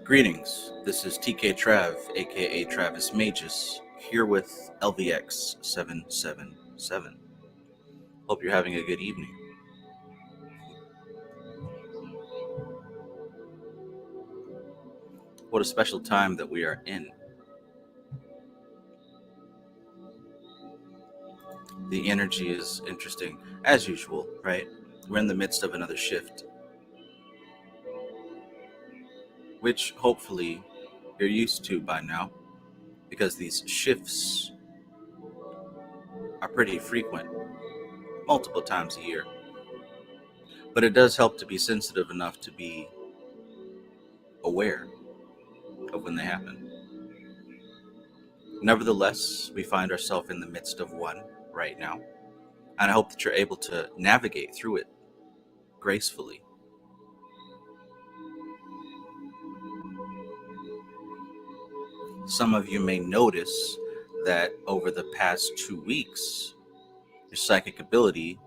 Greetings, this is TK Trav, aka Travis Magus, here with LVX777. Hope you're having a good evening. What a special time that we are in. The energy is interesting, as usual, right? We're in the midst of another shift, which hopefully you're used to by now, because these shifts are pretty frequent, multiple times a year. But it does help to be sensitive enough to be aware of when they happen. Nevertheless, we find ourselves in the midst of one right now, and I hope that you're able to navigate through it gracefully. Some of you may notice that over the past 2 weeks, your psychic ability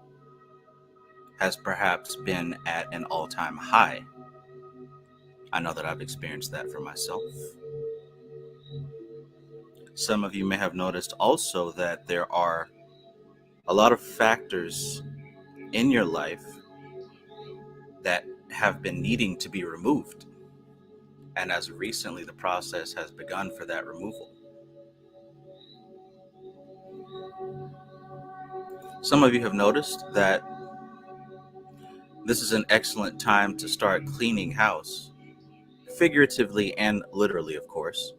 has perhaps been at an all-time high. I know that I've experienced that for myself. Some of you may have noticed also that there are a lot of factors in your life that have been needing to be removed. And as of recently, the process has begun for that removal. Some of you have noticed that this is an excellent time to start cleaning house, figuratively and literally, of course.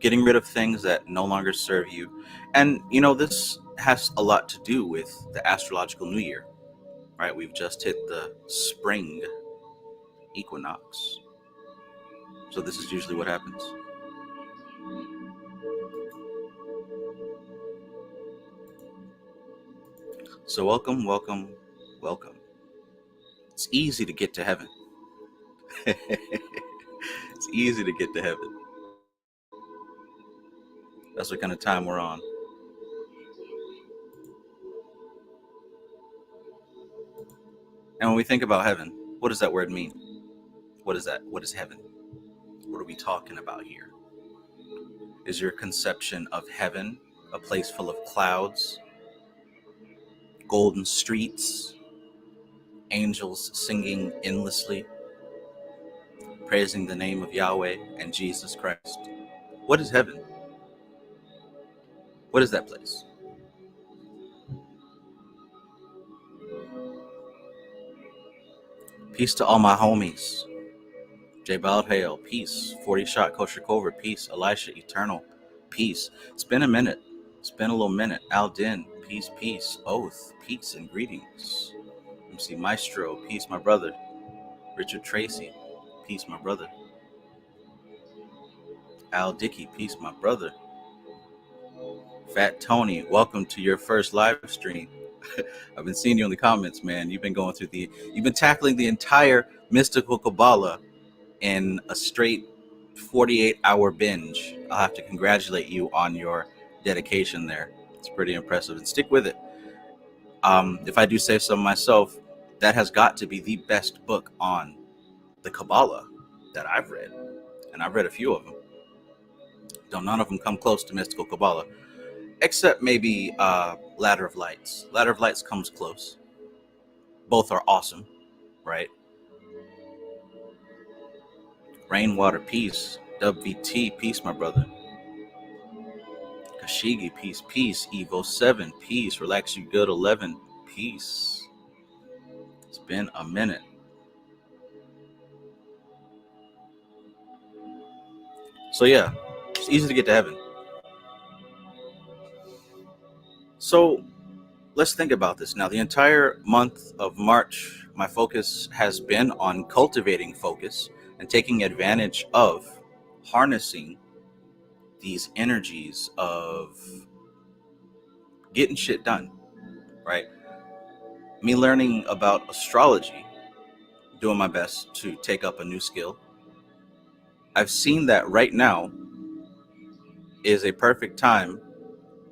Getting rid of things that no longer serve you. And, this has a lot to do with the astrological new year, right? We've just hit the spring equinox. So this is usually what happens. So welcome. It's easy to get to heaven. It's easy to get to heaven. That's what kind of time we're on. And when we think about heaven, what does that word mean? What is that? What is heaven? What are we talking about here? Is your conception of heaven a place full of clouds, golden streets, angels singing endlessly, praising the name of Yahweh and Jesus Christ? What is heaven? What is that place? Peace to all my homies. J Bald Hale, peace. 40 Shot Kosher Cover, peace. Elisha, eternal, peace. It's been a minute. It's been a little minute. Al Din, peace. Oath, peace and greetings. MC Maestro, peace, my brother. Richard Tracy, peace, my brother. Al Dickey, peace, my brother. Fat Tony, welcome to your first live stream. I've been seeing you in the comments, man. You've been tackling the entire mystical Kabbalah in a straight 48-hour binge. I'll have to congratulate you on your dedication there. It's pretty impressive, and stick with it. If I do say so myself, that has got to be the best book on the Kabbalah that I've read, and I've read a few of them. Though none of them come close to mystical Kabbalah, except maybe Ladder of Lights. Ladder of Lights comes close. Both are awesome, right? Rainwater, peace. WVT, peace, my brother. Kashigi, peace. Evo 7, peace. Relax You Good 11, peace. It's been a minute. So yeah, it's easy to get to heaven. So let's think about this. Now, the entire month of March, my focus has been on cultivating focus and taking advantage of harnessing these energies of getting shit done, right? Me learning about astrology, doing my best to take up a new skill. I've seen that right now is a perfect time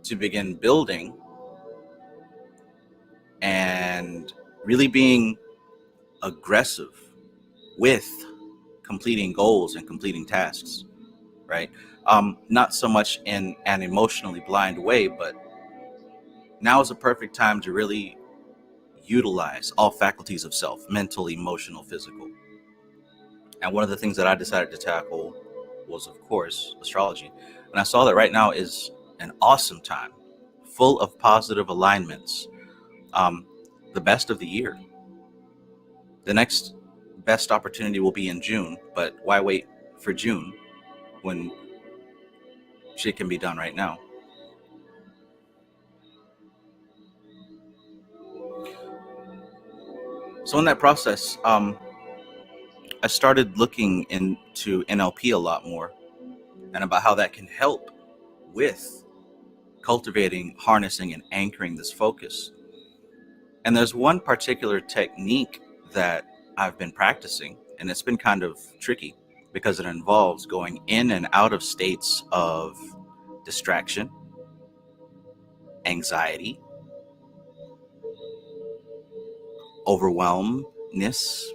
to begin building and really being aggressive with completing goals and completing tasks, right? Not so much in an emotionally blind way, but now is a perfect time to really utilize all faculties of self: mental, emotional, physical. And one of the things that I decided to tackle was, of course, astrology. And I saw that right now is an awesome time, full of positive alignments, the best of the year. The next best opportunity will be in June, but why wait for June when shit can be done right now? So in that process, I started looking into NLP a lot more, and about how that can help with cultivating, harnessing, and anchoring this focus. And there's one particular technique that I've been practicing, and it's been kind of tricky because it involves going in and out of states of distraction, anxiety, overwhelmness,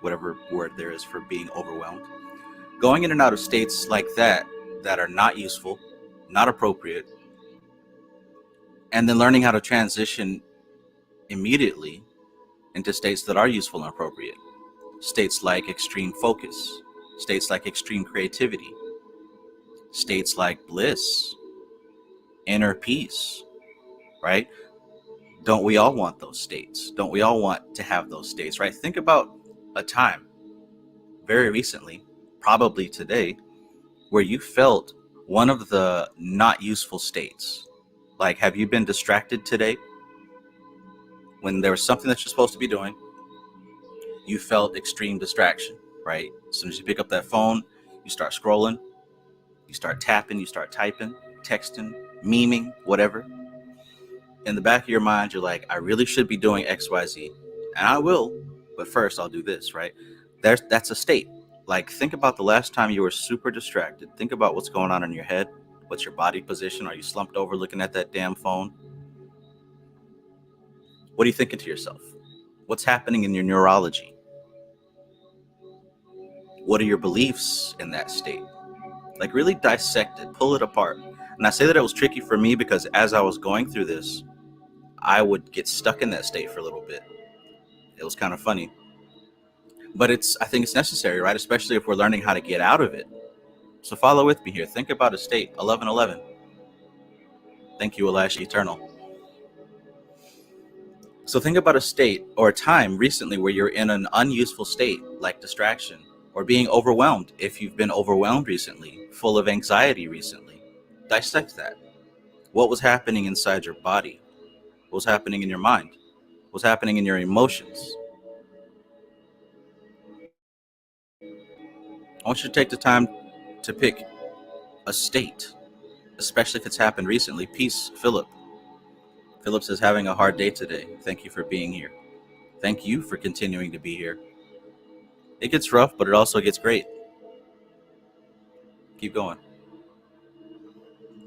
whatever word there is for being overwhelmed. Going in and out of states like that are not useful, not appropriate, and then learning how to transition immediately into states that are useful and appropriate. States like extreme focus, states like extreme creativity, states like bliss, inner peace, right? Don't we all want those states? Don't we all want to have those states, right? Think about a time very recently, probably today, where you felt one of the not useful states. Like, have you been distracted today when there was something that you're supposed to be doing? You felt extreme distraction, right? As soon as you pick up that phone, you start scrolling, you start tapping, you start typing, texting, memeing, whatever. In the back of your mind, you're like, I really should be doing XYZ, and I will, but first I'll do this, right? That's a state. Like, think about the last time you were super distracted. Think about what's going on in your head. What's your body position? Are you slumped over looking at that damn phone? What are you thinking to yourself? What's happening in your neurology? What are your beliefs in that state? Like, really dissect it, pull it apart. And I say that it was tricky for me because as I was going through this, I would get stuck in that state for a little bit. It was kind of funny. But I think it's necessary, right? Especially if we're learning how to get out of it. So follow with me here. Think about a state. 1111. Thank you, Elijah Eternal. So think about a state or a time recently where you're in an unuseful state, like distraction, or being overwhelmed if you've been overwhelmed recently, full of anxiety recently. Dissect that. What was happening inside your body? What was happening in your mind? What was happening in your emotions? I want you to take the time to pick a state, especially if it's happened recently. Peace, Philip. Philip says, having a hard day today. Thank you for being here. Thank you for continuing to be here. It gets rough, but it also gets great. Keep going.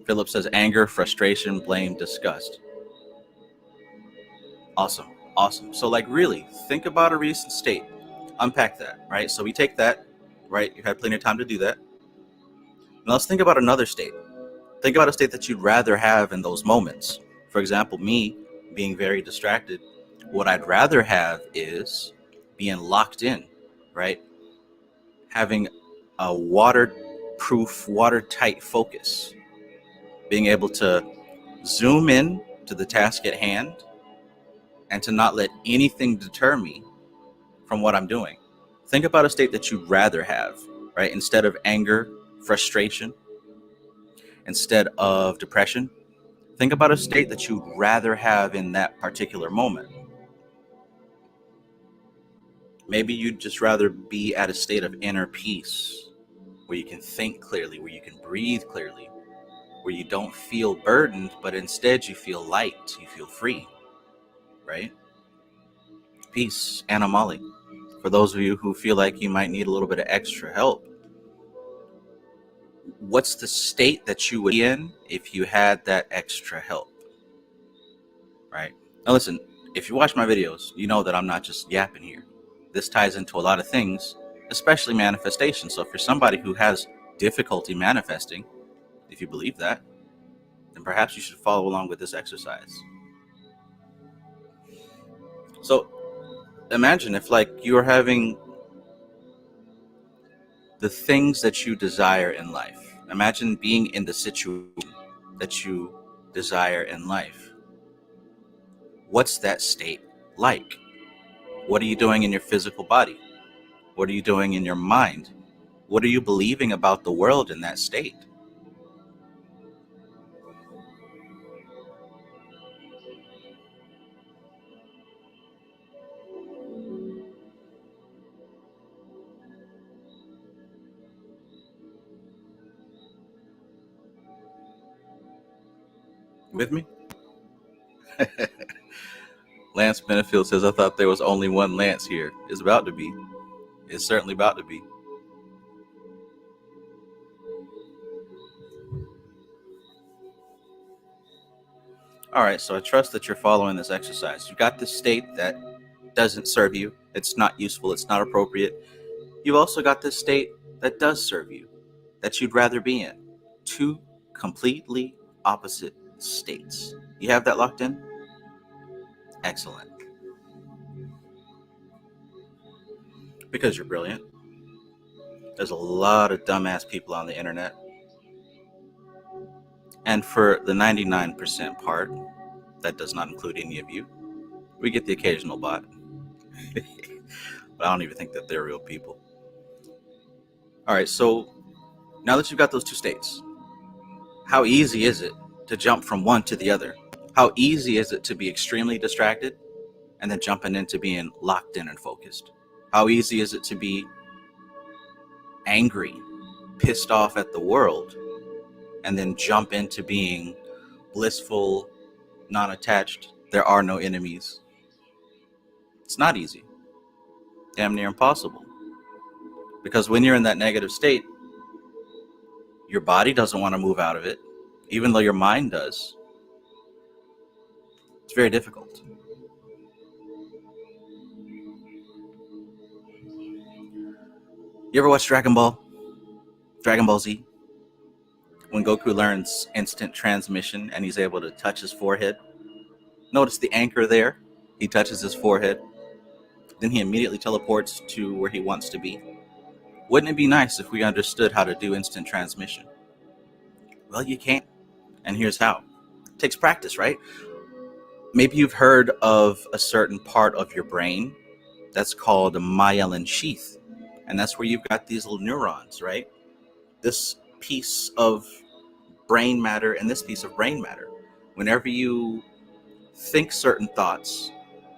Philip says, anger, frustration, blame, disgust. Awesome. Awesome. So, like, really think about a recent state. Unpack that, right? So we take that, right? You had plenty of time to do that. Now let's think about another state. Think about a state that you'd rather have in those moments. For example, me being very distracted, what I'd rather have is being locked in, right? Having a waterproof, watertight focus, being able to zoom in to the task at hand and to not let anything deter me from what I'm doing. Think about a state that you'd rather have, right? Instead of anger, frustration, instead of depression, think about a state that you'd rather have in that particular moment. Maybe you'd just rather be at a state of inner peace, where you can think clearly, where you can breathe clearly, where you don't feel burdened, but instead you feel light, you feel free, right? Peace, Anamali. For those of you who feel like you might need a little bit of extra help, what's the state that you would be in if you had that extra help, right? Now listen, if you watch my videos, you know that I'm not just yapping here. This ties into a lot of things especially manifestation. So if you're somebody who has difficulty manifesting, if you believe that, then perhaps you should follow along with this exercise. So imagine if, like, you are having the things that you desire in life. Imagine being in the situation that you desire in life. What's that state like? What are you doing in your physical body? What are you doing in your mind? What are you believing about the world in that state? With me? Lance Benefield says, I thought there was only one Lance here. It's about to be. It's certainly about to be. All right, so I trust that you're following this exercise. You've got this state that doesn't serve you. It's not useful. It's not appropriate. You've also got this state that does serve you, that you'd rather be in. Two completely opposite states. You have that locked in? Excellent. Because you're brilliant. There's a lot of dumbass people on the internet. And for the 99% part, that does not include any of you, we get the occasional bot. But I don't even think that they're real people. All right, so now that you've got those two states, how easy is it to jump from one to the other? How easy is it to be extremely distracted and then jumping into being locked in and focused? How easy is it to be angry, pissed off at the world, and then jump into being blissful, non-attached? There are no enemies. It's not easy. Damn near impossible. Because when you're in that negative state, your body doesn't want to move out of it, even though your mind does. It's very difficult. You ever watch Dragon Ball? Dragon Ball Z? When Goku learns instant transmission and he's able to touch his forehead. Notice the anchor there. He touches his forehead. Then he immediately teleports to where he wants to be. Wouldn't it be nice if we understood how to do instant transmission? Well, you can't. And here's how. It takes practice, right? Maybe you've heard of a certain part of your brain that's called a myelin sheath. And that's where you've got these little neurons, right? This piece of brain matter and this piece of brain matter. Whenever you think certain thoughts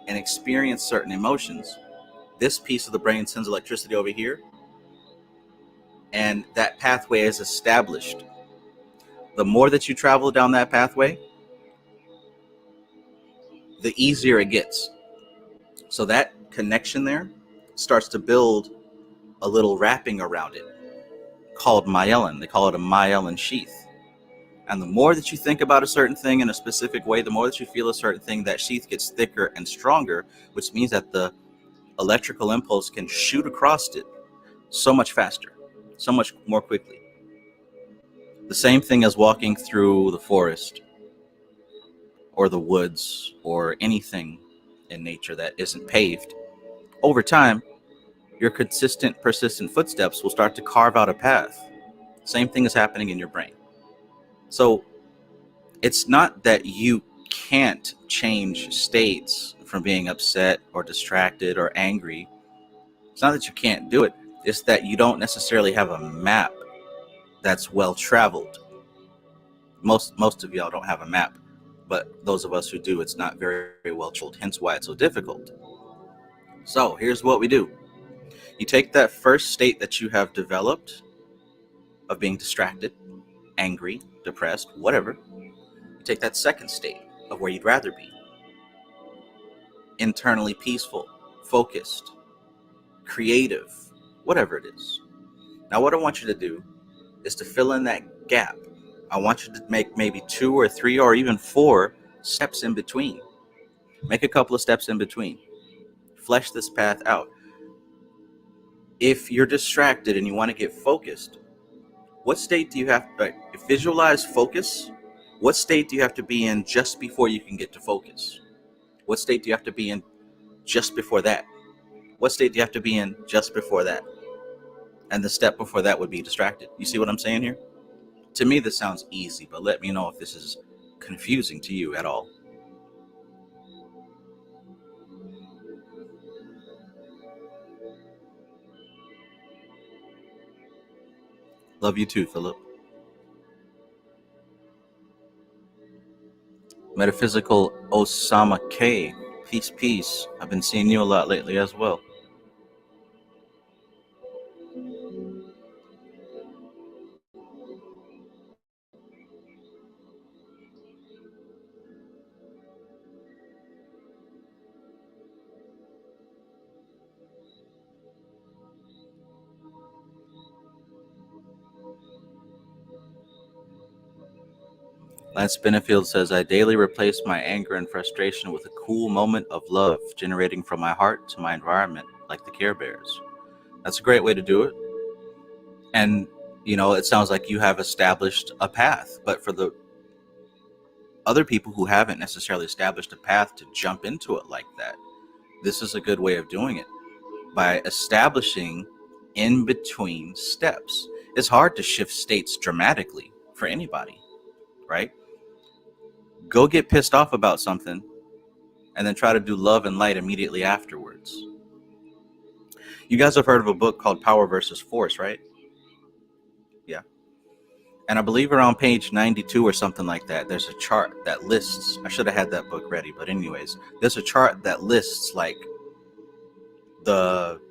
and experience certain emotions, this piece of the brain sends electricity over here, and that pathway is established. The more that you travel down that pathway, the easier it gets. So that connection there starts to build a little wrapping around it called myelin. They call it a myelin sheath. And the more that you think about a certain thing in a specific way, the more that you feel a certain thing, that sheath gets thicker and stronger, which means that the electrical impulse can shoot across it so much faster, so much more quickly. The same thing as walking through the forest or the woods or anything in nature that isn't paved. Over time, your consistent, persistent footsteps will start to carve out a path. Same thing is happening in your brain. So it's not that you can't change states from being upset or distracted or angry. It's not that you can't do it. It's that you don't necessarily have a map that's well traveled. Most of y'all don't have a map, but those of us who do, it's not very, very well traveled, hence why it's so difficult. So here's what we do. You take that first state that you have developed of being distracted, angry, depressed, whatever. You take that second state of where you'd rather be. Internally peaceful, focused, creative, whatever it is. Now what I want you to do is to fill in that gap. I want you to make maybe 2 or 3 or even 4 steps in between. Make a couple of steps in between. Flesh this path out. If you're distracted and you want to get focused, what state do you have to visualize focus? What state do you have to be in just before you can get to focus? What state do you have to be in just before that? What state do you have to be in just before that? And the step before that would be distracted. You see what I'm saying here? To me, this sounds easy, but let me know if this is confusing to you at all. Love you too, Philip. Metaphysical Osama K. Peace, peace. I've been seeing you a lot lately as well. Lance Benefield says, I daily replace my anger and frustration with a cool moment of love generating from my heart to my environment, like the Care Bears. That's a great way to do it. And, it sounds like you have established a path. But for the other people who haven't necessarily established a path to jump into it like that, this is a good way of doing it by establishing in between steps. It's hard to shift states dramatically for anybody, right? Go get pissed off about something and then try to do love and light immediately afterwards. You guys have heard of a book called Power versus Force, right? Yeah. And I believe around page 92 or something like that, there's a chart that lists, I should have had that book ready, but anyways, there's a chart that lists like the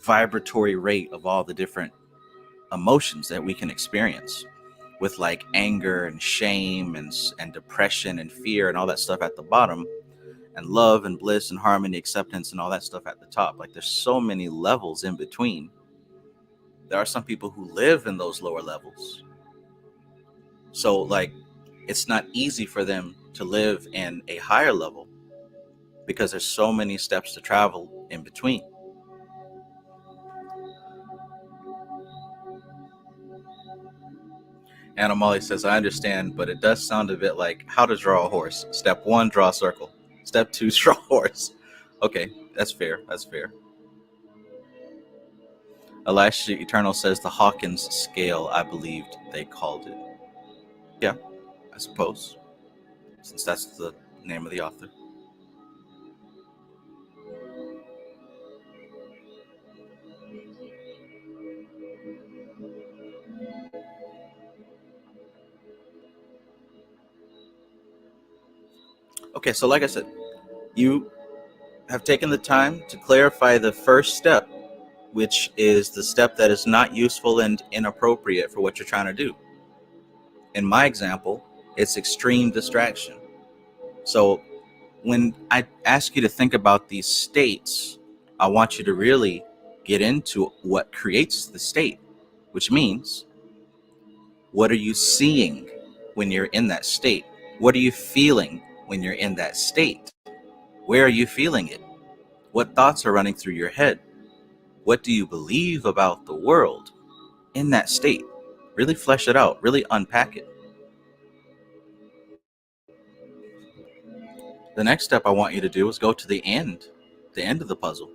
vibratory rate of all the different emotions that we can experience, with like anger and shame and depression and fear and all that stuff at the bottom, and love and bliss and harmony, acceptance and all that stuff at the top. Like there's so many levels in between. There are some people who live in those lower levels. So like it's not easy for them to live in a higher level because there's so many steps to travel in between. Anna Molly says, I understand, but it does sound a bit like how to draw a horse. Step 1, draw a circle. Step 2, draw a horse. Okay, that's fair. That's fair. Elisha Eternal says the Hawkins scale, I believed they called it. Yeah, I suppose, since that's the name of the author. Okay, so like I said, you have taken the time to clarify the first step, which is the step that is not useful and inappropriate for what you're trying to do. In my example, it's extreme distraction. So when I ask you to think about these states, I want you to really get into what creates the state, which means, what are you seeing when you're in that state? What are you feeling when you're in that state? Where are you feeling it? What thoughts are running through your head? What do you believe about the world in that state? Really flesh it out, really unpack it. The next step I want you to do is go to the end of the puzzle.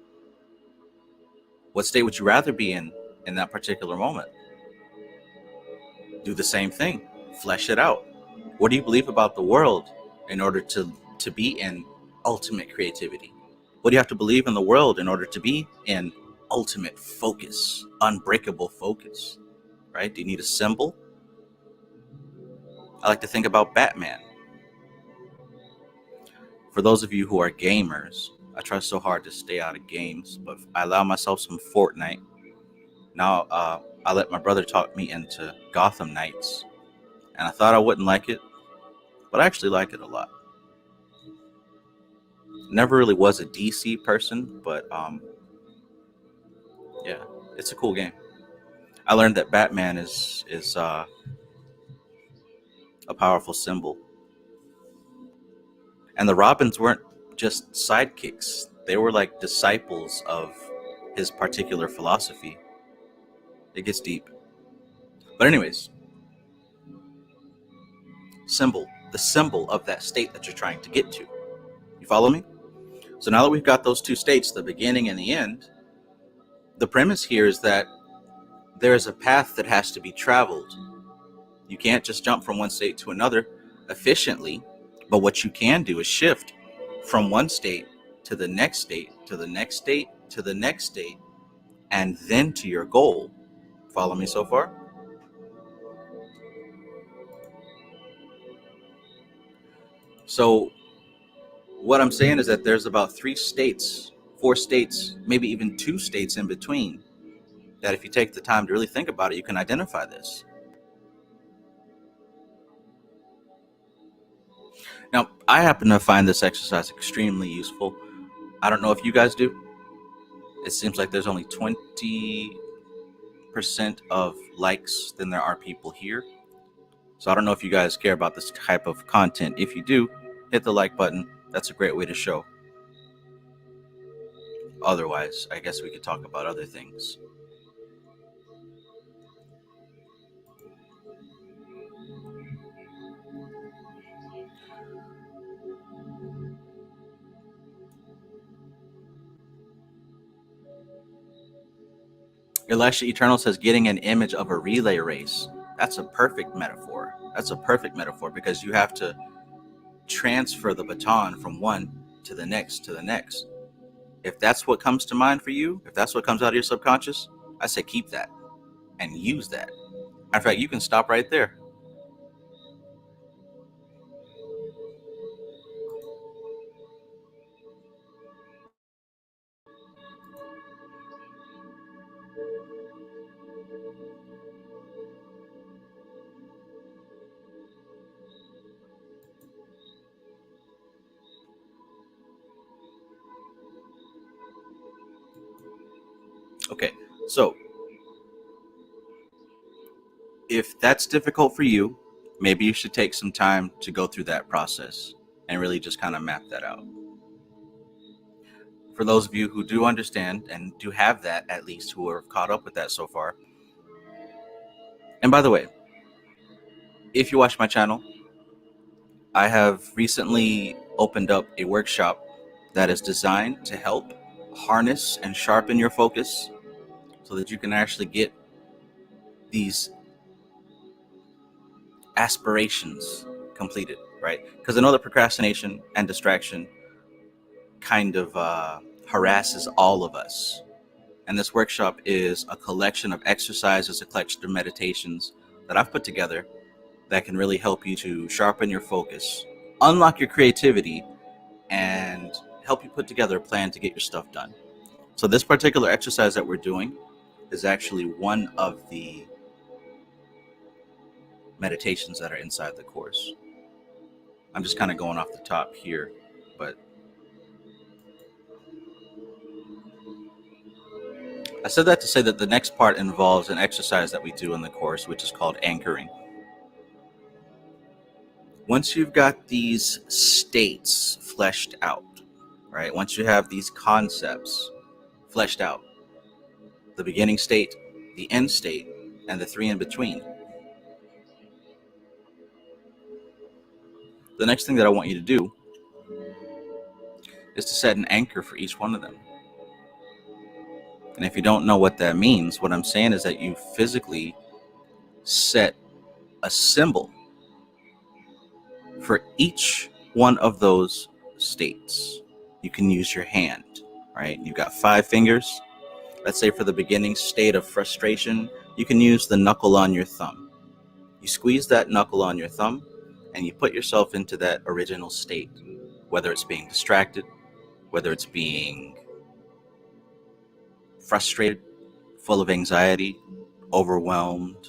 What state would you rather be in that particular moment? Do the same thing, flesh it out. What do you believe about the world in order to be in ultimate creativity? What do you have to believe in the world in order to be in ultimate focus, unbreakable focus, right? Do you need a symbol? I like to think about Batman. For those of you who are gamers, I try so hard to stay out of games, but I allow myself some Fortnite. Now, I let my brother talk me into Gotham Knights, and I thought I wouldn't like it, but I actually like it a lot. Never really was a DC person, but yeah, it's a cool game. I learned that Batman is a powerful symbol, and the Robins weren't just sidekicks; they were like disciples of his particular philosophy. It gets deep. But anyways, the symbol of that state that you're trying to get to. You follow me? So now that we've got those two states, the beginning and the end, the premise here is that there is a path that has to be traveled. You can't just jump from one state to another efficiently, but what you can do is shift from one state to the next state, to the next state, to the next state, and then to your goal. Follow me so far? So what I'm saying is that there's about 3 states, 4 states, maybe even 2 states in between, that if you take the time to really think about it, you can identify this. Now, I happen to find this exercise extremely useful. I don't know if you guys do. It seems like there's only 20% of likes than there are people here. So I don't know if you guys care about this type of content. If you do, hit the like button. That's a great way to show. Otherwise, I guess we could talk about other things. Elisha Eternal says getting an image of a relay race. That's a perfect metaphor. That's a perfect metaphor because you have to transfer the baton from one to the next to the next. If that's what comes to mind for you, if that's what comes out of your subconscious, I say keep that and use that. In fact, you can stop right there. Okay, so if that's difficult for you, maybe you should take some time to go through that process and really just kind of map that out. For those of you who do understand and do have that, at least who are caught up with that so far. And by the way, if you watch my channel, I have recently opened up a workshop that is designed to help harness and sharpen your focus so that you can actually get these aspirations completed, right? Because I know that procrastination and distraction kind of harasses all of us. And this workshop is a collection of exercises, a collection of meditations that I've put together that can really help you to sharpen your focus, unlock your creativity, and help you put together a plan to get your stuff done. So this particular exercise that we're doing is actually one of the meditations that are inside the course. I'm just kind of going off the top here, but I said that to say that the next part involves an exercise that we do in the course, which is called anchoring. Once you've got these states fleshed out, right? Once you have these concepts fleshed out, the beginning state, the end state, and the 3 in between, the next thing that I want you to do is to set an anchor for each one of them. And if you don't know what that means, what I'm saying is that you physically set a symbol for each one of those states. You can use your hand, right? You've got 5 fingers. Let's say for the beginning state of frustration, you can use the knuckle on your thumb. You squeeze that knuckle on your thumb and you put yourself into that original state, whether it's being distracted, whether it's being frustrated, full of anxiety, overwhelmed,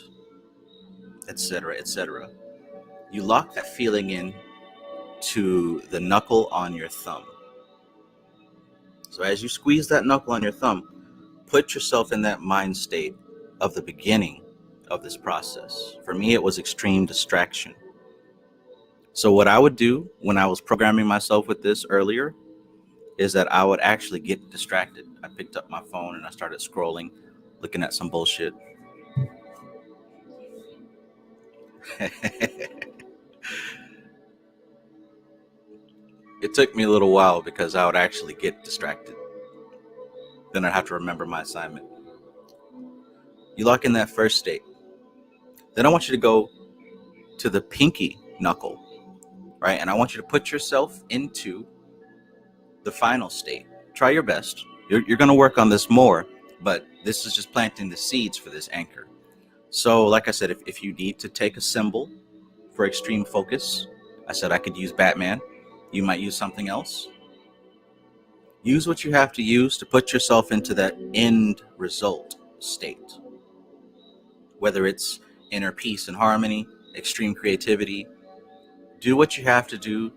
etc., etc. You lock that feeling in to the knuckle on your thumb. So as you squeeze that knuckle on your thumb, put yourself in that mind state of the beginning of this process. For me, it was extreme distraction. So what I would do when I was programming myself with this earlier is that I would actually get distracted. I picked up my phone and I started scrolling, looking at some bullshit. It took me a little while because I would actually get distracted. Then I'd have to remember my assignment. You lock in that first state. Then I want you to go to the pinky knuckle, right? And I want you to put yourself into the final state. Try your best. You're going to work on this more, but this is just planting the seeds for this anchor. So like I said, if you need to take a symbol for extreme focus, I said I could use Batman. You might use something else. Use what you have to use to put yourself into that end result state. Whether it's inner peace and harmony, extreme creativity, do what you have to do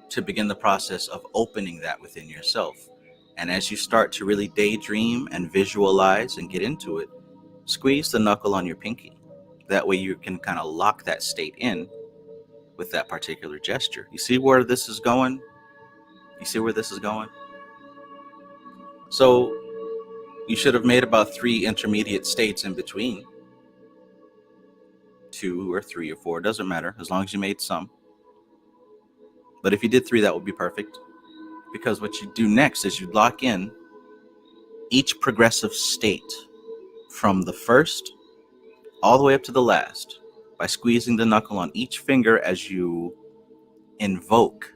to begin the process of opening that within yourself. And as you start to really daydream and visualize and get into it, squeeze the knuckle on your pinky. That way you can kind of lock that state in with that particular gesture. You see where this is going? You see where this is going? So you should have made about 3 intermediate states in between. 2 or 3 or 4, doesn't matter, as long as you made some. But if you did 3, that would be perfect. Because what you do next is you lock in each progressive state from the first all the way up to the last by squeezing the knuckle on each finger as you invoke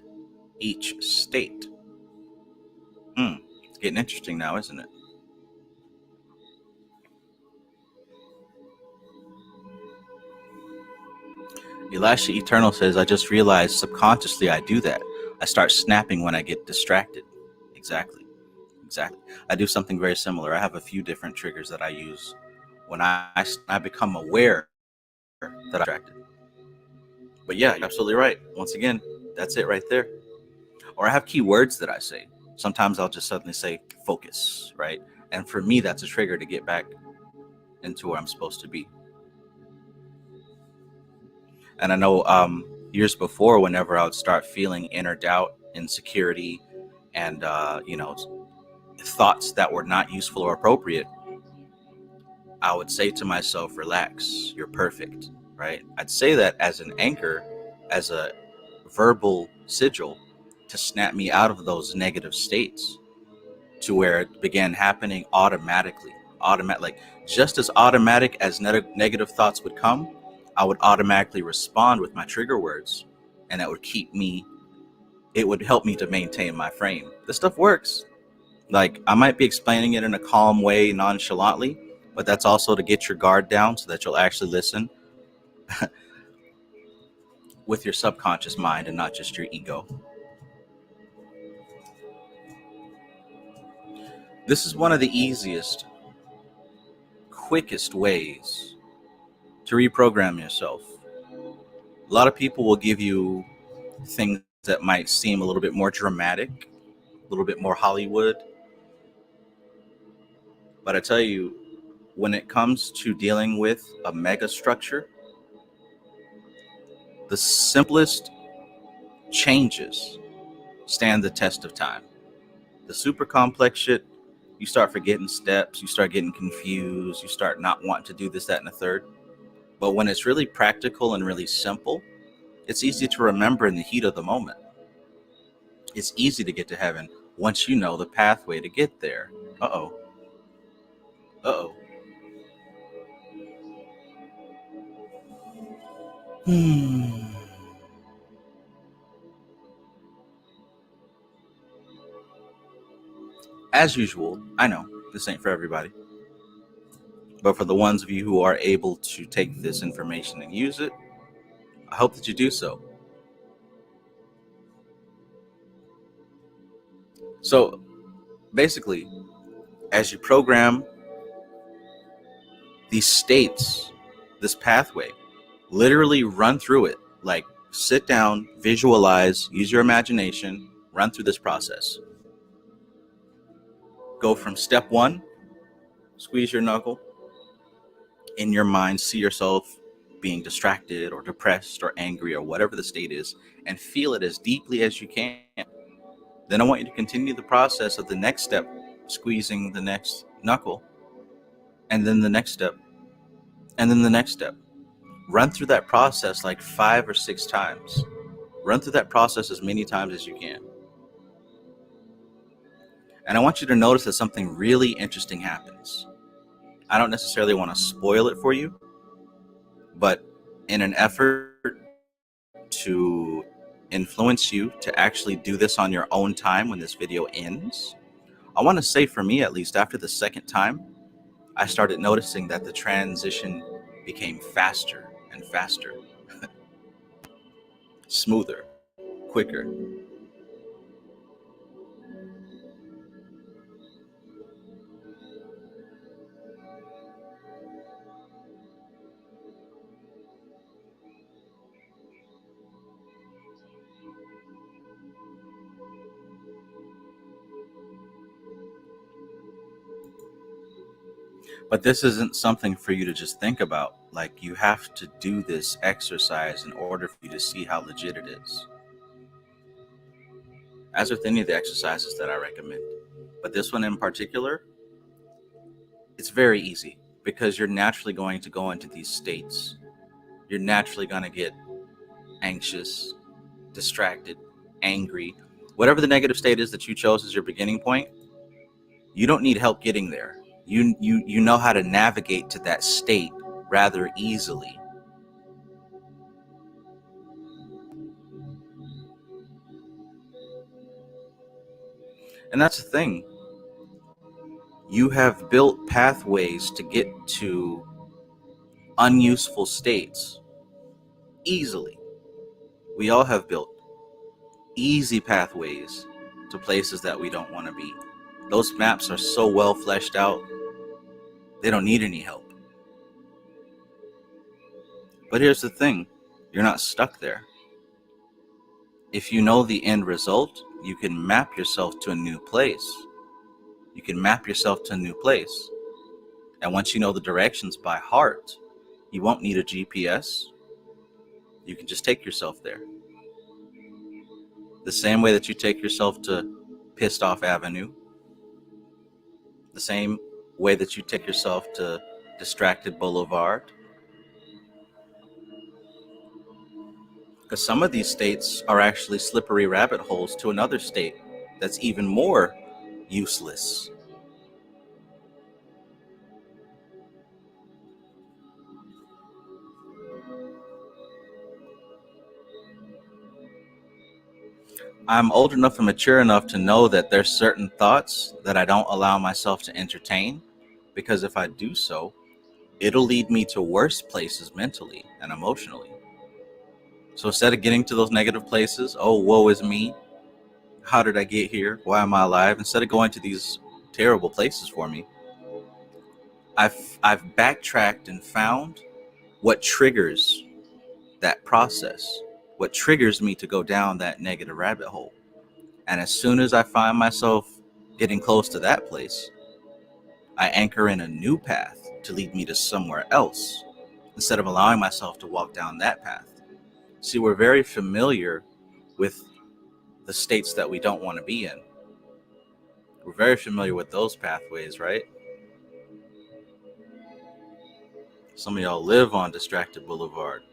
each state. It's getting interesting now, isn't it? Elisha Eternal says, I just realized subconsciously I do that. I start snapping when I get distracted. Exactly. I do something very similar. I have a few different triggers that I use when I become aware that I'm distracted. But yeah, you're absolutely right. Once again, that's it right there. Or I have key words that I say. Sometimes I'll just suddenly say focus, right? And for me, that's a trigger to get back into where I'm supposed to be. And I know years before, whenever I would start feeling inner doubt, insecurity, and thoughts that were not useful or appropriate, I would say to myself, relax, you're perfect, right? I'd say that as an anchor, as a verbal sigil to snap me out of those negative states to where it began happening automatically. Like just as automatic as negative thoughts would come, I would automatically respond with my trigger words, and that would it would help me to maintain my frame. This stuff works. Like, I might be explaining it in a calm way, nonchalantly, but that's also to get your guard down so that you'll actually listen with your subconscious mind and not just your ego. This is one of the easiest, quickest ways to reprogram yourself. A lot of people will give you things that might seem a little bit more dramatic, a little bit more Hollywood. But I tell you, when it comes to dealing with a mega structure, the simplest changes stand the test of time. The super complex shit, you start forgetting steps, you start getting confused, you start not wanting to do this, that, and the third. But when it's really practical and really simple, it's easy to remember in the heat of the moment. It's easy to get to heaven once you know the pathway to get there. Uh-oh. As usual, I know this ain't for everybody. But for the ones of you who are able to take this information and use it, I hope that you do so. So basically, as you program these states, this pathway, literally run through it. Like, sit down, visualize, use your imagination, run through this process. Go from step 1, squeeze your knuckle. In your mind, see yourself being distracted or depressed or angry or whatever the state is, and feel it as deeply as you can. Then I want you to continue the process of the next step, squeezing the next knuckle, and then the next step, and then the next step. Run through that process like 5 or 6 times. Run through that process as many times as you can. And I want you to notice that something really interesting happens. I don't necessarily want to spoil it for you, but in an effort to influence you to actually do this on your own time when this video ends, I want to say, for me at least, after the second time, I started noticing that the transition became faster and faster, smoother, quicker. But this isn't something for you to just think about. Like, you have to do this exercise in order for you to see how legit it is. As with any of the exercises that I recommend. But this one in particular, it's very easy because you're naturally going to go into these states. You're naturally going to get anxious, distracted, angry. Whatever the negative state is that you chose as your beginning point, you don't need help getting there. You know how to navigate to that state rather easily. And that's the thing. You have built pathways to get to unuseful states easily. We all have built easy pathways to places that we don't want to be. Those maps are so well fleshed out, they don't need any help. But here's the thing, you're not stuck there. If you know the end result, you can map yourself to a new place. You can map yourself to a new place. And once you know the directions by heart, you won't need a GPS. You can just take yourself there. The same way that you take yourself to Pissed Off Avenue. The same way that you take yourself to Distracted Boulevard. Because some of these states are actually slippery rabbit holes to another state that's even more useless. I'm old enough and mature enough to know that there's certain thoughts that I don't allow myself to entertain, because if I do so, it'll lead me to worse places mentally and emotionally. So instead of getting to those negative places, oh, woe is me, how did I get here? Why am I alive? Instead of going to these terrible places for me, I've backtracked and found what triggers that process, what triggers me to go down that negative rabbit hole. And as soon as I find myself getting close to that place, I anchor in a new path to lead me to somewhere else instead of allowing myself to walk down that path. See, we're very familiar with the states that we don't want to be in. We're very familiar with those pathways, right? Some of y'all live on Distracted Boulevard.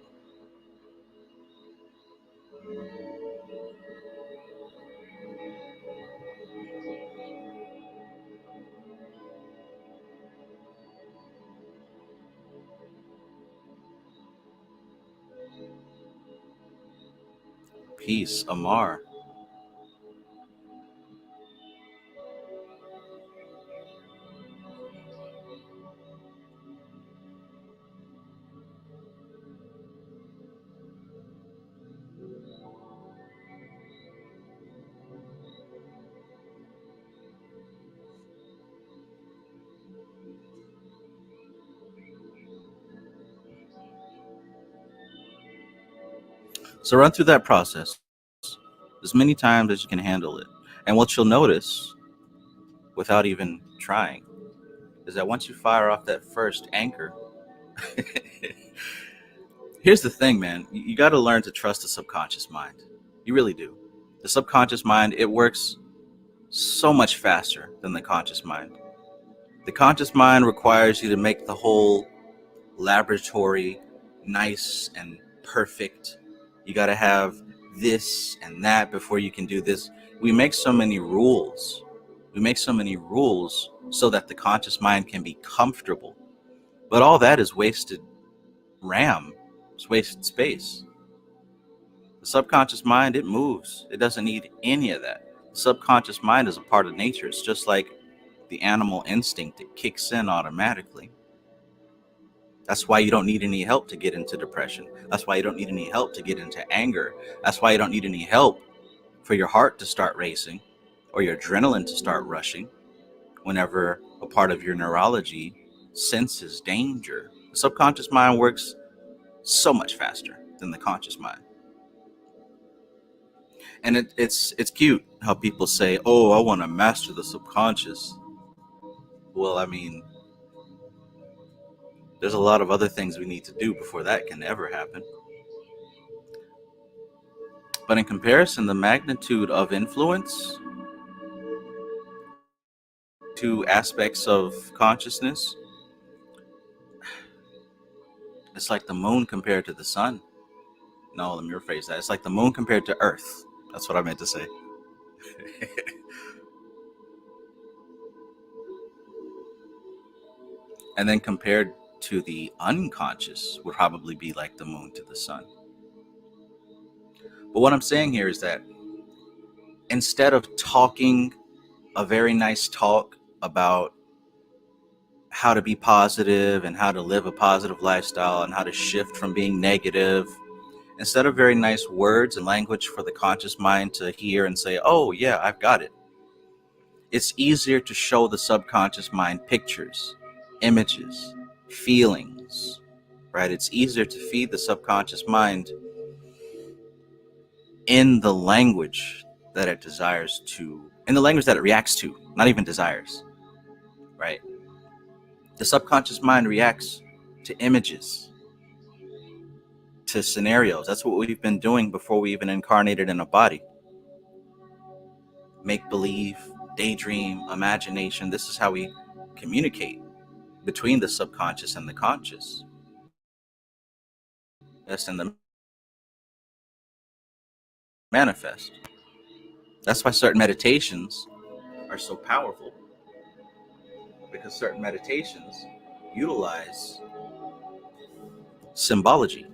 Peace, Amar. So run through that process as many times as you can handle it. And what you'll notice, without even trying, is that once you fire off that first anchor, here's the thing, man. You got to learn to trust the subconscious mind. You really do. The subconscious mind, it works so much faster than the conscious mind. The conscious mind requires you to make the whole laboratory nice and perfect. You got to have this and that before you can do this. We make so many rules. We make so many rules so that the conscious mind can be comfortable. But all that is wasted RAM. It's wasted space. The subconscious mind, it moves. It doesn't need any of that. The subconscious mind is a part of nature. It's just like the animal instinct. It kicks in automatically. That's why you don't need any help to get into depression. That's why you don't need any help to get into anger. That's why you don't need any help for your heart to start racing or your adrenaline to start rushing whenever a part of your neurology senses danger. The subconscious mind works so much faster than the conscious mind. And it's cute how people say, oh, I want to master the subconscious. Well, I mean, there's a lot of other things we need to do before that can ever happen. But in comparison, the magnitude of influence to aspects of consciousness, it's like the moon compared to the sun. No, let me rephrase that. It's like the moon compared to Earth. That's what I meant to say. And then compared to the unconscious would probably be like the moon to the sun. But what I'm saying here is that instead of talking a very nice talk about how to be positive and how to live a positive lifestyle and how to shift from being negative, instead of very nice words and language for the conscious mind to hear and say, oh yeah, I've got it, it's easier to show the subconscious mind pictures, images, feelings, right? It's easier to feed the subconscious mind in the language that it desires to, in the language that it reacts to, not even desires, right? The subconscious mind reacts to images, to scenarios. That's what we've been doing before we even incarnated in a body. Make believe, daydream, imagination. This is how we communicate between the subconscious and the conscious. That's in the manifest. That's why certain meditations are so powerful, because certain meditations utilize symbology,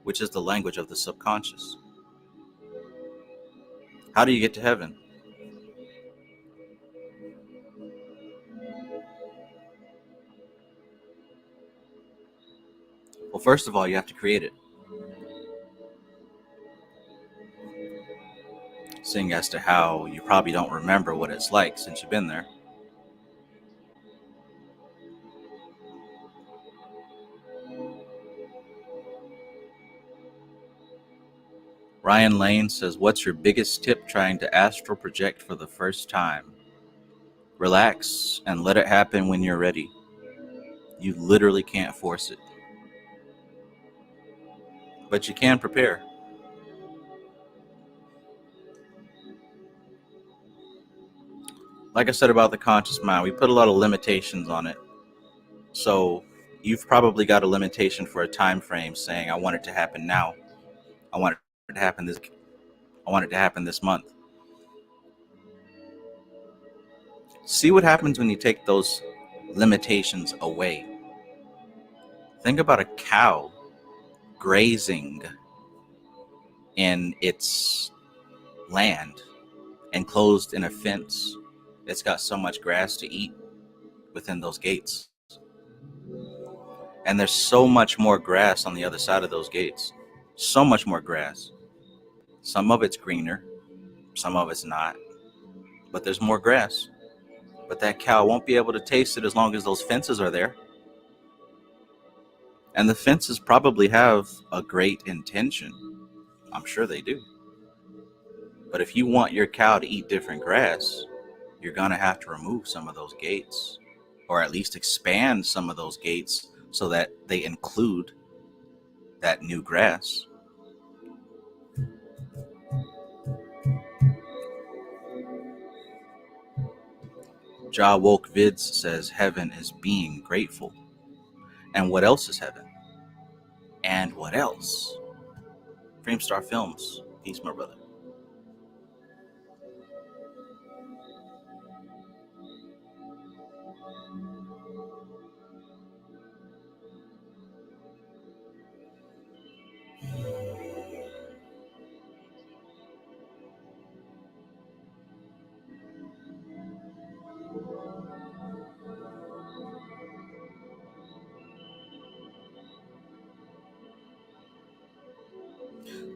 which is the language of the subconscious. How do you get to heaven? Well, first of all, you have to create it. Seeing as to how you probably don't remember what it's like since you've been there. Ryan Lane says, what's your biggest tip trying to astral project for the first time? Relax and let it happen when you're ready. You literally can't force it. But you can prepare. Like I said about the conscious mind, we put a lot of limitations on it. So you've probably got a limitation for a time frame saying, I want it to happen now. I want it to happen this month. See what happens when you take those limitations away. Think about a cow grazing in its land, enclosed in a fence. It's got so much grass to eat within those gates. And there's so much more grass on the other side of those gates. So much more grass. Some of it's greener, some of it's not. But there's more grass. But that cow won't be able to taste it as long as those fences are there. And the fences probably have a great intention. I'm sure they do. But if you want your cow to eat different grass, you're going to have to remove some of those gates, or at least expand some of those gates so that they include that new grass. Ja Woke Vids says heaven is being grateful. And what else is heaven? And what else? Framestar Films. Peace, my brother.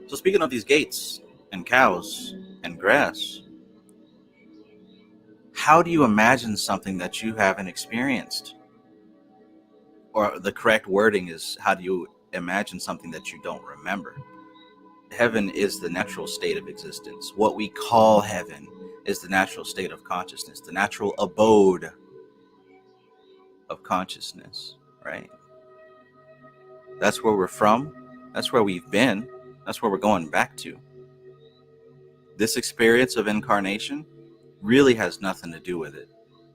So speaking of these gates and cows and grass, how do you imagine something that you haven't experienced? Or the correct wording is, how do you imagine something that you don't remember? Heaven is the natural state of existence. What we call heaven is the natural state of consciousness, the natural abode of consciousness, right? That's where we're from. That's where we've been. That's where we're going back to. This experience of incarnation really has nothing to do with it.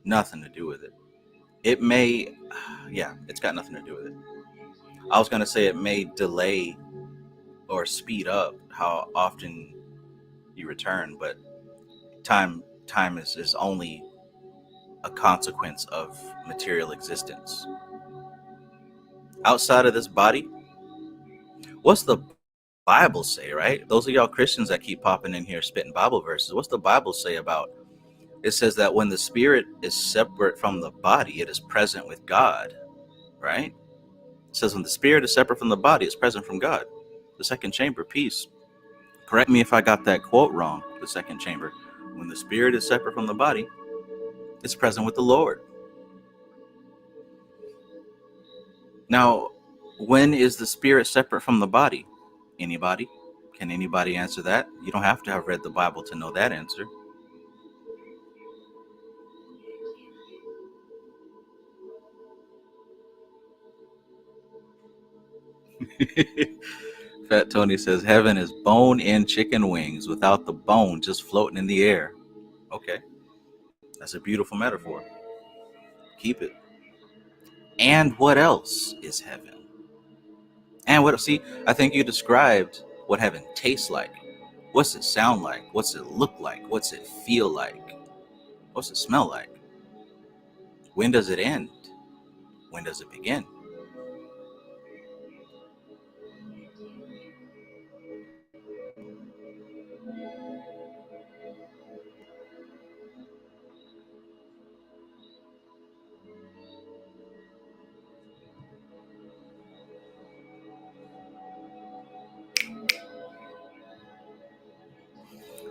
Nothing to do with it. It may, yeah, it's got nothing to do with it. I was going to say it may delay or speed up how often you return, but time is only a consequence of material existence. Outside of this body, what's the Bible say, right? Those of y'all Christians that keep popping in here spitting Bible verses, what's the Bible say about? It says that when the spirit is separate from the body, it is present with God, right? It says when the spirit is separate from the body, it's present from God. The second chamber, peace. Correct me if I got that quote wrong. The second chamber. When the spirit is separate from the body, it's present with the Lord. Now, when is the spirit separate from the body? Anybody? Can anybody answer that? You don't have to have read the Bible to know that answer. Fat Tony says heaven is bone and chicken wings without the bone, just floating in the air. Okay, that's a beautiful metaphor. Keep it. And what else is heaven? And what, see, I think you described what heaven tastes like. What's it sound like? What's it look like? What's it feel like? What's it smell like? When does it end? When does it begin?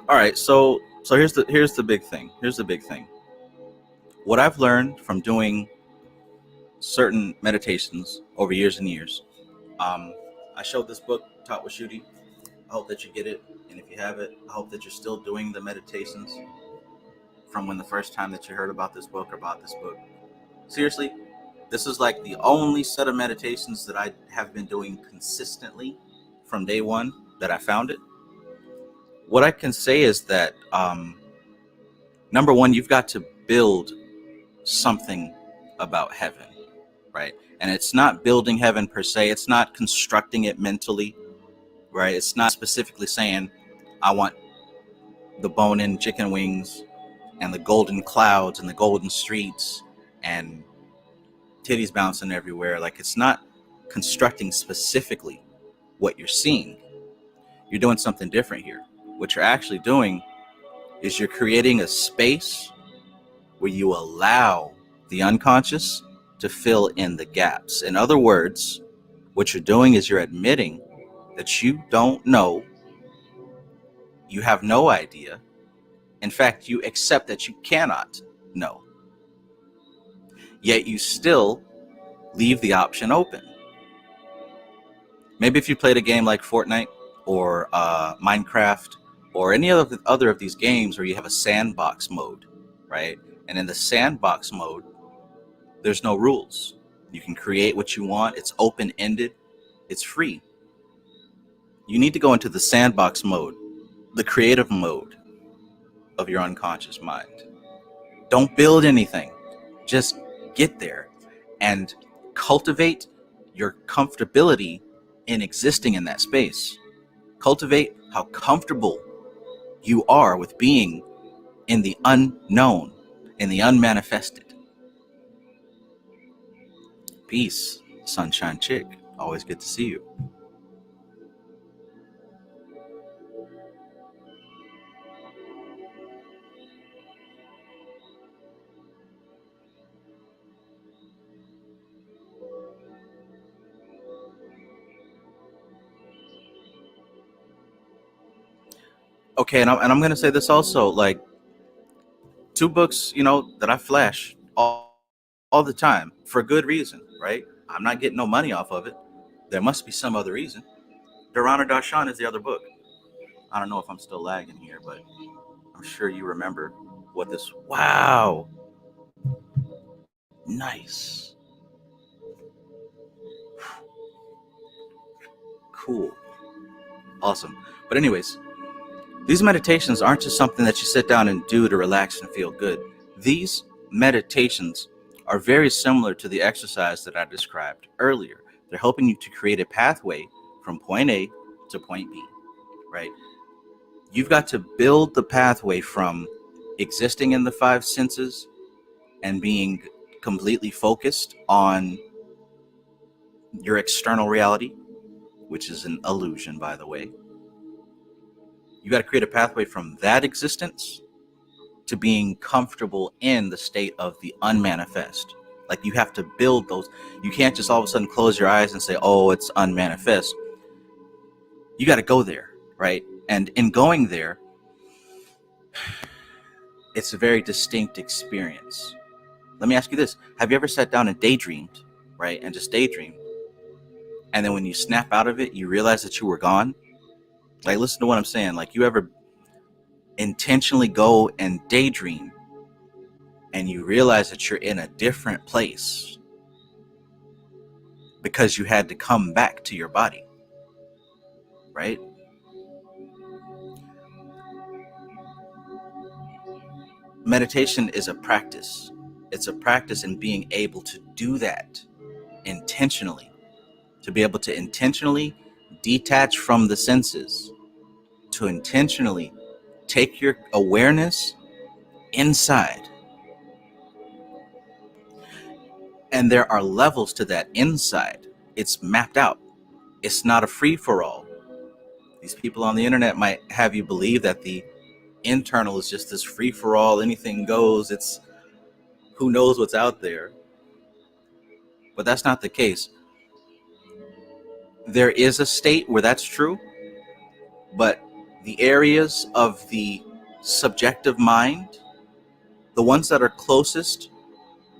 All right, so here's the big thing. Here's the big thing. What I've learned from doing certain meditations over years and years. I showed this book, Tattwa Shuddhi. I hope that you get it, and if you have it, I hope that you're still doing the meditations from when the first time that you heard about this book or about this book. Seriously, this is like the only set of meditations that I have been doing consistently from day one that I found it. What I can say is that number one, you've got to build something about heaven, right? And it's not building heaven per se. It's not constructing it mentally, right? It's not specifically saying, I want the bone-in chicken wings and the golden clouds and the golden streets and titties bouncing everywhere. Like, it's not constructing specifically what you're seeing. You're doing something different here. What you're actually doing is you're creating a space where you allow the unconscious to fill in the gaps. In other words, what you're doing is you're admitting that you don't know, you have no idea. In fact, you accept that you cannot know. Yet you still leave the option open. Maybe if you played a game like Fortnite or Minecraft or any other of these games where you have a sandbox mode, right? And in the sandbox mode, there's no rules. You can create what you want. It's open-ended. It's free. You need to go into the sandbox mode, the creative mode of your unconscious mind. Don't build anything. Just get there and cultivate your comfortability in existing in that space. Cultivate how comfortable you are with being in the unknown, in the unmanifested. Peace, Sunshine Chick. Always good to see you. Okay, and I'm going to say this also, like, two books, that I flash all the time for good reason, right? I'm not getting no money off of it. There must be some other reason. Durana Darshan is the other book. I don't know if I'm still lagging here, but I'm sure you remember what this. Wow. Nice. Cool. Awesome. But anyways, these meditations aren't just something that you sit down and do to relax and feel good. These meditations are very similar to the exercise that I described earlier. They're helping you to create a pathway from point A to point B, right? You've got to build the pathway from existing in the five senses and being completely focused on your external reality, which is an illusion, by the way. You got to create a pathway from that existence to being comfortable in the state of the unmanifest. Like, you have to build those. You can't just all of a sudden close your eyes and say, oh, it's unmanifest. You got to go there, right? And in going there, it's a very distinct experience. Let me ask you this. Have you ever sat down and daydreamed, right? And just daydreamed. And then when you snap out of it, you realize that you were gone? Like, listen to what I'm saying. Like, you ever intentionally go and daydream and you realize that you're in a different place because you had to come back to your body, right? Meditation is a practice. It's a practice in being able to do that intentionally, to be able to intentionally detach from the senses, to intentionally take your awareness inside. And there are levels to that inside. It's mapped out. It's not a free-for-all. These people on the internet might have you believe that the internal is just this free-for-all, anything goes. It's who knows what's out there. But that's not the case. There is a state where that's true, but the areas of the subjective mind, the ones that are closest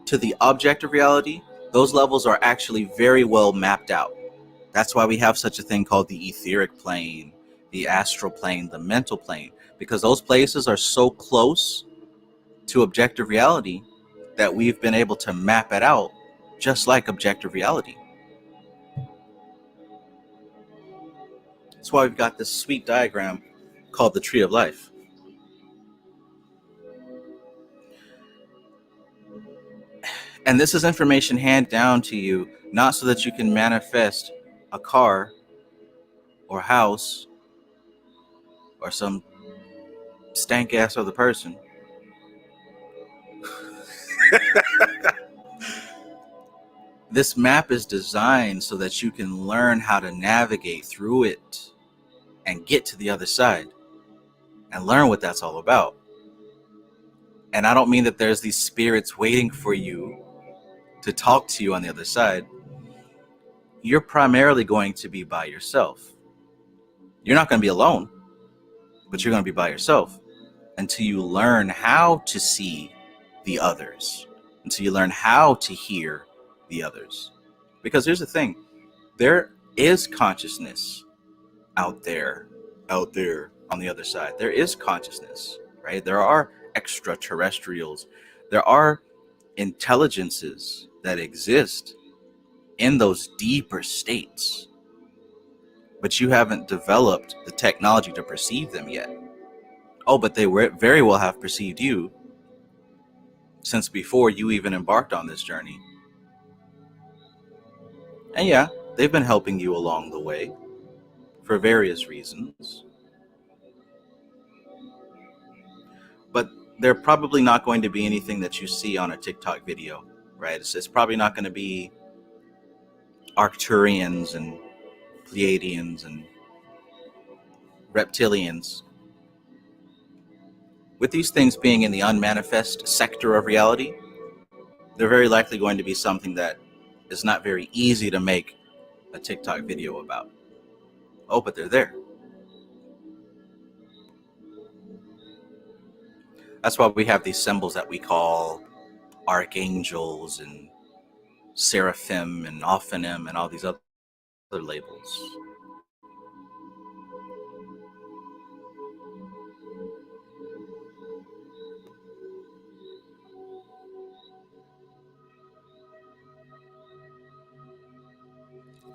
to the objective reality, those levels are actually very well mapped out. That's why we have such a thing called the etheric plane, the astral plane, the mental plane, because those places are so close to objective reality that we've been able to map it out just like objective reality. That's why we've got this sweet diagram called the Tree of Life. And this is information handed down to you, not so that you can manifest a car or house or some stank ass other person. This map is designed so that you can learn how to navigate through it and get to the other side and learn what that's all about. And I don't mean that there's these spirits waiting for you to talk to you on the other side. You're primarily going to be by yourself. You're not going to be alone, but you're going to be by yourself until you learn how to see the others, until you learn how to hear the others. Because here's the thing, there is consciousness out there on the other side. There is consciousness, right? There are extraterrestrials. There are intelligences that exist in those deeper states, but you haven't developed the technology to perceive them yet. Oh, but they very well have perceived you. since before you even embarked on this journey. And yeah, they've been helping you along the way for various reasons. But they're probably not going to be anything that you see on a TikTok video, right? It's probably not going to be Arcturians and Pleiadians and reptilians. With these things being in the unmanifest sector of reality, they're very likely going to be something that is not very easy to make a TikTok video about. Oh, but they're there. That's why we have these symbols that we call archangels and seraphim and ophanim and all these other labels.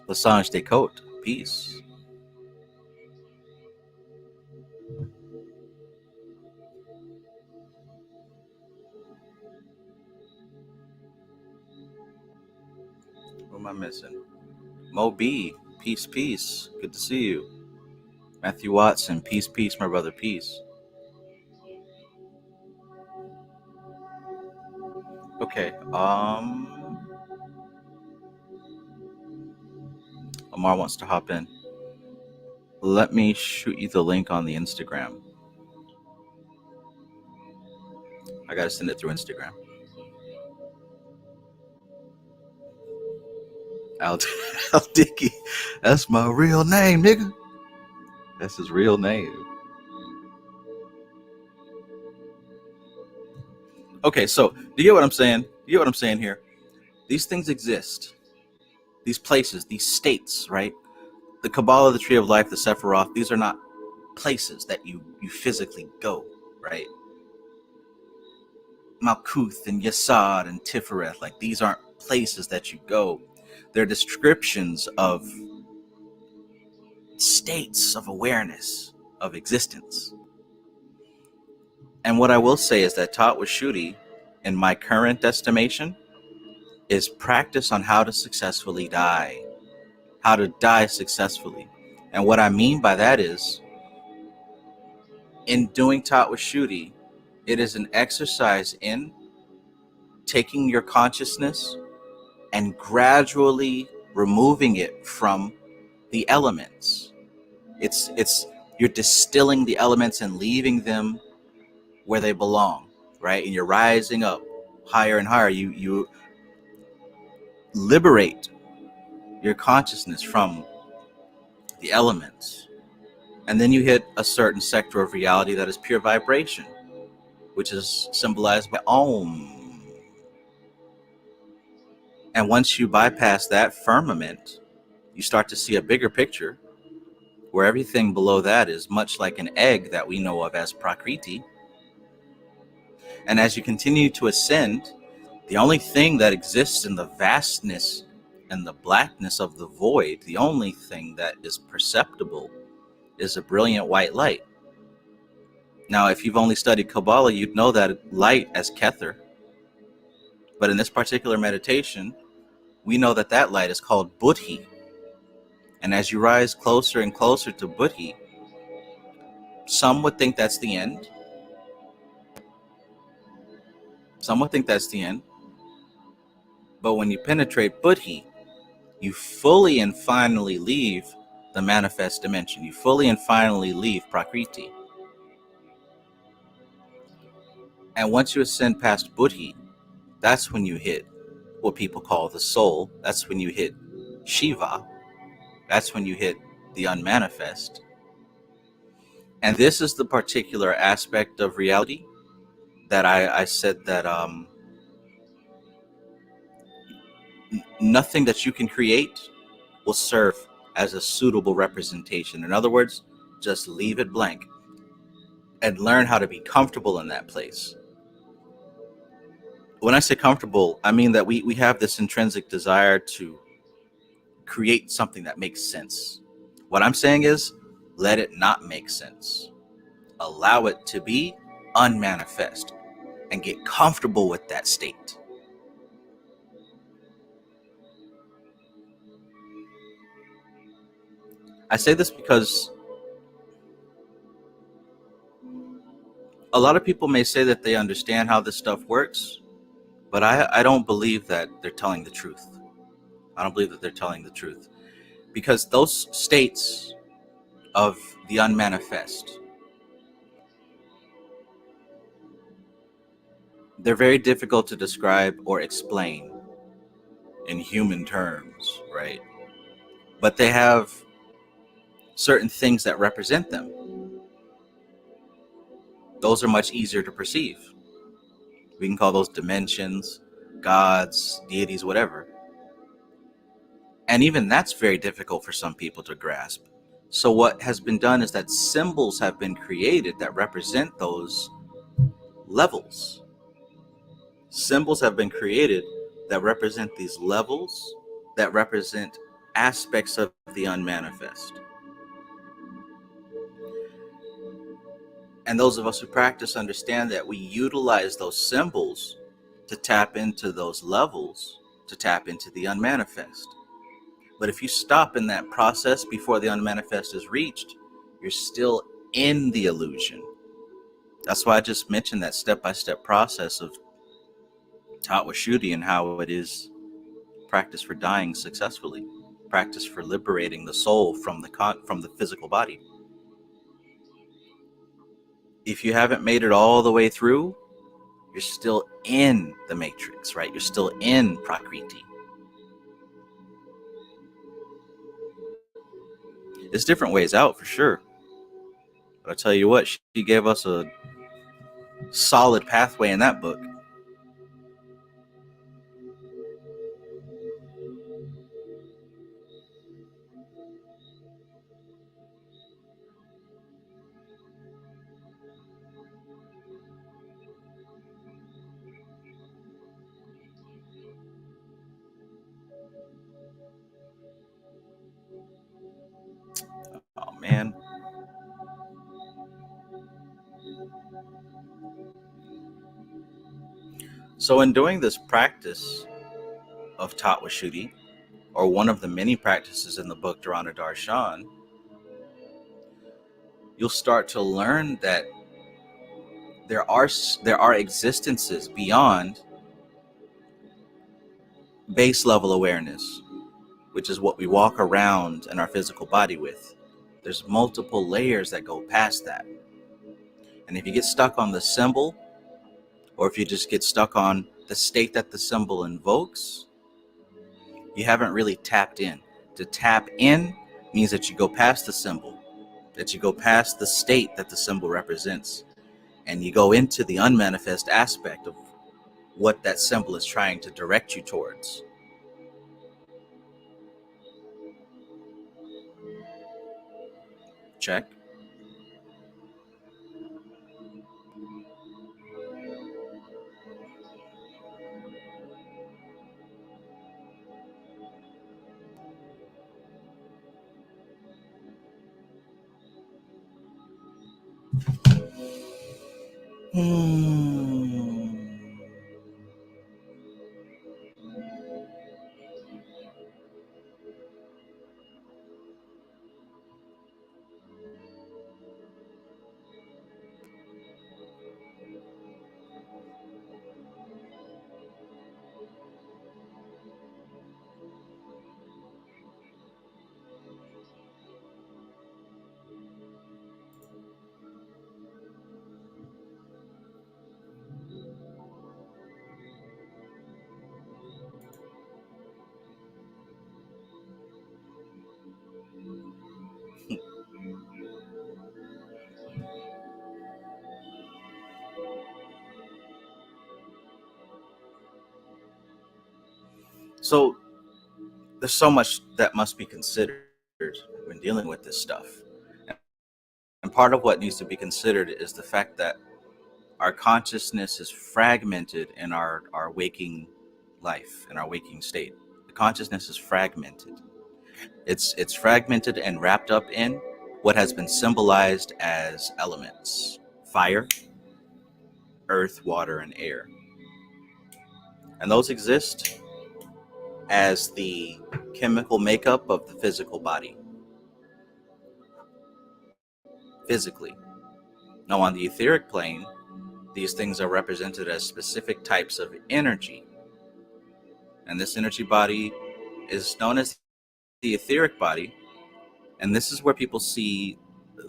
Lasange Descote, peace. What am I missing? Mo B, peace, peace. Good to see you. Matthew Watson, peace, peace, my brother, peace. Okay, Omar wants to hop in. Let me shoot you the link on the Instagram. I gotta send it through Instagram. Al Dickey, that's my real name, nigga. That's his real name. Okay, so do you get what I'm saying? Do you get what I'm saying here? These things exist. These places, these states, right? The Kabbalah, the Tree of Life, the Sephiroth, these are not places that you physically go, right? Malkuth and Yesod and Tifereth, like these aren't places that you go. They're descriptions of states of awareness, of existence. And what I will say is that Tattwa Shuddhi, in my current estimation, is practice on how to successfully die. How to die successfully. And what I mean by that is, in doing Tattwa Shuddhi, it is an exercise in taking your consciousness and gradually removing it from the elements. It's you're distilling the elements and leaving them where they belong, right? And you're rising up higher and higher. You liberate your consciousness from the elements. And then you hit a certain sector of reality that is pure vibration, which is symbolized by Om. And once you bypass that firmament, you start to see a bigger picture where everything below that is much like an egg that we know of as Prakriti. And as you continue to ascend, the only thing that exists in the vastness and the blackness of the void, the only thing that is perceptible is a brilliant white light. Now, if you've only studied Kabbalah, you'd know that light as Kether. But in this particular meditation, we know that that light is called Buddhi. And as you rise closer and closer to Buddhi, some would think that's the end. Some would think that's the end. But when you penetrate Buddhi, you fully and finally leave the manifest dimension. You fully and finally leave Prakriti. And once you ascend past Buddhi, that's when you hit what people call the soul. That's when you hit Shiva. That's when you hit the unmanifest. And this is the particular aspect of reality that I said that nothing that you can create will serve as a suitable representation. In other words, just leave it blank and learn how to be comfortable in that place. When I say comfortable, I mean that we have this intrinsic desire to create something that makes sense. What I'm saying is, let it not make sense. Allow it to be unmanifest. and get comfortable with that state. I say this because a lot of people may say that they understand how this stuff works, but I don't believe that they're telling the truth. I don't believe that they're telling the truth, because those states of the unmanifest, they're very difficult to describe or explain in human terms, right? But they have certain things that represent them. Those are much easier to perceive. We can call those dimensions, gods, deities, whatever. And even that's very difficult for some people to grasp. So what has been done is that symbols have been created that represent those levels. Symbols have been created that represent these levels, that represent aspects of the unmanifest. And those of us who practice understand that we utilize those symbols to tap into those levels, to tap into the unmanifest. But if you stop in that process before the unmanifest is reached, you're still in the illusion. That's why I just mentioned that step-by-step process of Tattwa Shuddhi and how it is practice for dying successfully, practice for liberating the soul from the physical body. If you haven't made it all the way through, you're still in the matrix, right? You're still in Prakriti. There's different ways out for sure. But I tell you what, she gave us a solid pathway in that book. Oh man. So in doing this practice of Tattwa Shuddhi, or one of the many practices in the book Dharana Darshan, you'll start to learn that there are existences beyond base level awareness, which is what we walk around in our physical body with. There's multiple layers that go past that. And if you get stuck on the symbol, or if you just get stuck on the state that the symbol invokes, you haven't really tapped in. To tap in means that you go past the symbol, that you go past the state that the symbol represents, and you go into the unmanifest aspect of what that symbol is trying to direct you towards. Check. So there's so much that must be considered when dealing with this stuff. And part of what needs to be considered is the fact that our consciousness is fragmented in our waking life, in our waking state. The consciousness is fragmented. It's fragmented and wrapped up in what has been symbolized as elements: fire, earth, water, and air. And those exist as the chemical makeup of the physical body, physically. Now, on the etheric plane, these things are represented as specific types of energy. And this energy body is known as the etheric body. And this is where people see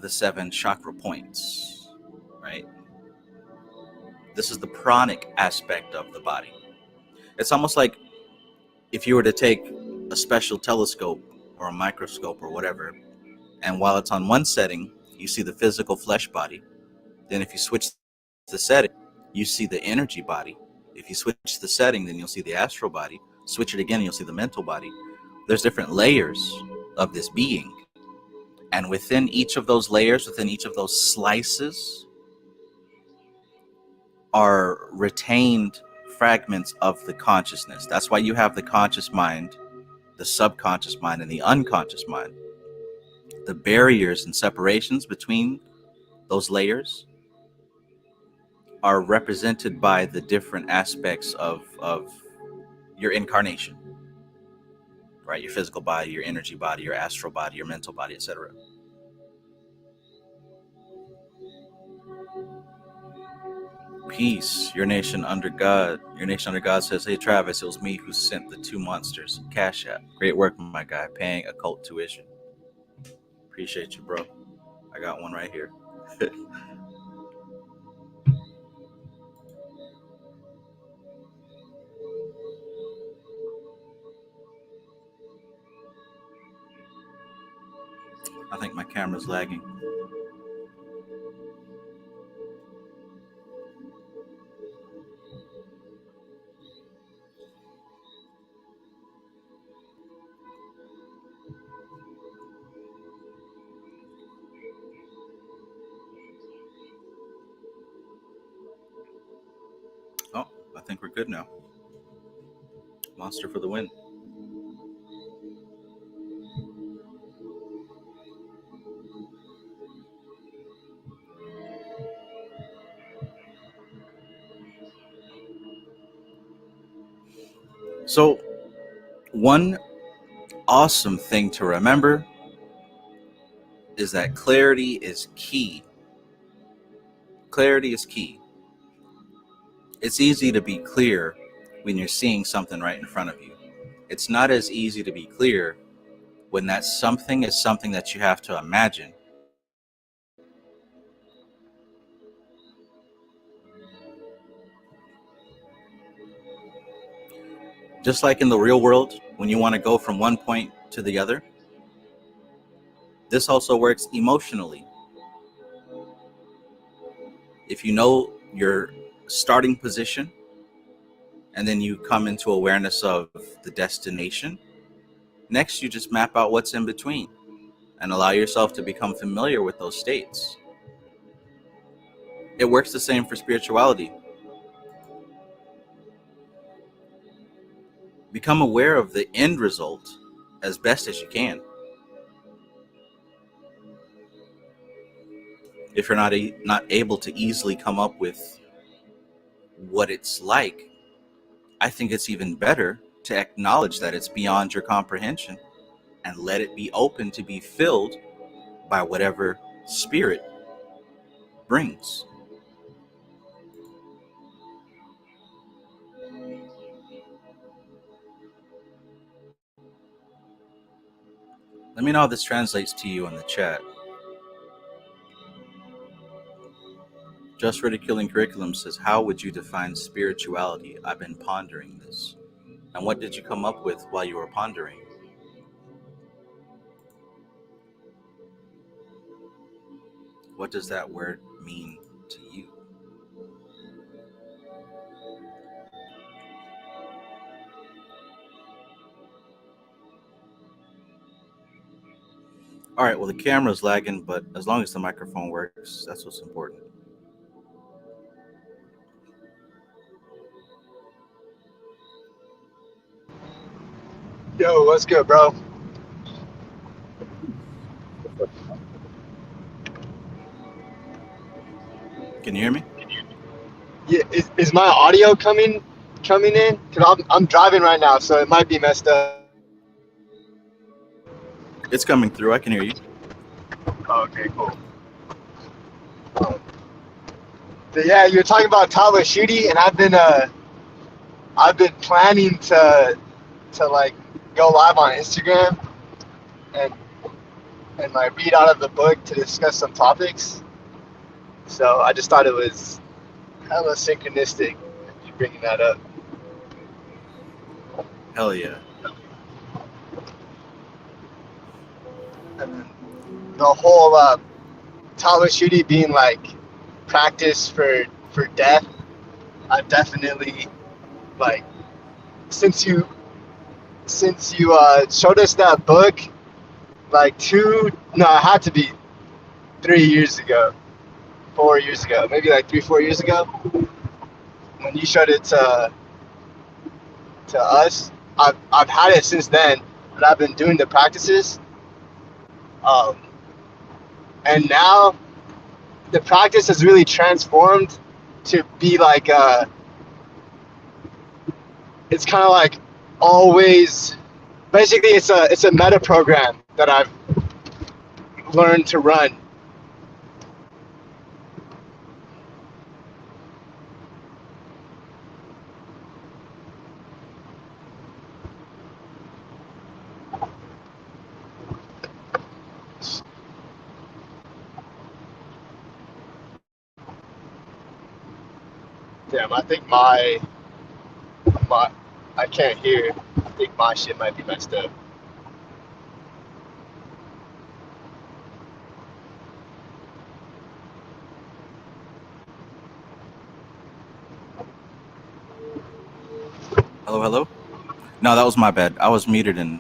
the 7 chakra points, right? This is the pranic aspect of the body. It's almost like if you were to take a special telescope or a microscope or whatever, and while it's on one setting, you see the physical flesh body. Then if you switch the setting, you see the energy body. If you switch the setting, then you'll see the astral body. Switch it again, you'll see the mental body. There's different layers of this being. And within each of those layers, within each of those slices, are retained fragments of the consciousness. That's why you have the conscious mind, the subconscious mind, and the unconscious mind. The barriers and separations between those layers are represented by the different aspects of your incarnation, right? Your physical body, your energy body, your astral body, your mental body, etc. Peace, your nation under God. Your nation under God says, hey, Travis, it was me who sent the 2 monsters. Cash App. Great work, my guy. Paying occult tuition. Appreciate you, bro. I got one right here. I think my camera's lagging. Oh, I think we're good now. Monster for the win. So, one awesome thing to remember is that clarity is key. Clarity is key. It's easy to be clear when you're seeing something right in front of you. It's not as easy to be clear when that something is something that you have to imagine. Just like in the real world, when you want to go from one point to the other, this also works emotionally. If you know your starting position and then you come into awareness of the destination, next you just map out what's in between and allow yourself to become familiar with those states. It works the same for spirituality. Become aware of the end result as best as you can. If you're not able to easily come up with what it's like, I think it's even better to acknowledge that it's beyond your comprehension and let it be open to be filled by whatever spirit brings. Let me know how this translates to you in the chat. Just Ridiculing Curriculum says, how would you define spirituality? I've been pondering this. And what did you come up with while you were pondering? What does that word mean to you? All right, well, the camera's lagging, but as long as the microphone works, that's what's important. Yo, what's good, bro? Can you hear me? Yeah, is my audio coming in? Cause I'm driving right now, so it might be messed up. It's coming through. I can hear you. Oh, okay, cool. Um, but yeah, you're talking about Tattwa Shuddhi, and I've been planning to like go live on Instagram and like read out of the book to discuss some topics. So I just thought it was hella synchronistic you bringing that up. Hell yeah. And the whole Tattwa Shuddhi being like practice for death. I definitely like since you showed us that book like it had to be 3 years ago, 4 years ago, maybe like 3-4 years ago when you showed it to us. I've had it since then, but I've been doing the practices, um, and now the practice has really transformed to be like it's kind of like always. Basically, it's a meta program that I've learned to run. Damn, I think my I can't hear. I think my shit might be messed up. Hello, hello. No, that was my bad. I was muted and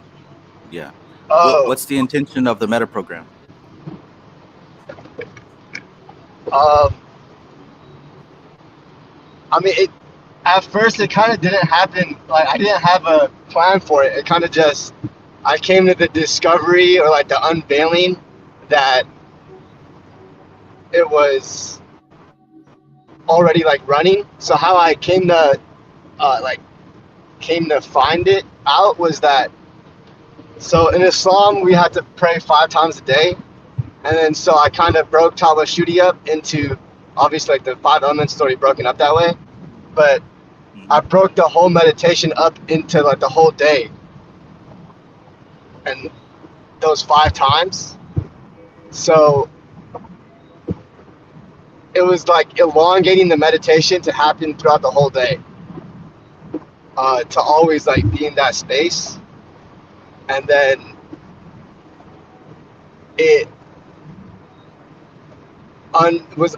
yeah. Oh, What's the intention of the meta program? um, I mean, at first it kind of didn't happen. Like I didn't have a plan for it. It kind of just I came to the discovery or like the unveiling that it was already like running. So how I like came to find it out was that so in Islam we had to pray 5 times a day, and then so I kind of broke Tattwa Shuddhi up into obviously like the 5 elements is already broken up that way, but I broke the whole meditation up into like the whole day and those 5 times. So it was like elongating the meditation to happen throughout the whole day, to always like be in that space. And then it was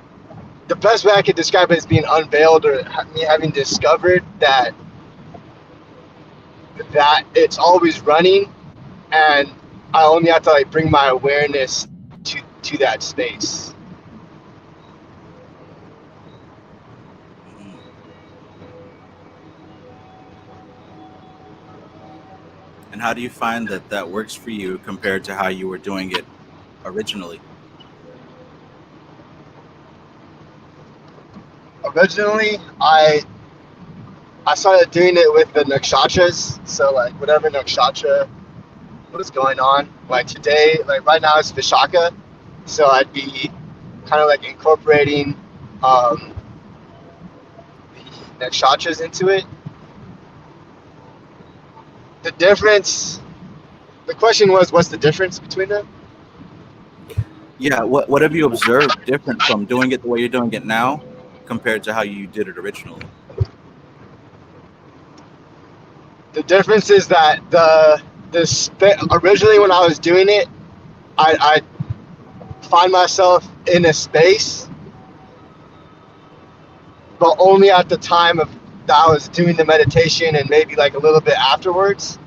the best way I could describe it as being unveiled, or me having discovered that it's always running, and I only have to like bring my awareness to that space. And how do you find that works for you compared to how you were doing it originally? Originally, I started doing it with the nakshatras. So like whatever nakshatra was going on. Like today, like right now it's Vishaka. So I'd be kind of like incorporating the nakshatras into it. The difference, the question was, what's the difference between them? Yeah, what have you observed different from doing it the way you're doing it now compared to how you did it originally? The difference is that originally when I was doing it, I find myself in a space, but only at the time of that I was doing the meditation and maybe like a little bit afterwards,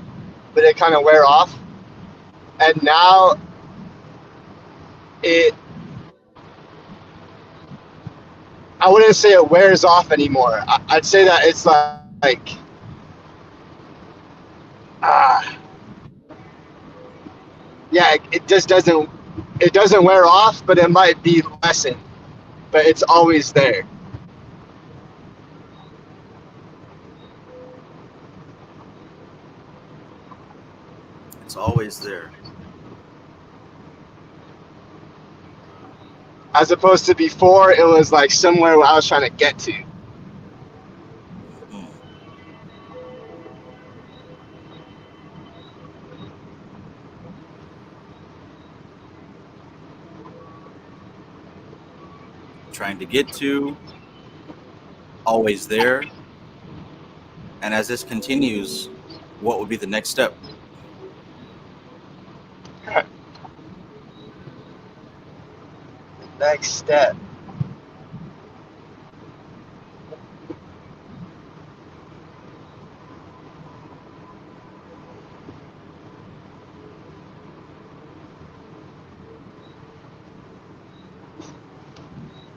but it kind of wear off. And now I wouldn't say it wears off anymore. I'd say that it's like yeah, it just doesn't wear off, but it might be lessened, but it's always there. It's always there. As opposed to before, it was like somewhere where I was trying to get to. Mm. Trying to get to, always there. And as this continues, what would be the next step? Next step.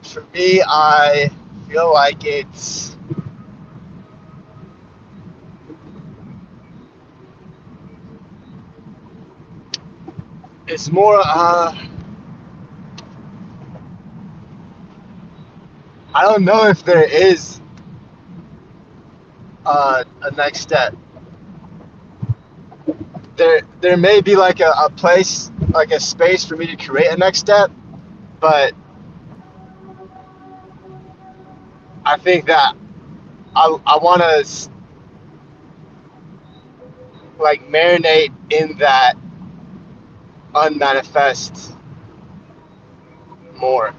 For me, I feel like it's more I don't know if there is a next step. There may be like a place, like a space for me to create a next step, but I think that I want to like marinate in that unmanifest more.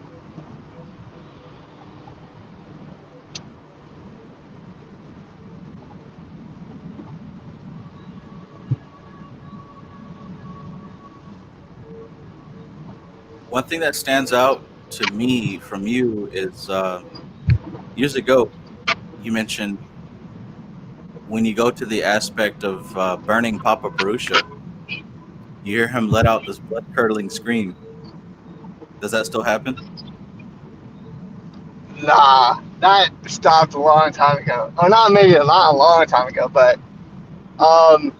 One thing that stands out to me from you is years ago, you mentioned when you go to the aspect of burning Papa Purusha, you hear him let out this blood-curdling scream. Does that still happen? Nah, that stopped a long time ago. Or not maybe a long time ago, but um,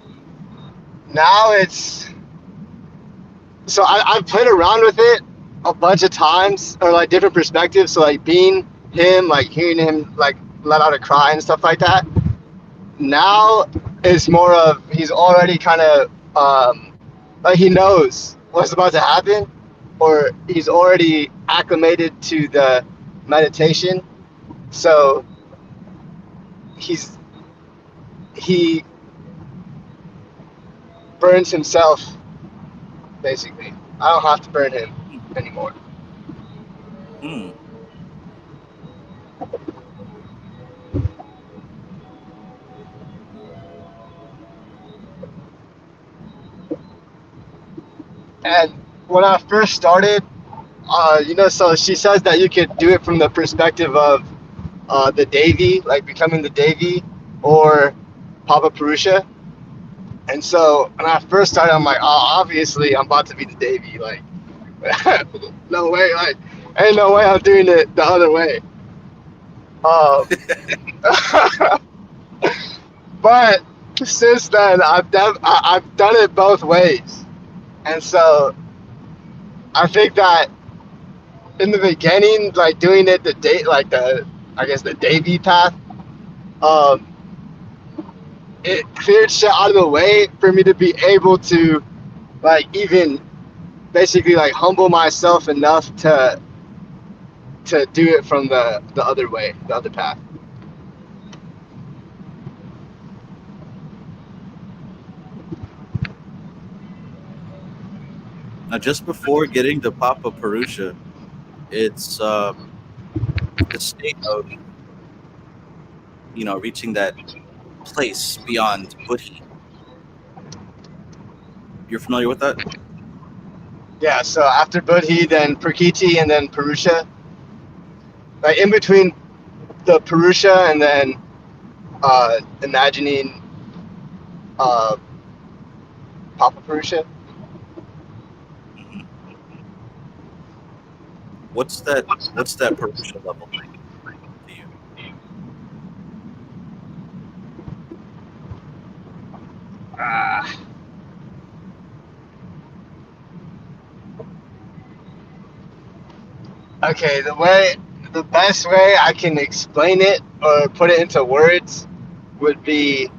now it's so I've played around with it a bunch of times, or like different perspectives. So like being him, like hearing him like let out a cry and stuff like that. Now it's more of he's already kind of like he knows what's about to happen, or he's already acclimated to the meditation. So he burns himself basically. I don't have to burn him anymore. Hmm. And when I first started, so she says that you could do it from the perspective of the Devi, like becoming the Devi, or Papa Purusha. And so when I first started, I'm like, oh, obviously I'm about to be the Devi. Like, no way, like, ain't no way I'm doing it the other way. Um, but since then, I've done it both ways, and so I think that in the beginning, like doing it I guess the Devi path, um, it cleared shit out of the way for me to be able to like even basically like humble myself enough to do it from the other way, the other path. Now, just before getting to Papa Purusha, it's the state of reaching that place beyond Buddhi. You're familiar with that? Yeah, so after Buddhi, then Prakriti, and then Purusha. Like in between the Purusha and then imagining uh, Papa Purusha. Hmm. What's that? What's that Purusha level like to you? Ah. Okay, the best way I can explain it or put it into words would be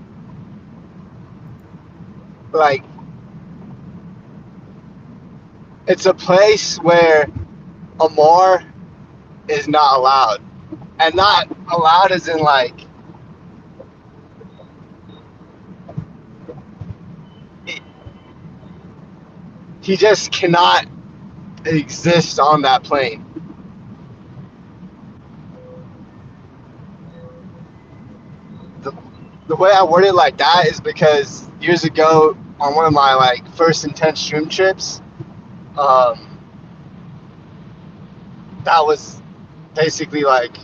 like it's a place where Amar is not allowed, and not allowed as in like he just cannot exist on that plane. The, the way I word it like that is because years ago on one of my like first intense shroom trips, um, that was basically like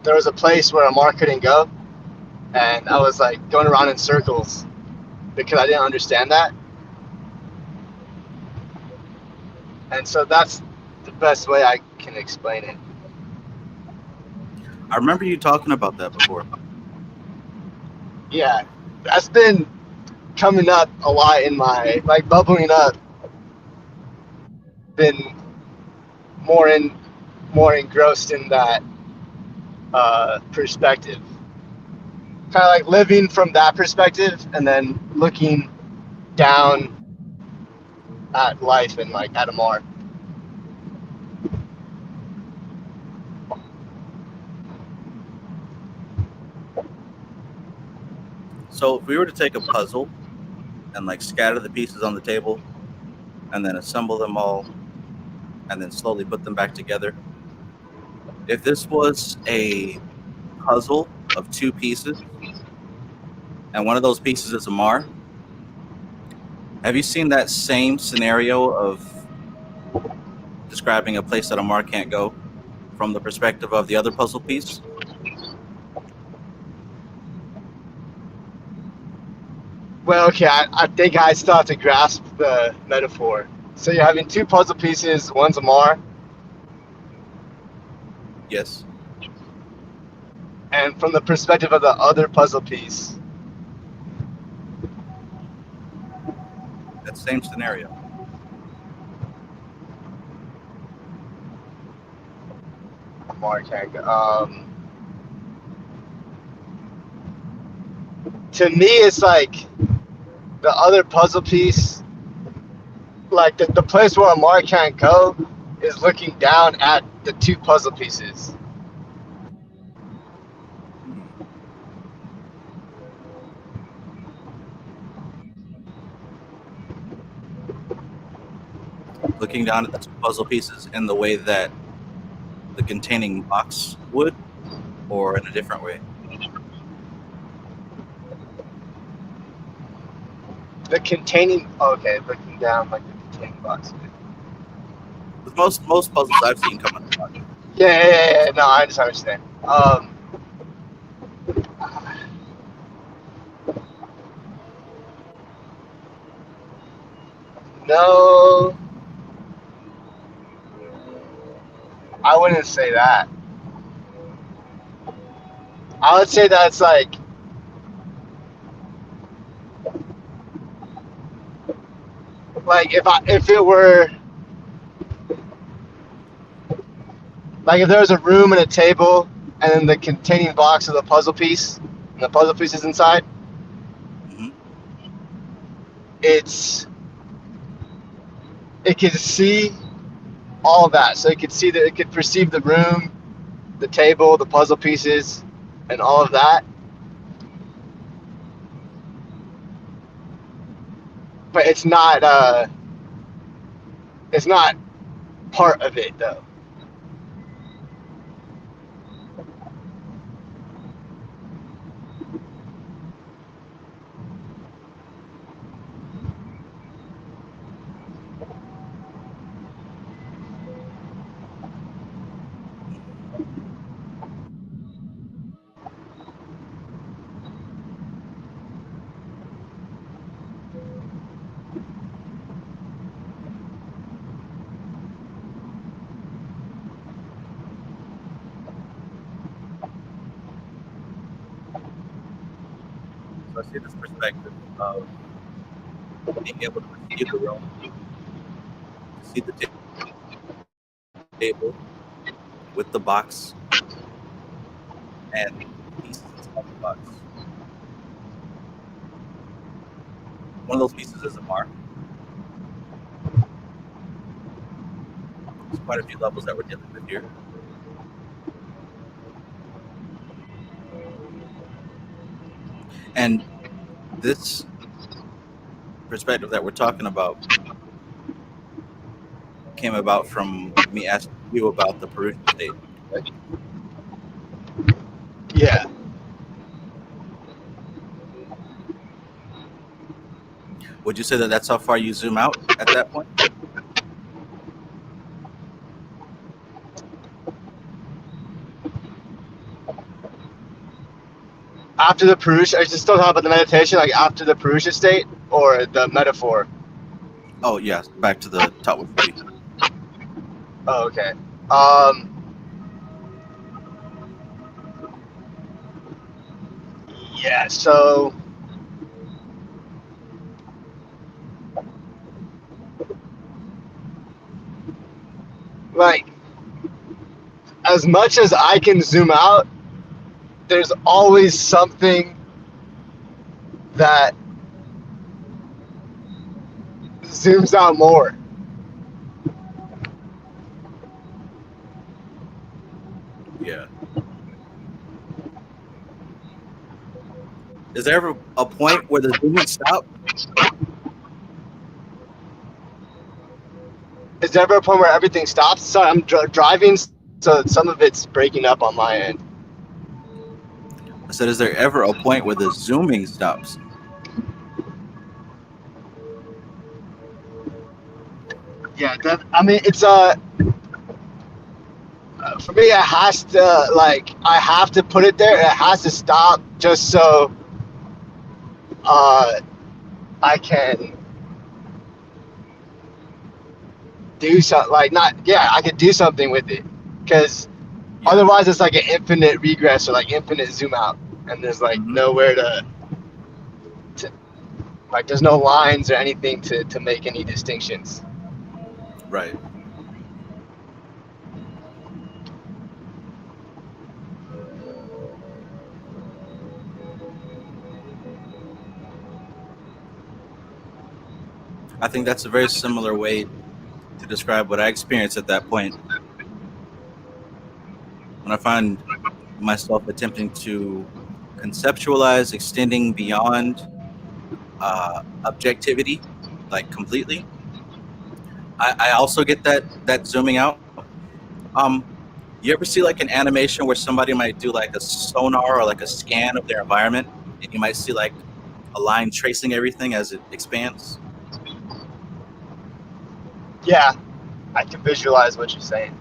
there was a place where Amar couldn't go, and I was like going around in circles because I didn't understand that, and so that's the best way I can explain it. I remember you talking about that before. Yeah, that's been coming up a lot in my like bubbling up. Been more in more engrossed in that perspective. Kind of like living from that perspective, and then looking down at life and like at Amar. So if we were to take a puzzle and like scatter the pieces on the table and then assemble them all and then slowly put them back together, if this was a puzzle of two pieces and one of those pieces is Amar, have you seen that same scenario of describing a place that Amar can't go from the perspective of the other puzzle piece? Well, okay, I think I still have to grasp the metaphor. So you're having two puzzle pieces, one's Amar, Yes. and from the perspective of the other puzzle piece, That same scenario. Amar can't go. To me, it's like the other puzzle piece, like the place where Amar can't go, is looking down at the two puzzle pieces. Looking down at the two puzzle pieces in the way that the containing box would, or in a different way? The containing, okay, looking down like the containing box. With most puzzles I've seen come in the box. Yeah. No, I just understand. No, I wouldn't say that. I would say that's like if it were like if there was a room and a table and then the containing box of the puzzle piece and the puzzle pieces inside, Mm-hmm. it's it can see all of that. So it could see that it could perceive the room, the table, the puzzle pieces, and all of that. But it's not part of it though. So I see this perspective of being able to perceive the room, to see the table with the box and the pieces inside the box. One of those pieces is Amar. There's quite a few levels that we're dealing with here. And this perspective that we're talking about came about from me asking you about the Purusha state, right? Yeah. Would you say that that's how far you zoom out at that point? After the Purusha, are you still talking about the meditation, like after the Purusha state, or the metaphor? Oh, yeah, back to the Tattwa Shuddhi. Oh, okay. Yeah, so like as much as I can zoom out, there's always something that zooms out more. Yeah. Is there ever a point where the zooming stops? Is there ever a point where everything stops? Sorry, I'm driving, so some of it's breaking up on my end. I said, is there ever a point where the zooming stops? Yeah, I mean, it's for me, it has to, like, I have to put it there. It has to stop just so I can do something. Like, not, yeah, I can do something with it. Because otherwise, it's like an infinite regress or like infinite zoom out. And there's like nowhere to, like, there's no lines or anything to make any distinctions. Right. I think that's a very similar way to describe what I experienced at that point. When I find myself attempting to conceptualize, extending beyond objectivity, like completely, I also get that zooming out. You ever see like an animation where somebody might do like a sonar or like a scan of their environment, and you might see like a line tracing everything as it expands? Yeah, I can visualize what you're saying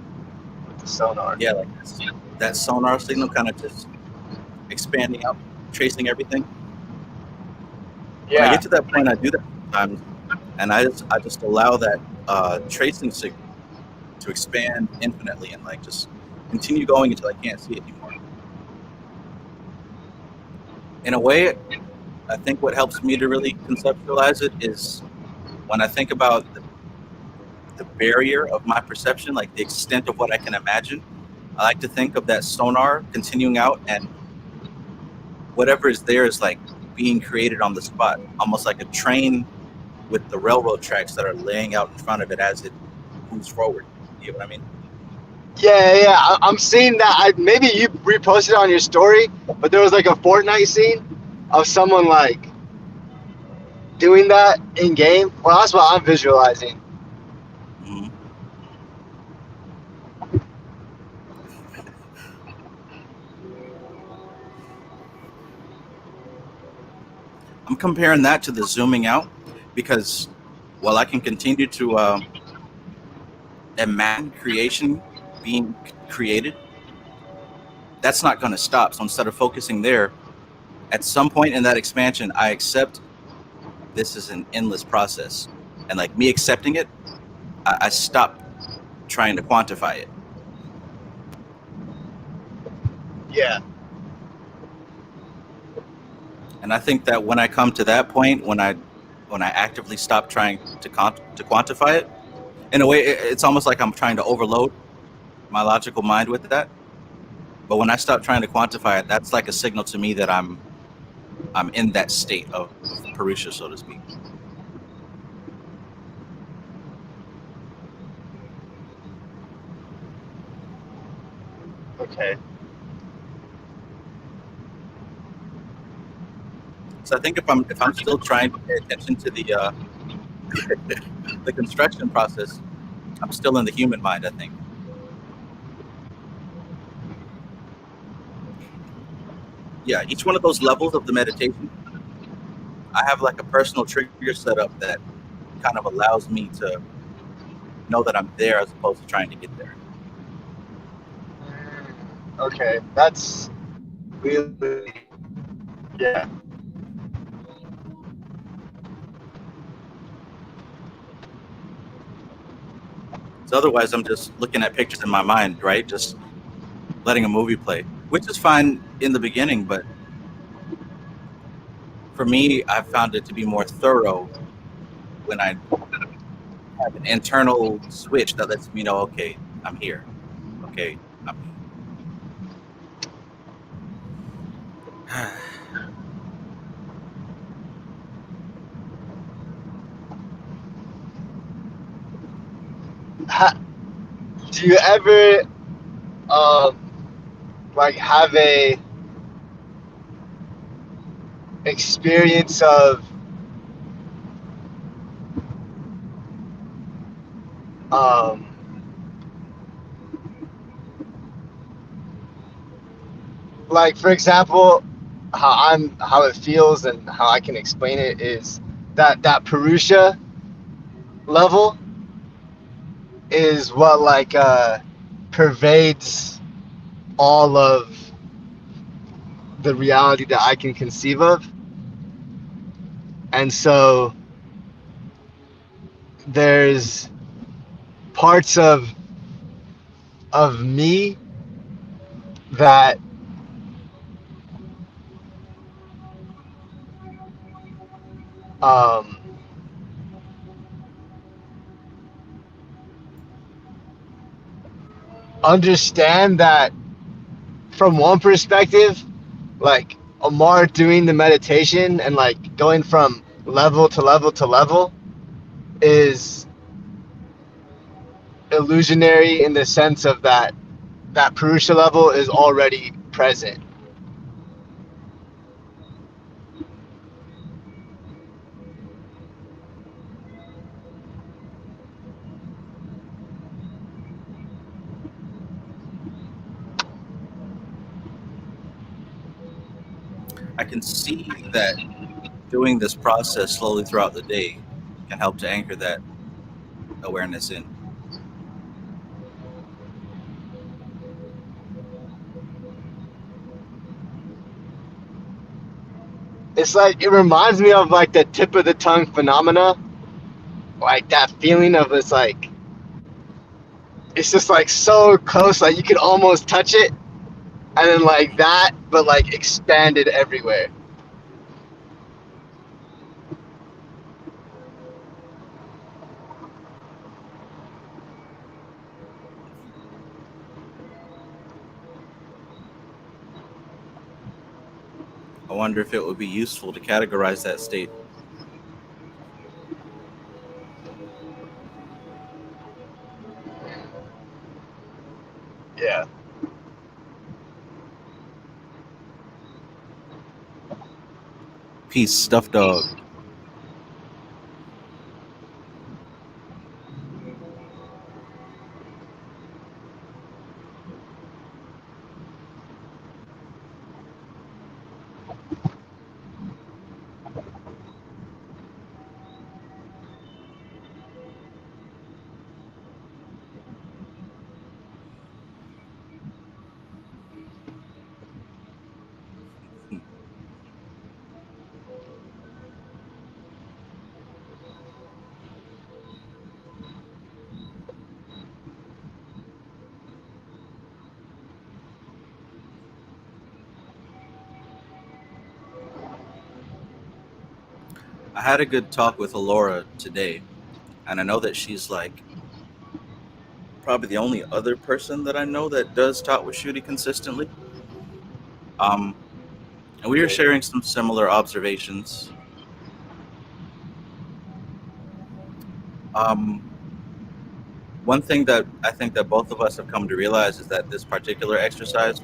with the sonar. Yeah, like that sonar signal kind of just expanding out, tracing everything. When I Yeah, get to that point, I do that sometimes, and I just allow that tracing signal to expand infinitely and like just continue going until I can't see it anymore. In a way, I think what helps me to really conceptualize it is when I think about the barrier of my perception, like the extent of what I can imagine. I like to think of that sonar continuing out, and whatever is there is like being created on the spot, almost like a train with the railroad tracks that are laying out in front of it as it moves forward. You know what I mean? yeah. I'm seeing that. Maybe you reposted it on your story, but there was like a Fortnite scene of someone like doing that in game. Well, that's what I'm visualizing. Mm-hmm. I'm comparing that to the zooming out because while I can continue to imagine creation being created, that's not going to stop. So instead of focusing there, at some point in that expansion, I accept this is an endless process. And like me accepting it, I stop trying to quantify it. Yeah. And I think that when I come to that point, when I actively stop trying to quantify it, in a way, it's almost like I'm trying to overload my logical mind with that. But when I stop trying to quantify it, that's like a signal to me that I'm in that state of Purusha, so to speak. Okay. So I think if I'm still trying to pay attention to the construction process, I'm still in the human mind, I think. Yeah, each one of those levels of the meditation, I have like a personal trigger set up that kind of allows me to know that I'm there as opposed to trying to get there. Okay, that's really, yeah. So otherwise, I'm just looking at pictures in my mind, right? Just letting a movie play, which is fine in the beginning, but for me, I found it to be more thorough when I have an internal switch that lets me know, okay, I'm here. Okay, I'm Do you ever like have a experience of um, like for example, how it feels and how I can explain it is that Purusha level is what like pervades all of the reality that I can conceive of, and so there's parts of me that um, understand that from one perspective, like Amar doing the meditation and like going from level to level to level is illusionary in the sense of that Purusha level is already present. I can see that doing this process slowly throughout the day can help to anchor that awareness in. It's like it reminds me of like the tip of the tongue phenomena, like that feeling of it's just like so close, like you could almost touch it, and then like that, but like expanded everywhere. I wonder if it would be useful to categorize that state. Yeah. Peace, stuffed dog. I had a good talk with Alora today, and I know that she's like probably the only other person that I know that does Tattwa Shuddhi consistently. Um, and we were Okay. sharing some similar observations. Um, one thing that I think that both of us have come to realize is that this particular exercise,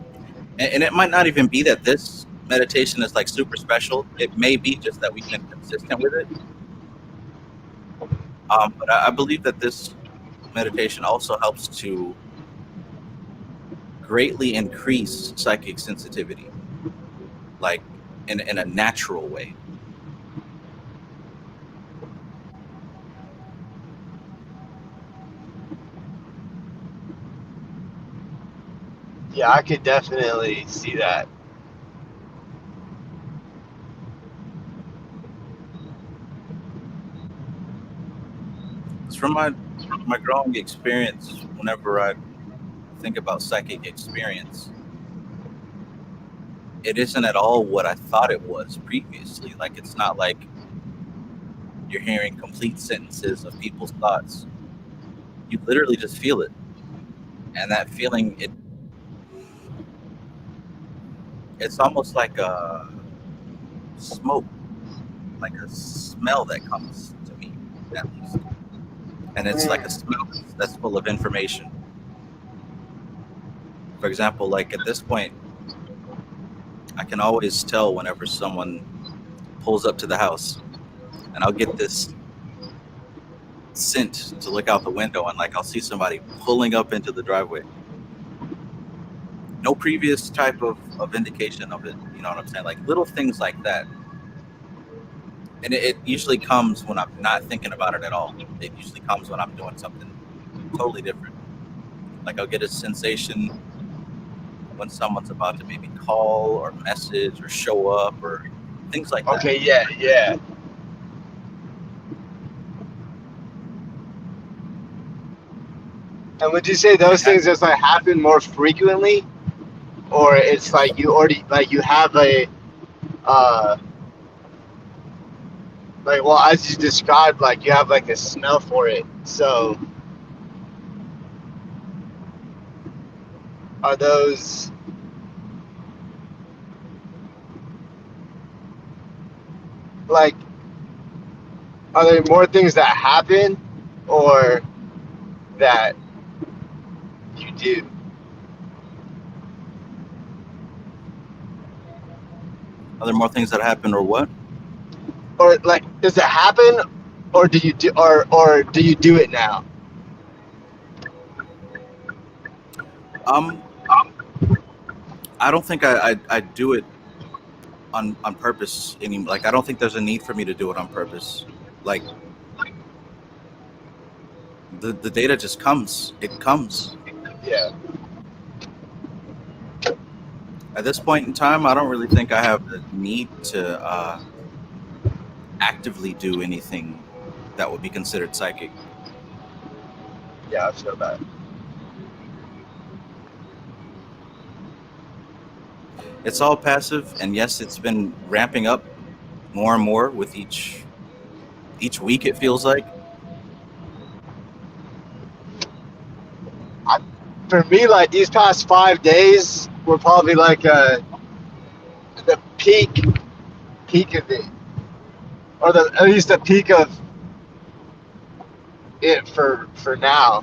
and it might not even be that this meditation is like super special. It may be just that we've been consistent with it. But I believe that this meditation also helps to greatly increase psychic sensitivity, like in a natural way. Yeah, I could definitely see that. It's from my growing experience. Whenever I think about psychic experience, it isn't at all what I thought it was previously. Like, it's not like you're hearing complete sentences of people's thoughts. You literally just feel it, and that feeling, it's almost like a smoke, like a smell that comes to me, at least. And it's like a smell that's full of information. For example, like at this point, I can always tell whenever someone pulls up to the house, and I'll get this scent to look out the window, and like I'll see somebody pulling up into the driveway. No previous type of indication of it, you know what I'm saying? Like little things like that. And it usually comes when I'm not thinking about it at all. It usually comes when I'm doing something totally different. Like I'll get a sensation when someone's about to maybe call or message or show up or things like that. Okay, yeah. And would you say those things just like happen more frequently, or it's like you already like you have a like, well, as you described, like you have like a smell for it. So are those like, are there more things that happen or that you do? Are there more things that happen or what? Or like, does it happen, or do you do, or do you do it now? I don't think I do it on purpose anymore. Like I don't think there's a need for me to do it on purpose. Like the data just comes. It comes. Yeah. At this point in time, I don't really think I have the need to actively do anything that would be considered psychic. Yeah, I feel that. It's all passive, and yes, it's been ramping up more and more with each week, it feels like. For me, like these past 5 days were probably like the peak of it, or at least the peak of it for now.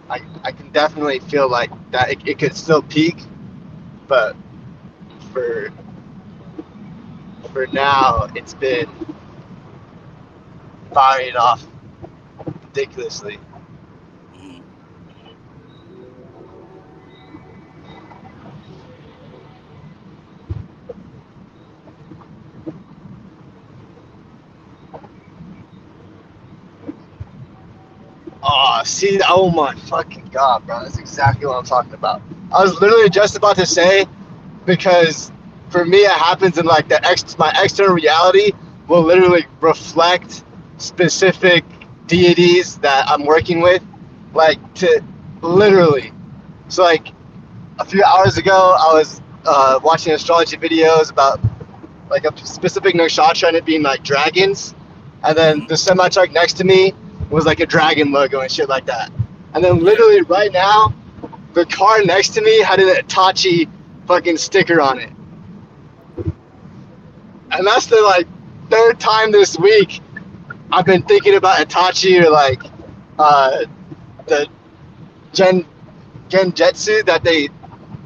I can definitely feel like that it could still peak, but for now it's been firing off ridiculously. Oh, see, oh my fucking god, bro. That's exactly what I'm talking about. I was literally just about to say, because for me it happens in like my external reality will literally reflect specific deities that I'm working with, like to literally. So like a few hours ago, I was watching astrology videos about like a specific nakshatra and it being like dragons, and then the semi-truck next to me was like a dragon logo and shit like that. And then literally right now, the car next to me had an Itachi fucking sticker on it. And that's the like third time this week I've been thinking about Itachi or like the genjutsu that they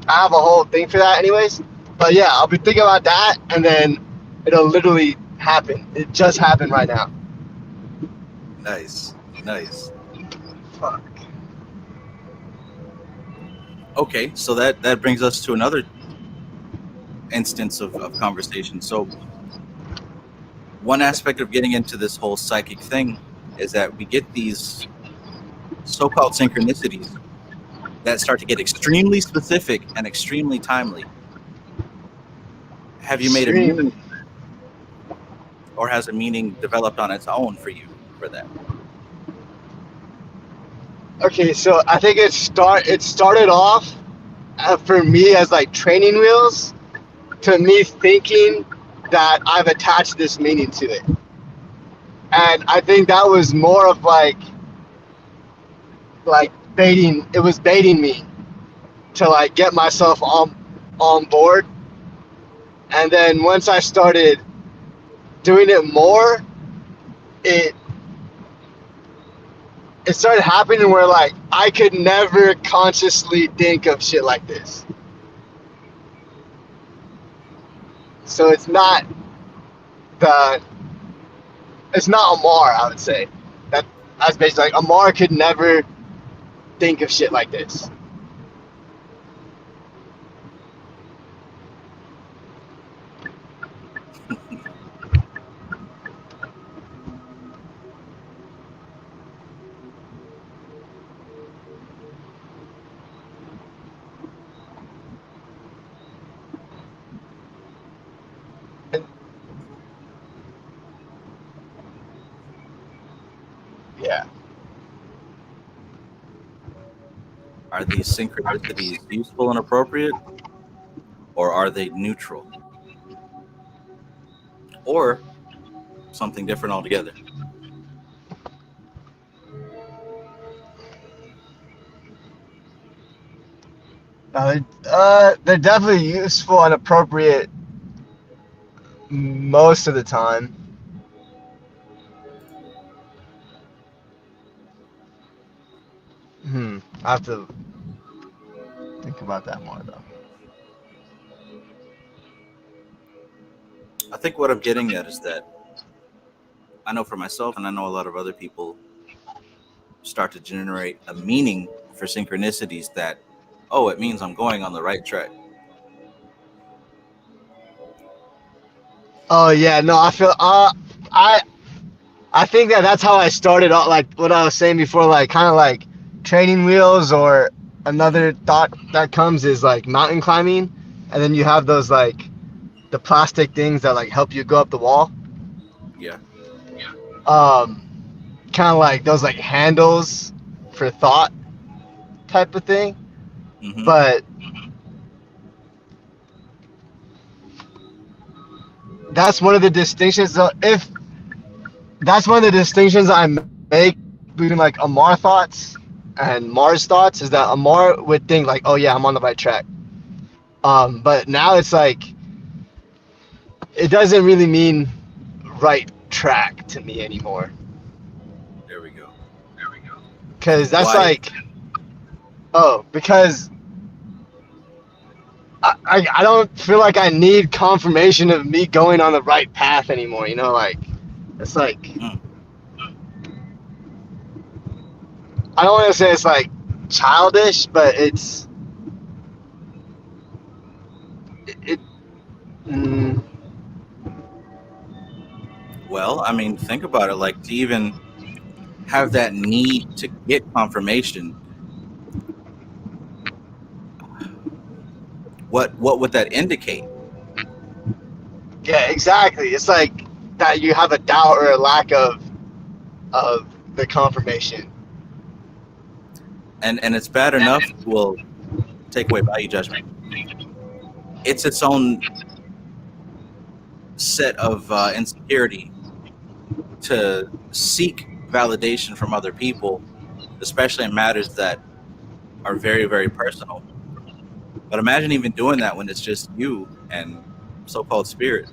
I have a whole thing for that anyways. But yeah, I'll be thinking about that and then it'll literally happen. It just happened right now. Nice. Fuck. Okay, so that brings us to another instance of conversation. So one aspect of getting into this whole psychic thing is that we get these so-called synchronicities that start to get extremely specific and extremely timely. Have you made a meaning, or has a meaning developed on its own for you for that? Okay, so I think it started off for me as like training wheels to me thinking that I've attached this meaning to it. And I think that was more of like baiting. It was baiting me to like get myself on board. And then once I started doing it more, it started happening where like I could never consciously think of shit like this. So it's not Amar, I would say. That's basically like Amar could never think of shit like this. Yeah. Are these synchronicities useful and appropriate, or are they neutral, or something different altogether? They're definitely useful and appropriate most of the time. I have to think about that more though. I think what I'm getting at is that I know for myself, and I know a lot of other people, start to generate a meaning for synchronicities that, oh, it means I'm going on the right track. Oh yeah, no, I feel I think that's how I started out, like what I was saying before, like kind of like training wheels, or another thought that comes is like mountain climbing, and then you have those like the plastic things that like help you go up the wall. Yeah. Kind of like those like handles for thought type of thing. Mm-hmm. But that's one of the distinctions. If that's one of the distinctions I make between like Amar thoughts and Mars thoughts, is that Amar would think like, oh yeah, I'm on the right track. But now it's like, it doesn't really mean right track to me anymore. There we go. Because that's Why? like, because I don't feel like I need confirmation of me going on the right path anymore. You know, like, it's like, I don't want to say it's like childish, but it's Well, I mean, think about it. Like, to even have that need to get confirmation, what would that indicate? yeah, exactly. It's like that you have a doubt or a lack of the confirmation. And it's bad enough will take away value judgment. It's its own set of insecurity to seek validation from other people, especially in matters that are very, very personal. But imagine even doing that when it's just you and so-called spirit.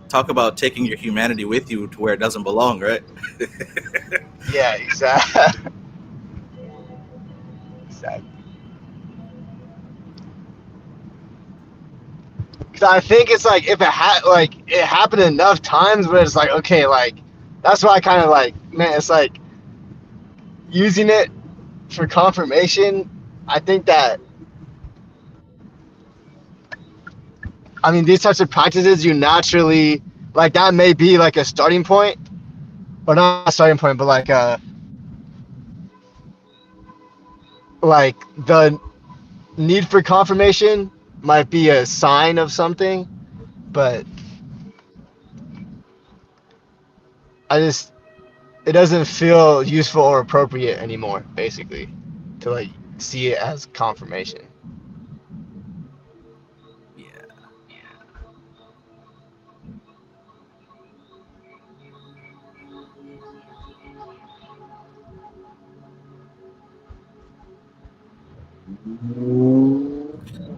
Talk about taking your humanity with you to where it doesn't belong, right? Yeah, exactly. Exactly. Because I think it's like if it happened enough times where it's like, okay, like that's why I kind of like, man, it's like using it for confirmation. I think that, I mean, these types of practices, you naturally, like, that may be like a starting point, or not a starting point, but like the need for confirmation might be a sign of something, but I just, it doesn't feel useful or appropriate anymore, basically, to like see it as confirmation. Yeah.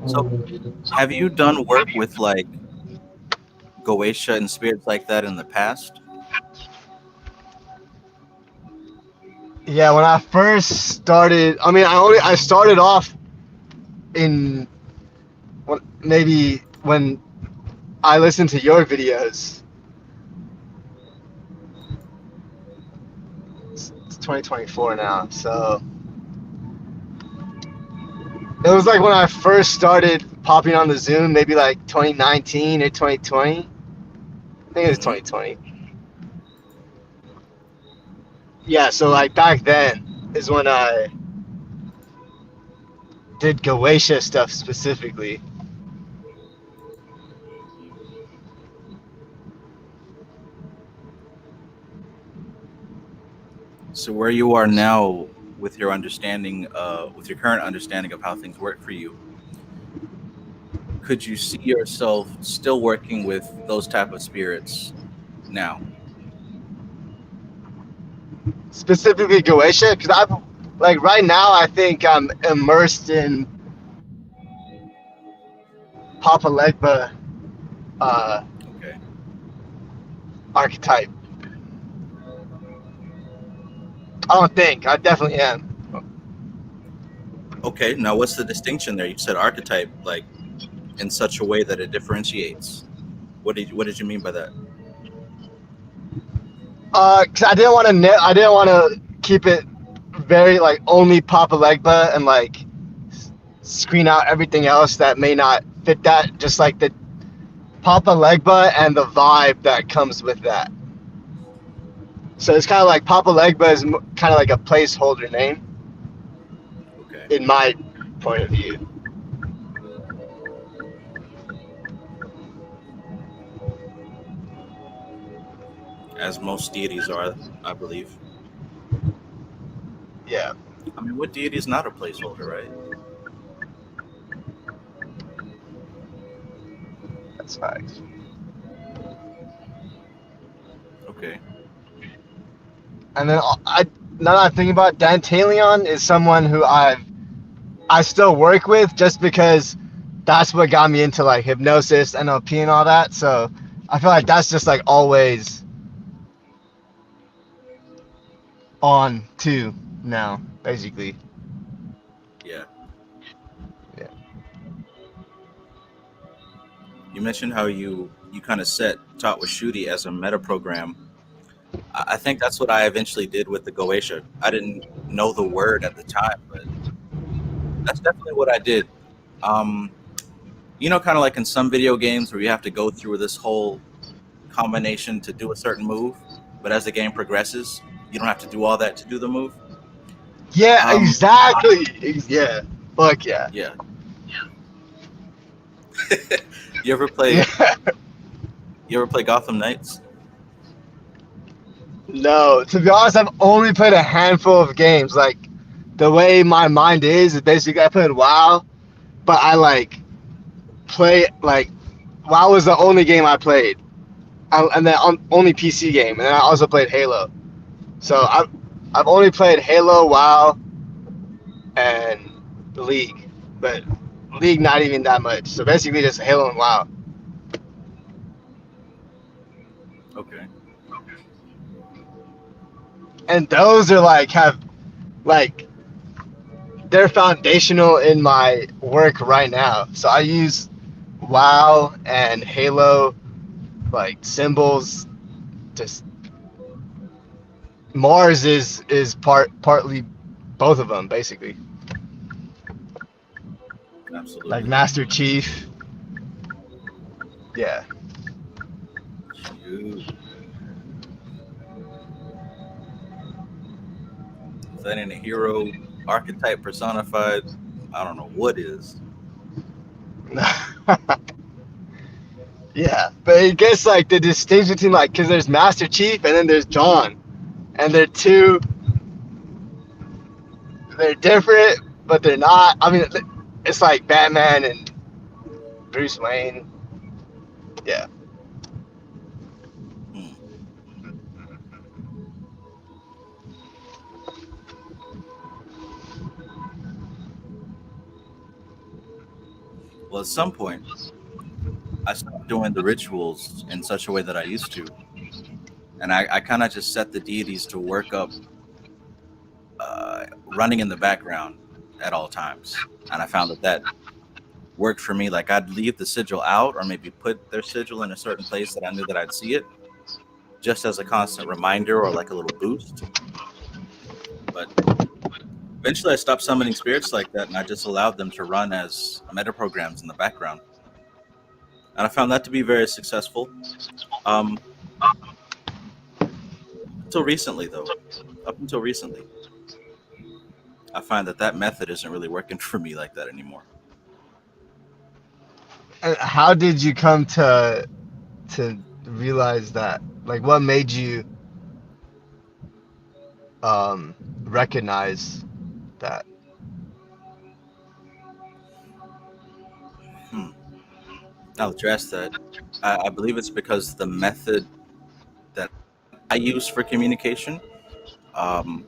So, have you done work with like Goetia and spirits like that in the past? Yeah, when I first started, I mean, I started off in maybe when I listened to your videos. It's 2024 now, so it was like when I first started popping on the Zoom, maybe like 2019 or 2020. I think it was Hmm. 2020. Yeah, so like back then is when I did Goetia stuff specifically. So, where you are now with your understanding, with your current understanding of how things work for you, could you see yourself still working with those type of spirits now? Specifically Goetia, because I'm like right now I think I'm immersed in Papa Legba uh, Okay. archetype. I don't think. I definitely am. Okay. Now, what's the distinction there? You said archetype, like in such a way that it differentiates. What did you mean by that? Cause I didn't want to keep it very like only Papa Legba and like screen out everything else that may not fit that. Just like the Papa Legba and the vibe that comes with that. So it's kind of like Papa Legba is kind of like a placeholder name Okay. in my point of view. As most deities are, I believe. Yeah, I mean, what deity is not a placeholder, right? that's facts. Okay. And then now that I'm thinking about it, Dantalion is someone who I still work with just because that's what got me into like hypnosis, NLP, and all that. So I feel like that's just like always on too now, basically. Yeah. Yeah. You mentioned how you kind of set Tattwa Shuddhi as a meta program. I think that's what I eventually did with the Goetia. I didn't know the word at the time, but that's definitely what I did. Um, kind of like in some video games where you have to go through this whole combination to do a certain move, but as the game progresses, you don't have to do all that to do the move. Yeah, Um, exactly. Yeah. Fuck yeah. yeah. you ever play? Yeah. You ever play Gotham Knights? No, to be honest, I've only played a handful of games. Like the way my mind is basically I played WoW, but I like play like WoW was the only game I played, and then only PC game, and then I also played Halo. So I've only played Halo, WoW, and League, but League not even that much. So basically just Halo and WoW. Okay. And those are they're foundational in my work right now. So I use WoW and Halo symbols. Just Mars is partly both of them basically. Like Absolutely. Master Chief. Yeah. Shoot. If that ain't a hero archetype personified, I don't know what is. Yeah, but it gets the distinction between because there's Master Chief and then there's John, and they're different, but they're not. I mean, it's like Batman and Bruce Wayne. Yeah. Hmm. Well, at some point, I stopped doing the rituals in such a way that I used to, and I kind of just set the deities to work up, running in the background at all times, and I found that worked for me. Like I'd leave the sigil out, or maybe put their sigil in a certain place that I knew that I'd see it, just as a constant reminder or like a little boost. But eventually, I stopped summoning spirits like that, and I just allowed them to run as meta programs in the background, and I found that to be very successful. Um, until recently, though, up until recently, I find that method isn't really working for me like that anymore. And how did you come to realize that? Like, what made you recognize that? Hmm. I'll address that. I believe it's because the method that I use for communication um,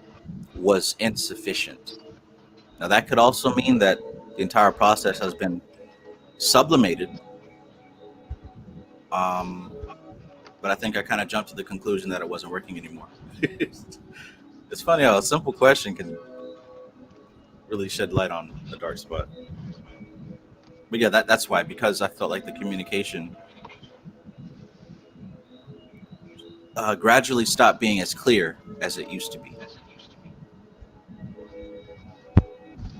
was insufficient. Now, that could also mean that the entire process has been sublimated. Um, but I think I kind of jumped to the conclusion that it wasn't working anymore. It's funny how a simple question can really shed light on a dark spot. But yeah, that's why, because I felt like the communication gradually stopped being as clear as it used to be.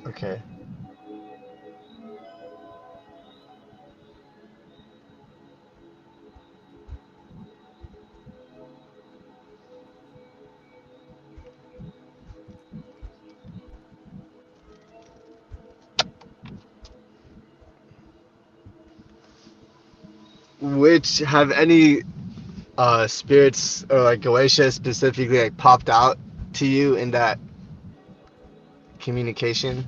Okay. Which have any spirits or Ganesha specifically popped out to you in that communication?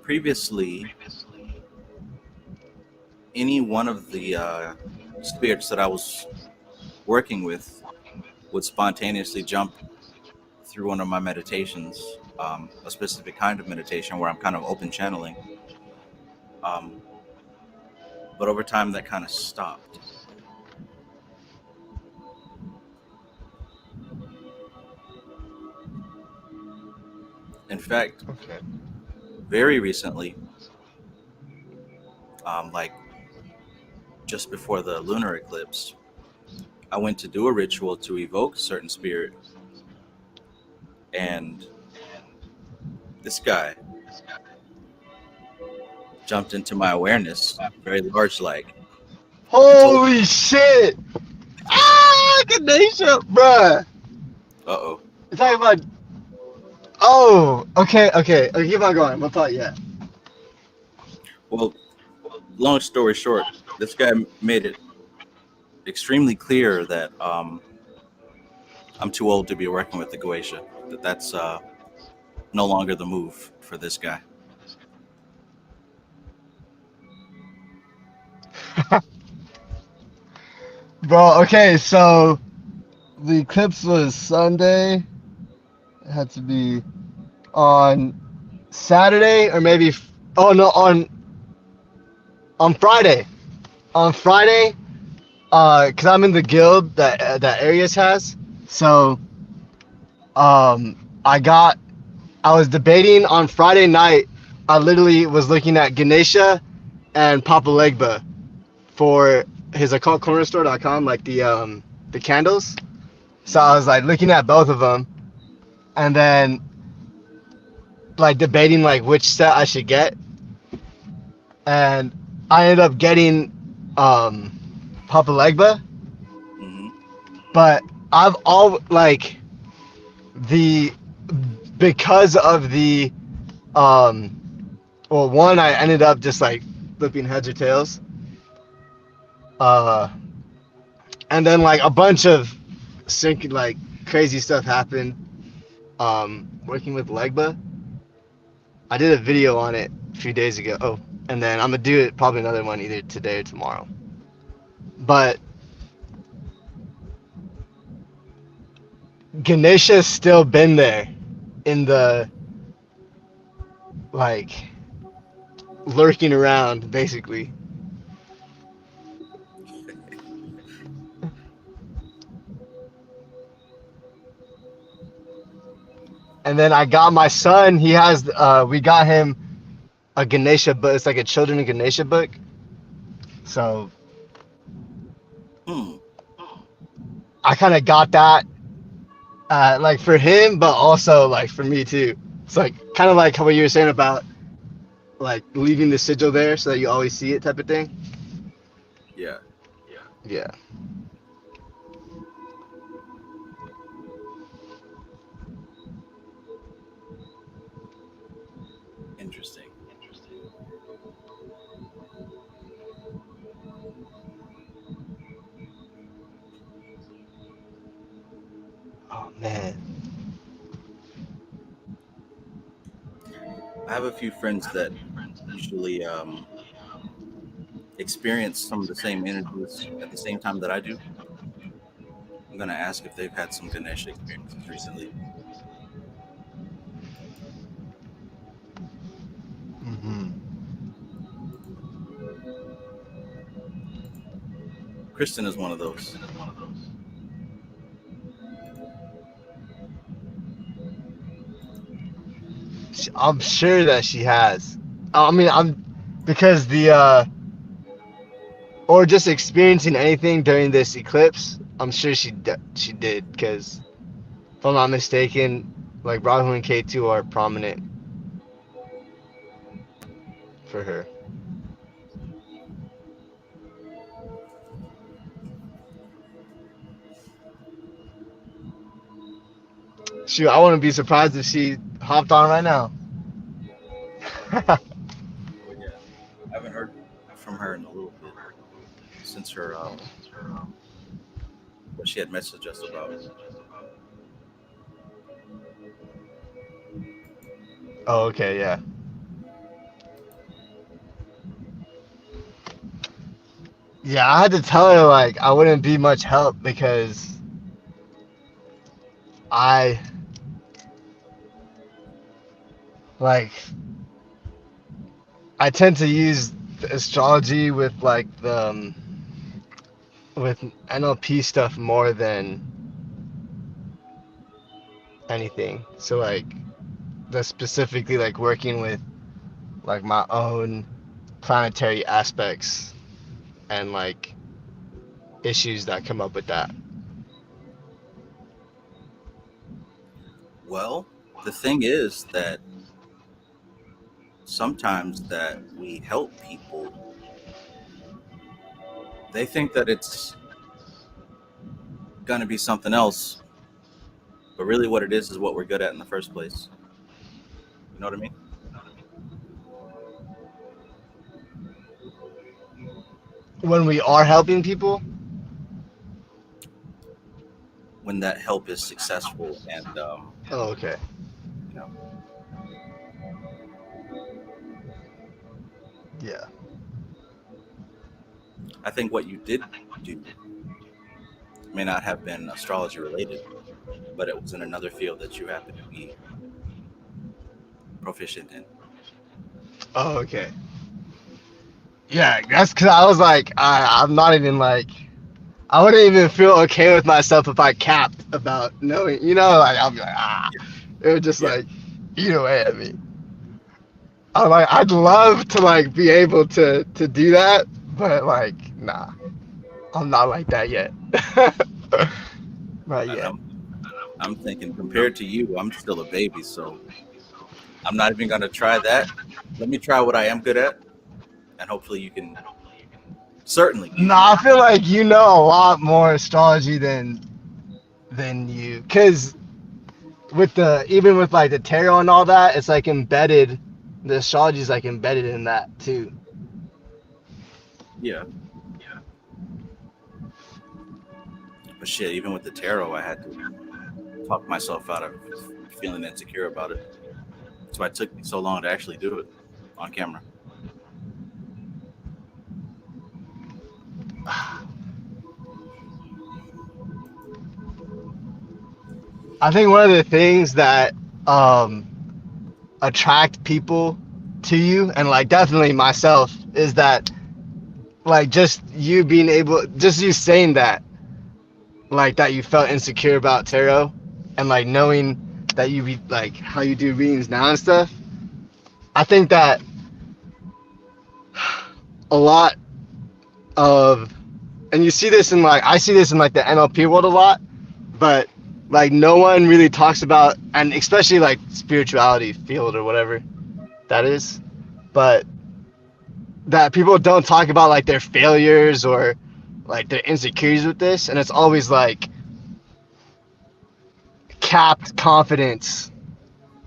Previously, any one of the spirits that I was working with would spontaneously jump through one of my meditations, a specific kind of meditation where I'm kind of open channeling. Um, but over time, that kind of stopped. In fact, Okay. very recently, like just before the lunar eclipse, I went to do a ritual to evoke a certain spirit, and this guy jumped into my awareness, very large like, and told Holy shit! Ah, Ganesha, bruh. uh oh. You're talking about. Oh, okay. Keep on going. What thought? Yeah. Well, long story short, this guy made it extremely clear that I'm too old to be working with the Goetia. That's no longer the move for this guy. Bro, okay, so the eclipse was Sunday. It had to be on Saturday or maybe. Oh no, on Friday. On Friday, cause I'm in the guild that Arius has, so I was debating on Friday night. I literally was looking at Ganesha and Papa Legba for his occultcornerstore.com, like the candles. So I was like looking at both of them, and then like debating like which set I should get, and I ended up getting Papa Legba, Mm-hmm. but I've all like the because of the well, one, I ended up just like flipping heads or tails, uh and then like a bunch of like crazy stuff happened working with Legba. I did a video on it a few days ago. Oh, and then I'm gonna do it probably another one either today or tomorrow. But Ganesha's still been there in the like lurking around basically. And then I got my son, he has we got him a Ganesha book. It's like a children's Ganesha book. So Hmm. I kind of got that like for him, but also like for me too. It's like kind of like what you were saying about like leaving the sigil there so that you always see it type of thing. Yeah. Yeah. Interesting. Oh man. I have a few friends that usually experience some of the same energies at the same time that I do. I'm gonna ask if they've had some Ganesha experiences recently. Mm-hmm. Kristen is one of those. I'm sure that she has. I mean, I'm because or just experiencing anything during this eclipse. I'm sure she did because if I'm not mistaken, like Rahu and K2 are prominent for her. Shoot, I wouldn't be surprised if she hopped on right now. But yeah, I haven't heard from her in a little bit since her what she had messaged us about. Oh, okay, yeah. Yeah, I had to tell her like I wouldn't be much help because I like I tend to use the astrology with like the with NLP stuff more than anything. So like the specifically like working with like my own planetary aspects and like issues that come up with that. Well, the thing is that sometimes that we help people, they think that it's gonna be something else, but really what it is what we're good at in the first place. You know what I mean? When we are helping people, When that help is successful and oh okay. you know, Yeah. I think what you did do may not have been astrology related, but it was in another field that you happen to be proficient in. Oh okay. Yeah, that's because I was like, I'm not even like, I wouldn't even feel okay with myself if I capped about knowing, like I'll be like, it would just Yeah. like eat away at me. I'm like, I'd love to like be able to do that, but like, nah, I'm not like that yet. Not And yet. I'm thinking compared to you, I'm still a baby, so I'm not even gonna try that. Let me try what I am good at, and hopefully you can. Certainly, you can Nah, I make. feel like you know a lot more astrology than you, cause with the even with like the tarot and all that, it's like embedded. The astrology is like embedded in that too. Yeah, but shit, even with the tarot, I had to talk myself out of feeling insecure about it. That's why it took me so long to actually do it on camera. I think one of the things that um, attract people to you, and like definitely myself, is that like just you being able, just you saying that, like that you felt insecure about tarot, and like knowing that you be like how you do readings now and stuff. I think that a lot of, and you see this in like I see this in like the NLP world a lot, but like no one really talks about, and especially like spirituality field or whatever that is, but that people don't talk about like their failures or like their insecurities with this, and it's always like capped confidence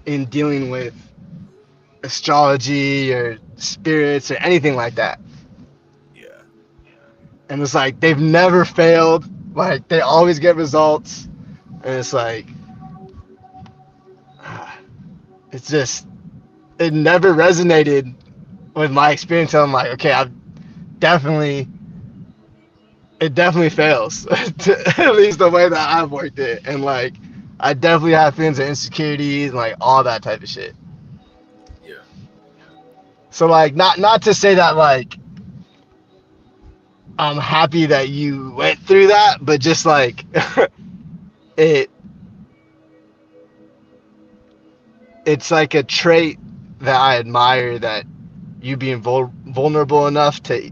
in dealing with astrology or spirits or anything like that. Yeah, And it's like they've never failed, like they always get results, and it's like it's just it never resonated with my experience. I'm like, okay, I've definitely it definitely fails, at least the way that I've worked it, and like I definitely have feelings of insecurities and like all that type of shit. yeah, So like not to say that like I'm happy that you went through that, but just like it it's like a trait that I admire, that you being vulnerable enough to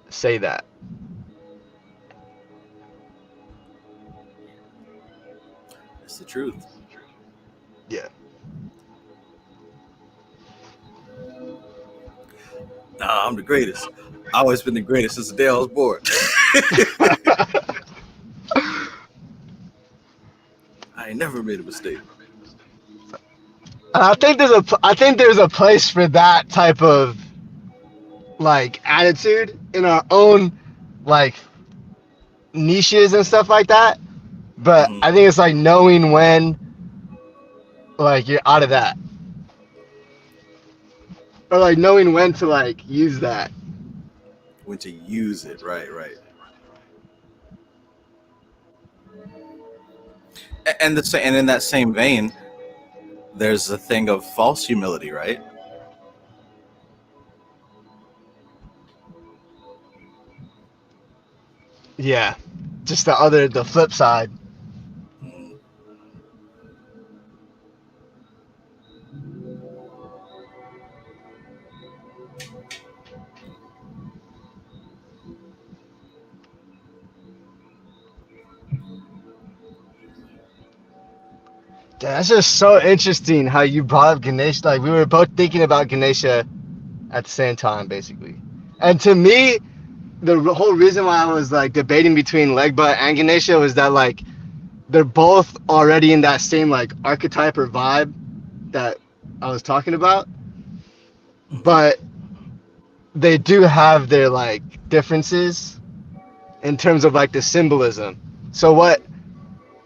say that. it's the truth. Yeah. Nah, I'm the greatest. I always been the greatest since the day I was born. I ain't never made a mistake. And I think there's a place for that type of like attitude in our own like niches and stuff like that. But Hmm. I think it's like knowing when like you're out of that, or like knowing when to like use that. When to use it, right, right. And in that same vein, there's a thing of false humility, right? Yeah. Just the flip side. Mhm. Yeah, that's just so interesting how you brought up Ganesha. Like we were both thinking about Ganesha at the same time, basically. And to me, the whole reason why I was like debating between Legba and Ganesha was that like they're both already in that same like archetype or vibe that I was talking about, Hmm. but they do have their like differences in terms of like the symbolism. So what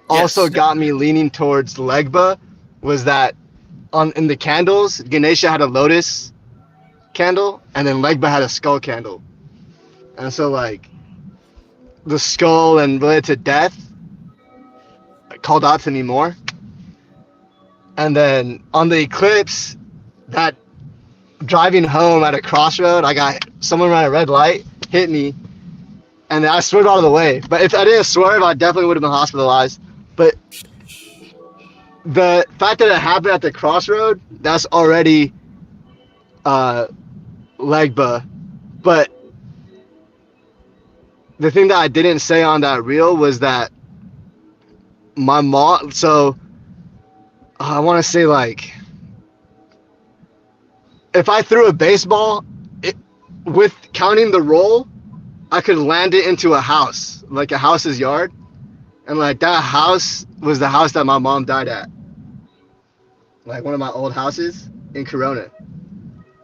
also Yes. got me leaning towards Legba was that on in the candles, Ganesha had a lotus candle, and then Legba had a skull candle. And so like the skull and related to death called out to me more. And then on the eclipse, that driving home at a crossroad, I got someone ran a red light, hit me, and I swerved out of the way. But if I didn't swerve, I definitely would have been hospitalized. But the fact that it happened at the crossroad, that's already legba. But the thing that I didn't say on that reel was that my mom, so I want to say, like, if I threw a baseball, with counting the roll, I could land it into a house, like a house's yard. And like that house was the house that my mom died at. Like one of my old houses in Corona.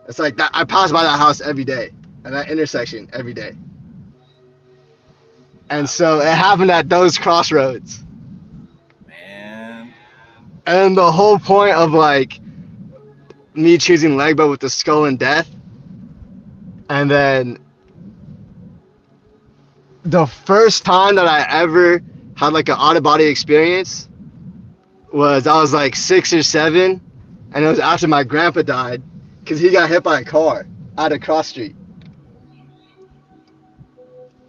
It's like that. I pass by that house every day and that intersection every day. And so it happened at those crossroads. Man. And the whole point of like me choosing Legba with the skull and death. And then the first time that I ever had like an out-of-body experience was I was like 6 or 7, and it was after my grandpa died because he got hit by a car out of Cross Street.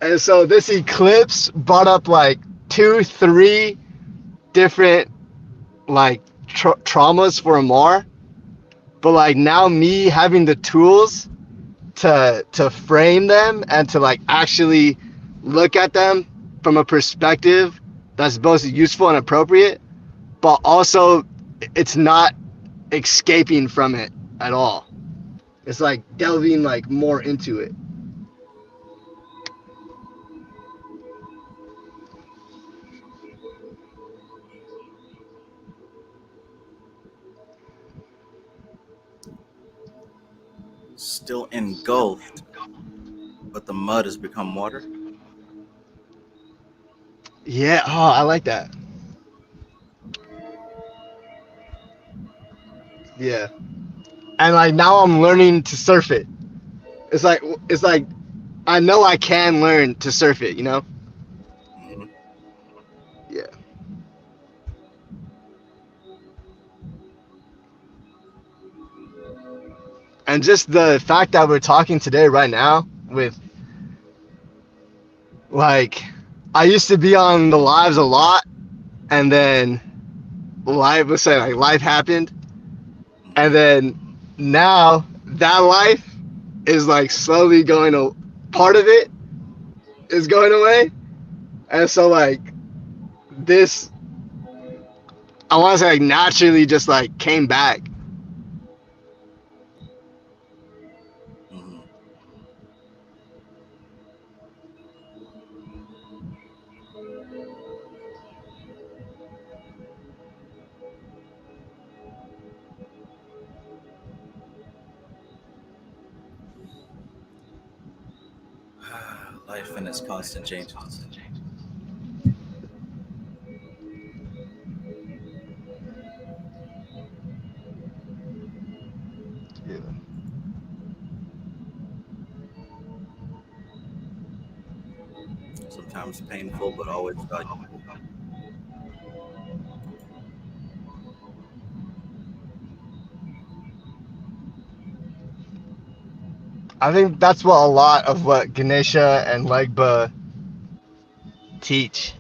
And so this eclipse brought up like 2, 3 different like traumas for Amar. But like now me having the tools to frame them and to like actually look at them from a perspective that's both useful and appropriate, but also it's not escaping from it at all. It's like delving like more into it. Still engulfed, but the mud has become water. Yeah, oh, I like that. Yeah. And like now I'm learning to surf it. It's like I know I can learn to surf it, you know? Mm-hmm. Yeah. And just the fact that we're talking today right now with like I used to be on the lives a lot, and then life happened, and then now that life is like slowly going to, part of it is going away, and so like this, I want to say like naturally just like came back. Mm-hmm. Life and its constant changes. Yeah. Sometimes painful, but always valuable. I think that's what a lot of what Ganesha and Legba teach.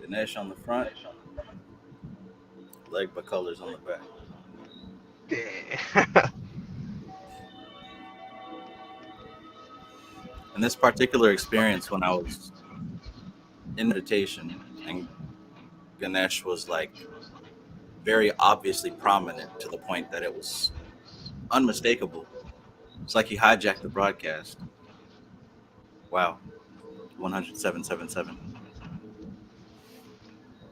Ganesh on the front, Legba colors on the back. Yeah. In this particular experience, when I was in meditation and Ganesh was like very obviously prominent to the point that it was unmistakable. It's like he hijacked the broadcast. Wow. 10777.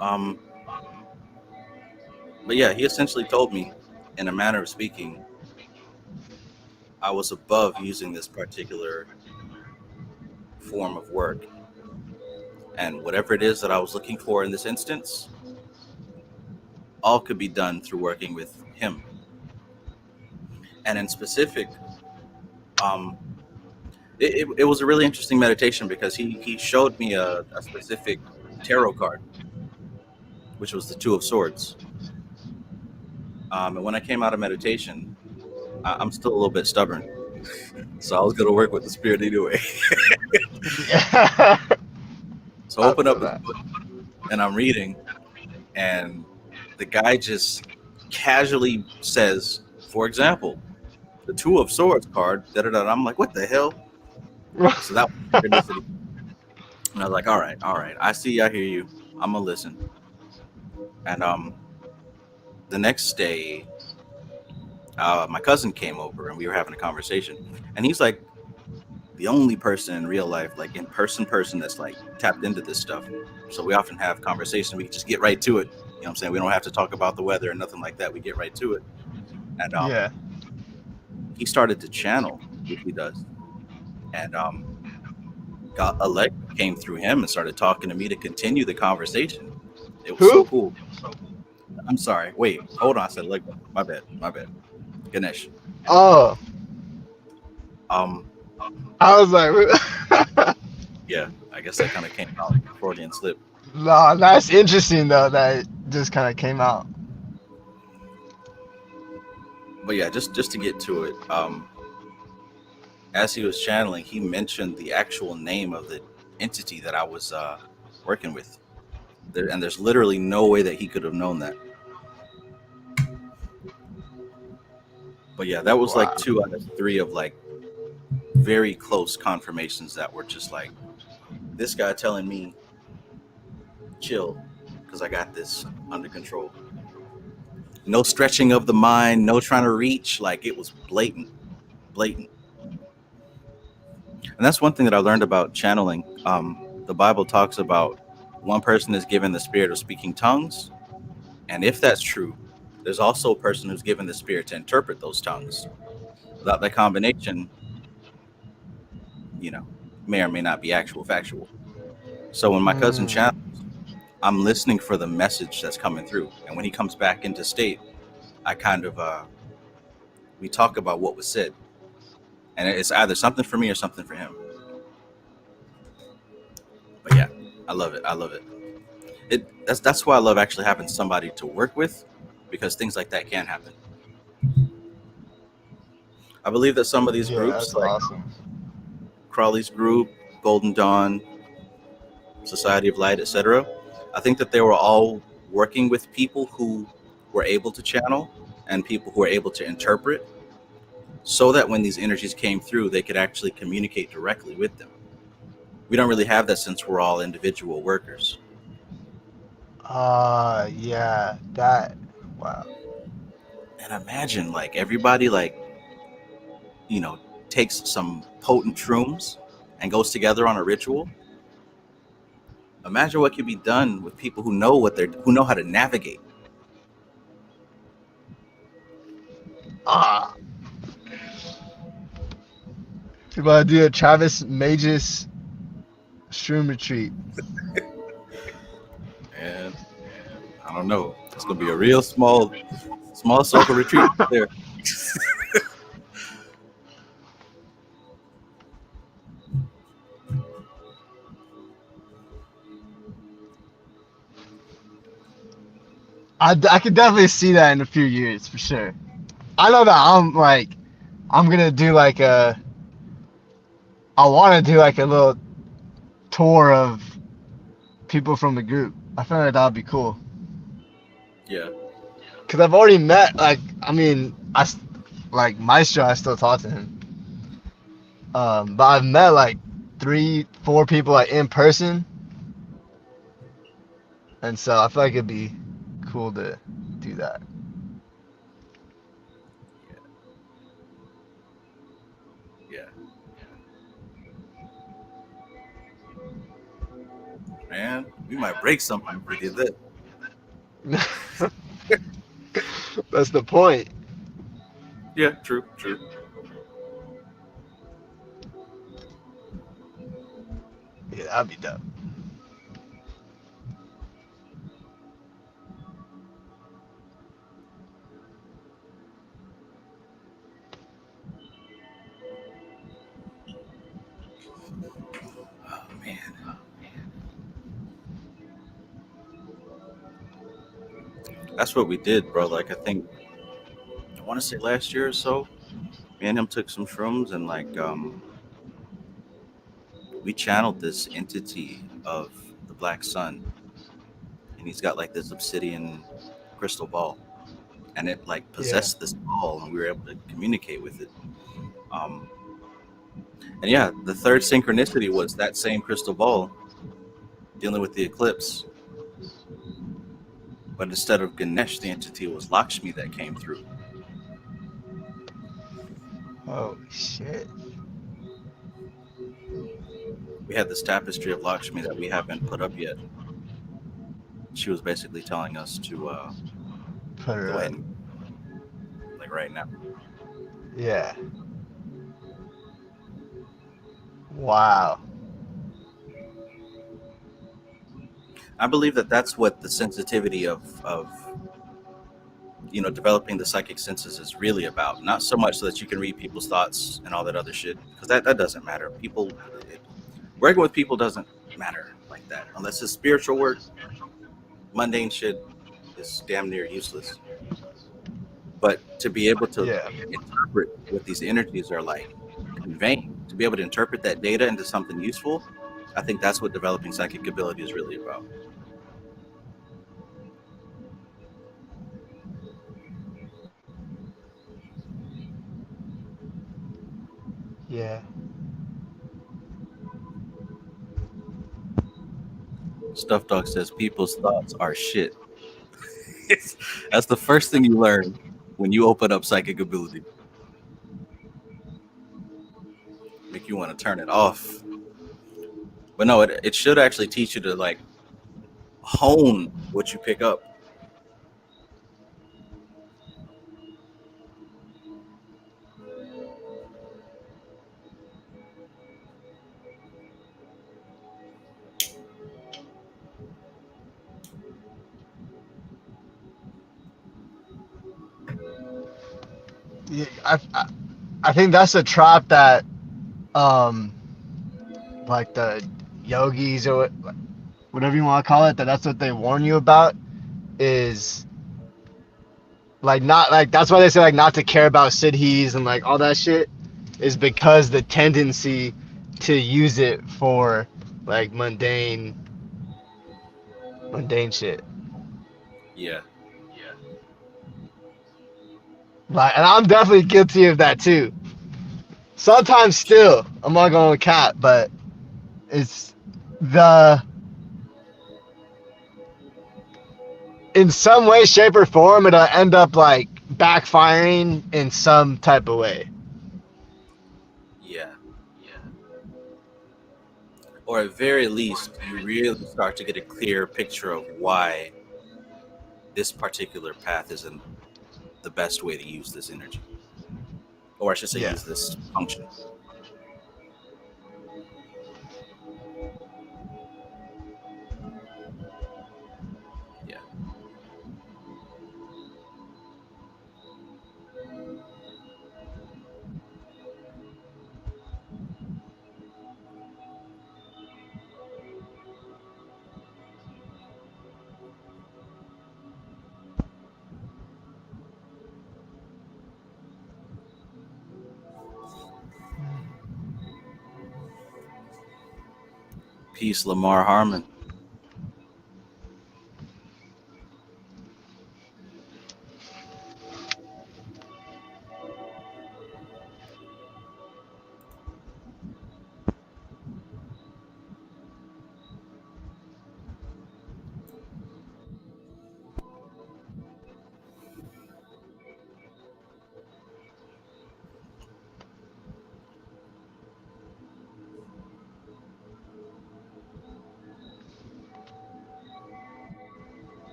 Um, but yeah, he essentially told me, in a manner of speaking, I was above using this particular form of work. And whatever it is that I was looking for in this instance, all could be done through working with him. And in specific, Um, it was a really interesting meditation because he showed me a specific tarot card, which was the Two of Swords. And when I came out of meditation, I'm still a little bit stubborn, so I was going to work with the spirit anyway. Yeah. So I I open feel up his that. book and I'm reading, and the guy just casually says, for example, the Two of Swords card. Da da da. I'm like, what the hell? So that was synchronicity, and I was like, all right, I see, I hear you. I'm gonna listen. And the next day, my cousin came over and we were having a conversation, and he's like the only person in real life, like in person that's like tapped into this stuff. So we often have conversations. We can just get right to it. You know what I'm saying? We don't have to talk about the weather or nothing like that. We get right to it. And Yeah. he started to channel, which he does. And got Alexa came through him and started talking to me to continue the conversation. It was so Who? cool. I'm sorry. Wait, hold on. I said Alexa. My bad. My bad. Ganesh. Oh, Um, I was like, yeah, I guess that kind of came out Freudian slip. no, that's interesting though. That it just kind of came out. But yeah, just to get to it, as he was channeling, he mentioned the actual name of the entity that I was working with. And there's literally no way that he could have known that. But yeah, that was like Wow. 2 out of 3 of like very close confirmations that were just like this guy telling me, chill, because I got this under control. No stretching of the mind, no trying to reach. Like it was blatant, blatant. And that's one thing that I learned about channeling. The Bible talks about one person is given the spirit of speaking tongues. And if that's true, there's also a person who's given the spirit to interpret those tongues. Without that combination, you know, may or may not be actual factual. So when my cousin Mm. channels, I'm listening for the message that's coming through. And when he comes back into state, I kind of we talk about what was said. And it's either something for me or something for him. But yeah, I love it. I love it. That's why I love actually having somebody to work with, because things like that can happen. I believe that some of these Yeah, groups, that's like awesome. Crawley's group, Golden Dawn, Society of Light, etc., I think that they were all working with people who were able to channel and people who were able to interpret, so that when these energies came through, they could actually communicate directly with them. We don't really have that since we're all individual workers. Yeah, that. Wow. And imagine like everybody like, you know, takes some potent shrooms and goes together on a ritual. Imagine what could be done with people who know how to navigate. Ah, we about to do a Travis Magus shroom retreat. And I don't know. It's gonna be a real small circle retreat there. I could definitely see that in a few years for sure. I know that I'm gonna do like I want to do like a little tour of people from the group. I feel like that'd be cool. Yeah. Cause I've already met like I mean like Maestro. I still talk to him. But I've met like 3, 4 people like in person, and so I feel like it'd be cool to do that. Yeah. Man, we might break something if we did that. That's the point. Yeah, true, true. Yeah, that'd be dope. That's what we did, bro. Like, I want to say last year or so, me and him took some shrooms and we channeled this entity of the black sun, and he's got like this obsidian crystal ball, and it like Yeah. possessed this ball, and we were able to communicate with it. Um, and yeah, the third synchronicity was that same crystal ball dealing with the eclipse, but instead of Ganesh, the entity was Lakshmi that came through. Oh shit. We had this tapestry of Lakshmi that we haven't put up yet. She was basically telling us to Put her go ahead up. and like right now. Yeah. Wow. I believe that that's what the sensitivity of developing the psychic senses is really about. Not so much so that you can read people's thoughts and all that other shit, because that doesn't matter. Working with people doesn't matter like that unless it's spiritual work. Mundane shit is damn near useless. But to be able to Yeah. interpret what these energies are like conveying, to be able to interpret that data into something useful, I think that's what developing psychic ability is really about. Yeah. Stuff Dog says people's thoughts are shit. That's the first thing you learn when you open up psychic ability. Make you want to turn it off. But no, it should actually teach you to like hone what you pick up. Yeah. I think that's a trap that um like the yogis or whatever you want to call it, that's what they warn you about, is like not like that's why they say like not to care about siddhis and like all that shit, is because the tendency to use it for like mundane shit. Yeah. Like, and I'm definitely guilty of that too. Sometimes still, I'm not going to cap, but it's the in some way, shape, or form, it'll end up like backfiring in some type of way. Yeah. Or at very least, you really start to get a clear picture of why this particular path isn't the best way to use this energy. Or I should say, Yeah. use this function. Yeah. Peace, Lamar Harmon.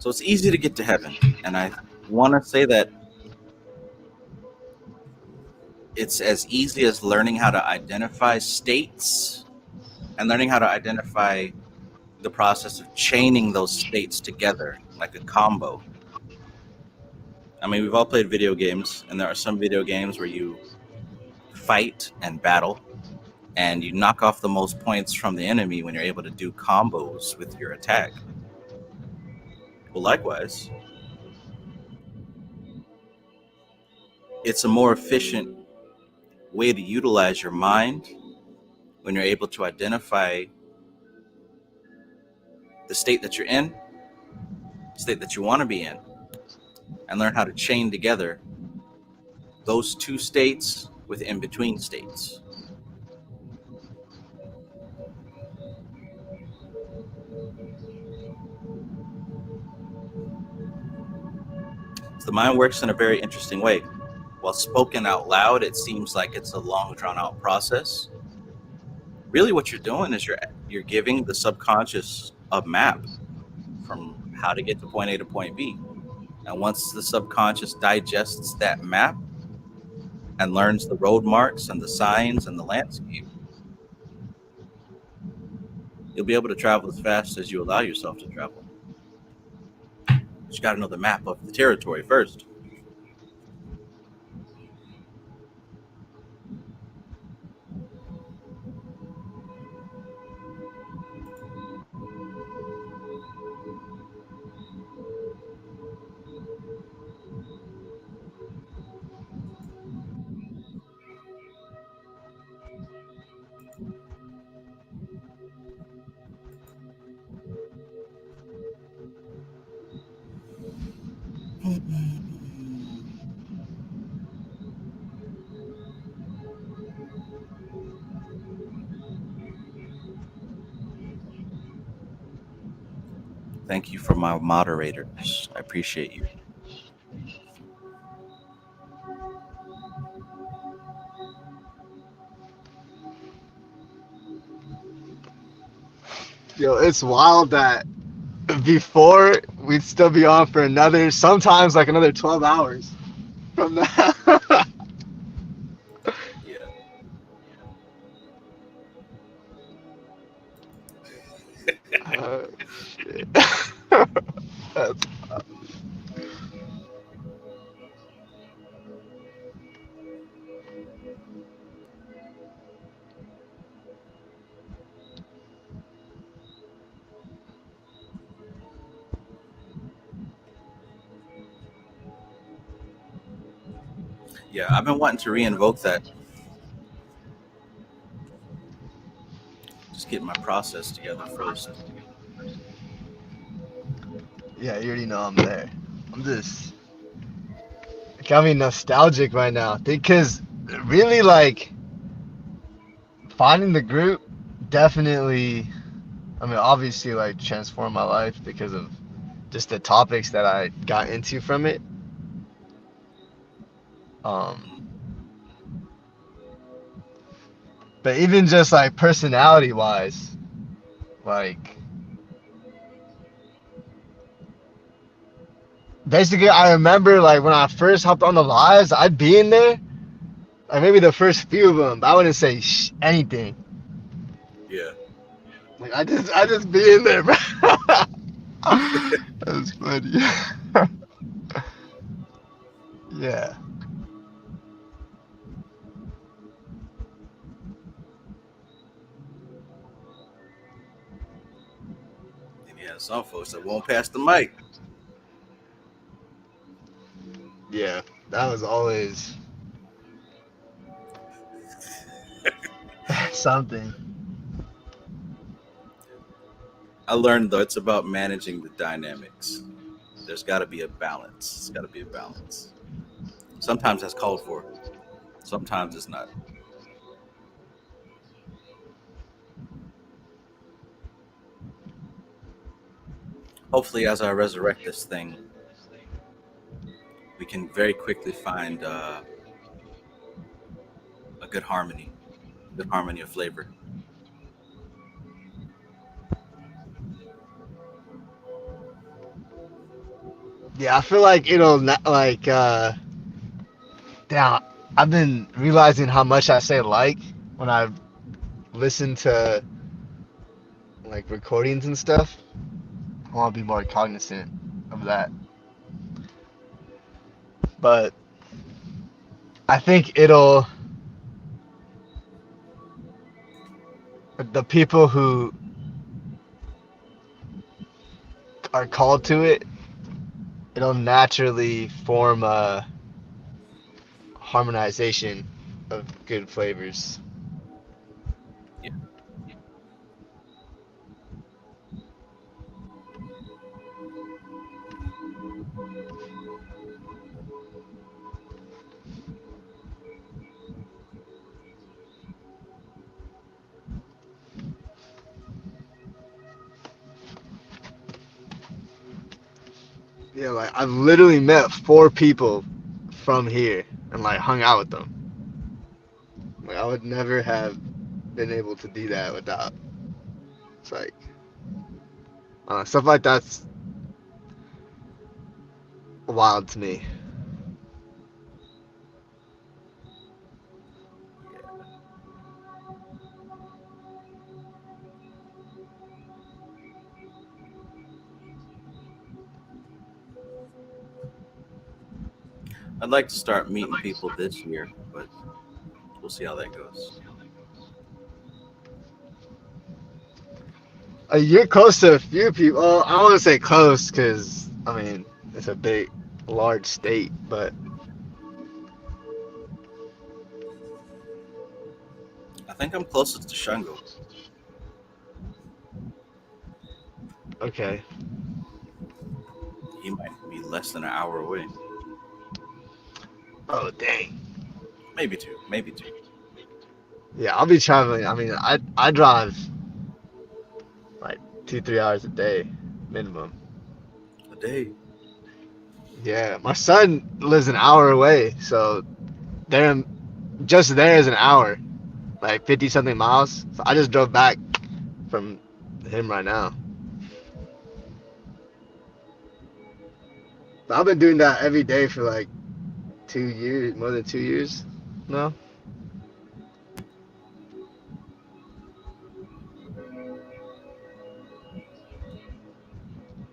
So it's easy to get to heaven. And I want to say that it's as easy as learning how to identify states and learning how to identify the process of chaining those states together like a combo. I mean, we've all played video games, and there are some video games where you fight and battle, and you knock off the most points from the enemy when you're able to do combos with your attack. Well, likewise, it's a more efficient way to utilize your mind when you're able to identify the state that you're in, the state that you want to be in, and learn how to chain together those two states with in-between states. So the mind works in a very interesting way. While spoken out loud, it seems like it's a long, drawn-out process. Really, what you're doing is you're giving the subconscious a map from how to get to point A to point B. And once the subconscious digests that map and learns the road marks and the signs and the landscape, you'll be able to travel as fast as you allow yourself to travel. But you got to know the map of the territory first. Thank you for my moderators. I appreciate you. Yo, it's wild that before we'd still be on for sometimes like another 12 hours from that. Yeah. Shit. That's, Yeah, I've been wanting to re-invoke that. Just getting my process together first. yeah, you already know I'm there. I'm just it got me nostalgic right now because really like finding the group definitely, I mean, obviously like transformed my life because of just the topics that I got into from it. But even just like personality wise, like basically I remember like when I first hopped on the lives, I'd be in there, like maybe the first few of them, but I wouldn't say anything. Yeah. Like I just be in there, bro. That's funny. Yeah. And yeah, some folks that won't pass the mic. Yeah. That was always something. I learned though it's about managing the dynamics. There's got to be a balance. It's got to be a balance. Sometimes that's called for. Sometimes it's not. Hopefully, as I resurrect this thing, we can very quickly find a good harmony of flavor. Yeah, I feel like like damn, I've been realizing how much I say like when I listen to like recordings and stuff. I want to be more cognizant of that. But I think the people who are called to it, it'll naturally form a harmonization of good flavors. Yeah. Yeah, like I've literally met 4 people from here and like hung out with them. Like I would never have been able to do that without. It's like stuff like that's wild to me. I'd like to start meeting people this year, but we'll see how that goes. You're close to a few people. Well, I don't want to say close because I mean it's a big, large state, but I think I'm closest to Shango. okay. He might be less than an hour away. Oh dang. Maybe two. Maybe two. Yeah, I'll be traveling. I mean, I drive like 2-3 hours a day minimum. A day. Yeah, my son lives an hour away, so there, just there is an hour, like 50 something miles. So I just drove back from him right now. But I've been doing that every day for like 2 years, more than 2 years now.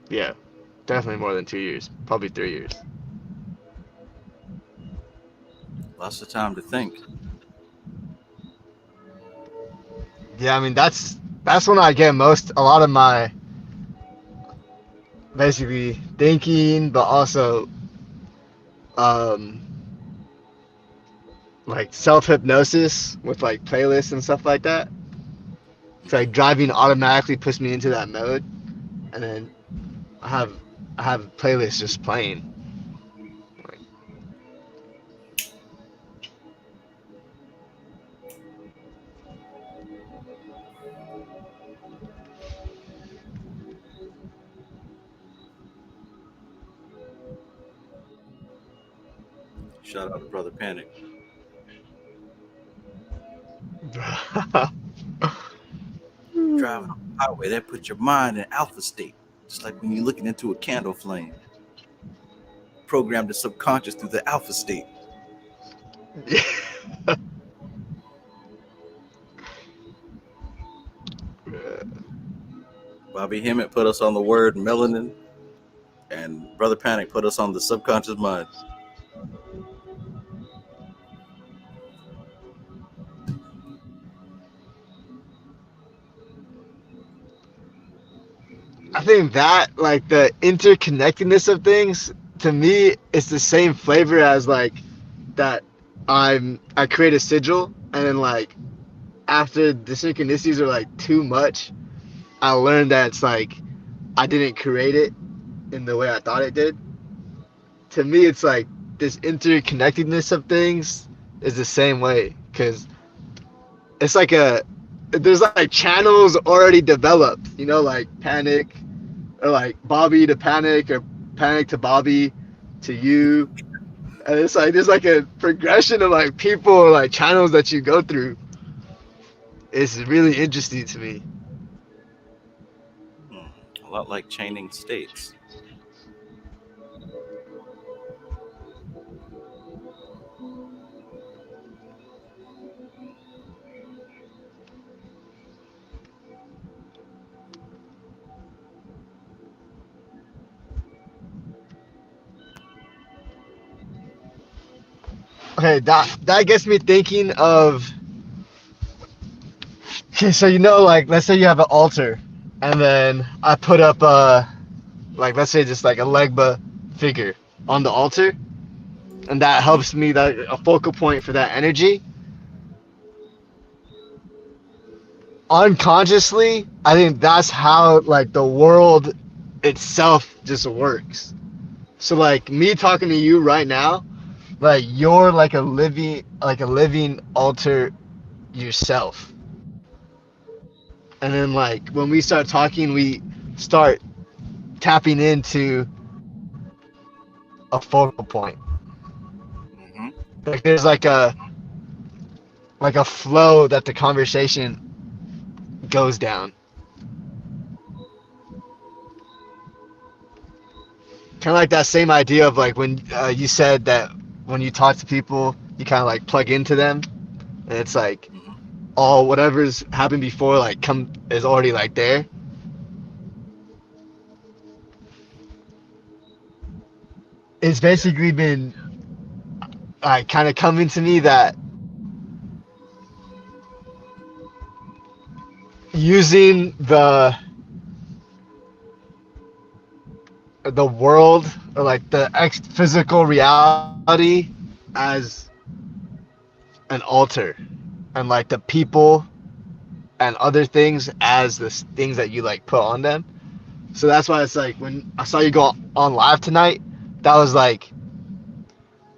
Yeah, definitely more than 2 years, probably 3 years. Lots of time to think. Yeah, I mean that's when I get a lot of my basically thinking, but also um like self hypnosis with like playlists and stuff like that. It's like driving automatically puts me into that mode, and then I have I have playlists just playing. Like, Shout out to Brother Panic. Driving on the highway, that puts your mind in alpha state. Just like when you're looking into a candle flame. Program the subconscious through the alpha state. Bobby Hemmett put us on the word melanin, and Brother Panic put us on the subconscious mind. I think that like the interconnectedness of things to me is the same flavor as like that I create a sigil and then like after the synchronicities are like too much, I learned that it's like I didn't create it in the way I thought it did. To me, it's like this interconnectedness of things is the same way because it's like there's like channels already developed, like panic or like Bobby to panic or panic to Bobby to you. And it's like there's like a progression of like people or like channels that you go through. It's really interesting to me. A lot like chaining states. Okay, that gets me thinking of Okay, so like, let's say you have an altar, and then I put up like, let's say just like a Legba figure on the altar, and that Hmm. helps me, that a focal point for that energy. Unconsciously, I think that's how like the world itself just works. So like me talking to you right now, like you're like a living altar yourself. And then like when we start talking, we start tapping into a focal point. Hmm. Like there's like a flow that the conversation goes down. Kind of like that same idea of like when you said that when you talk to people, you kind of like plug into them, and it's like Hmm. all whatever's happened before like come is already like there. It's Yeah. basically been like kind of coming to me that using the world, or like the physical reality, as an altar, and like the people and other things as the things that you like put on them. So that's why it's like when I saw you go on live tonight, that was like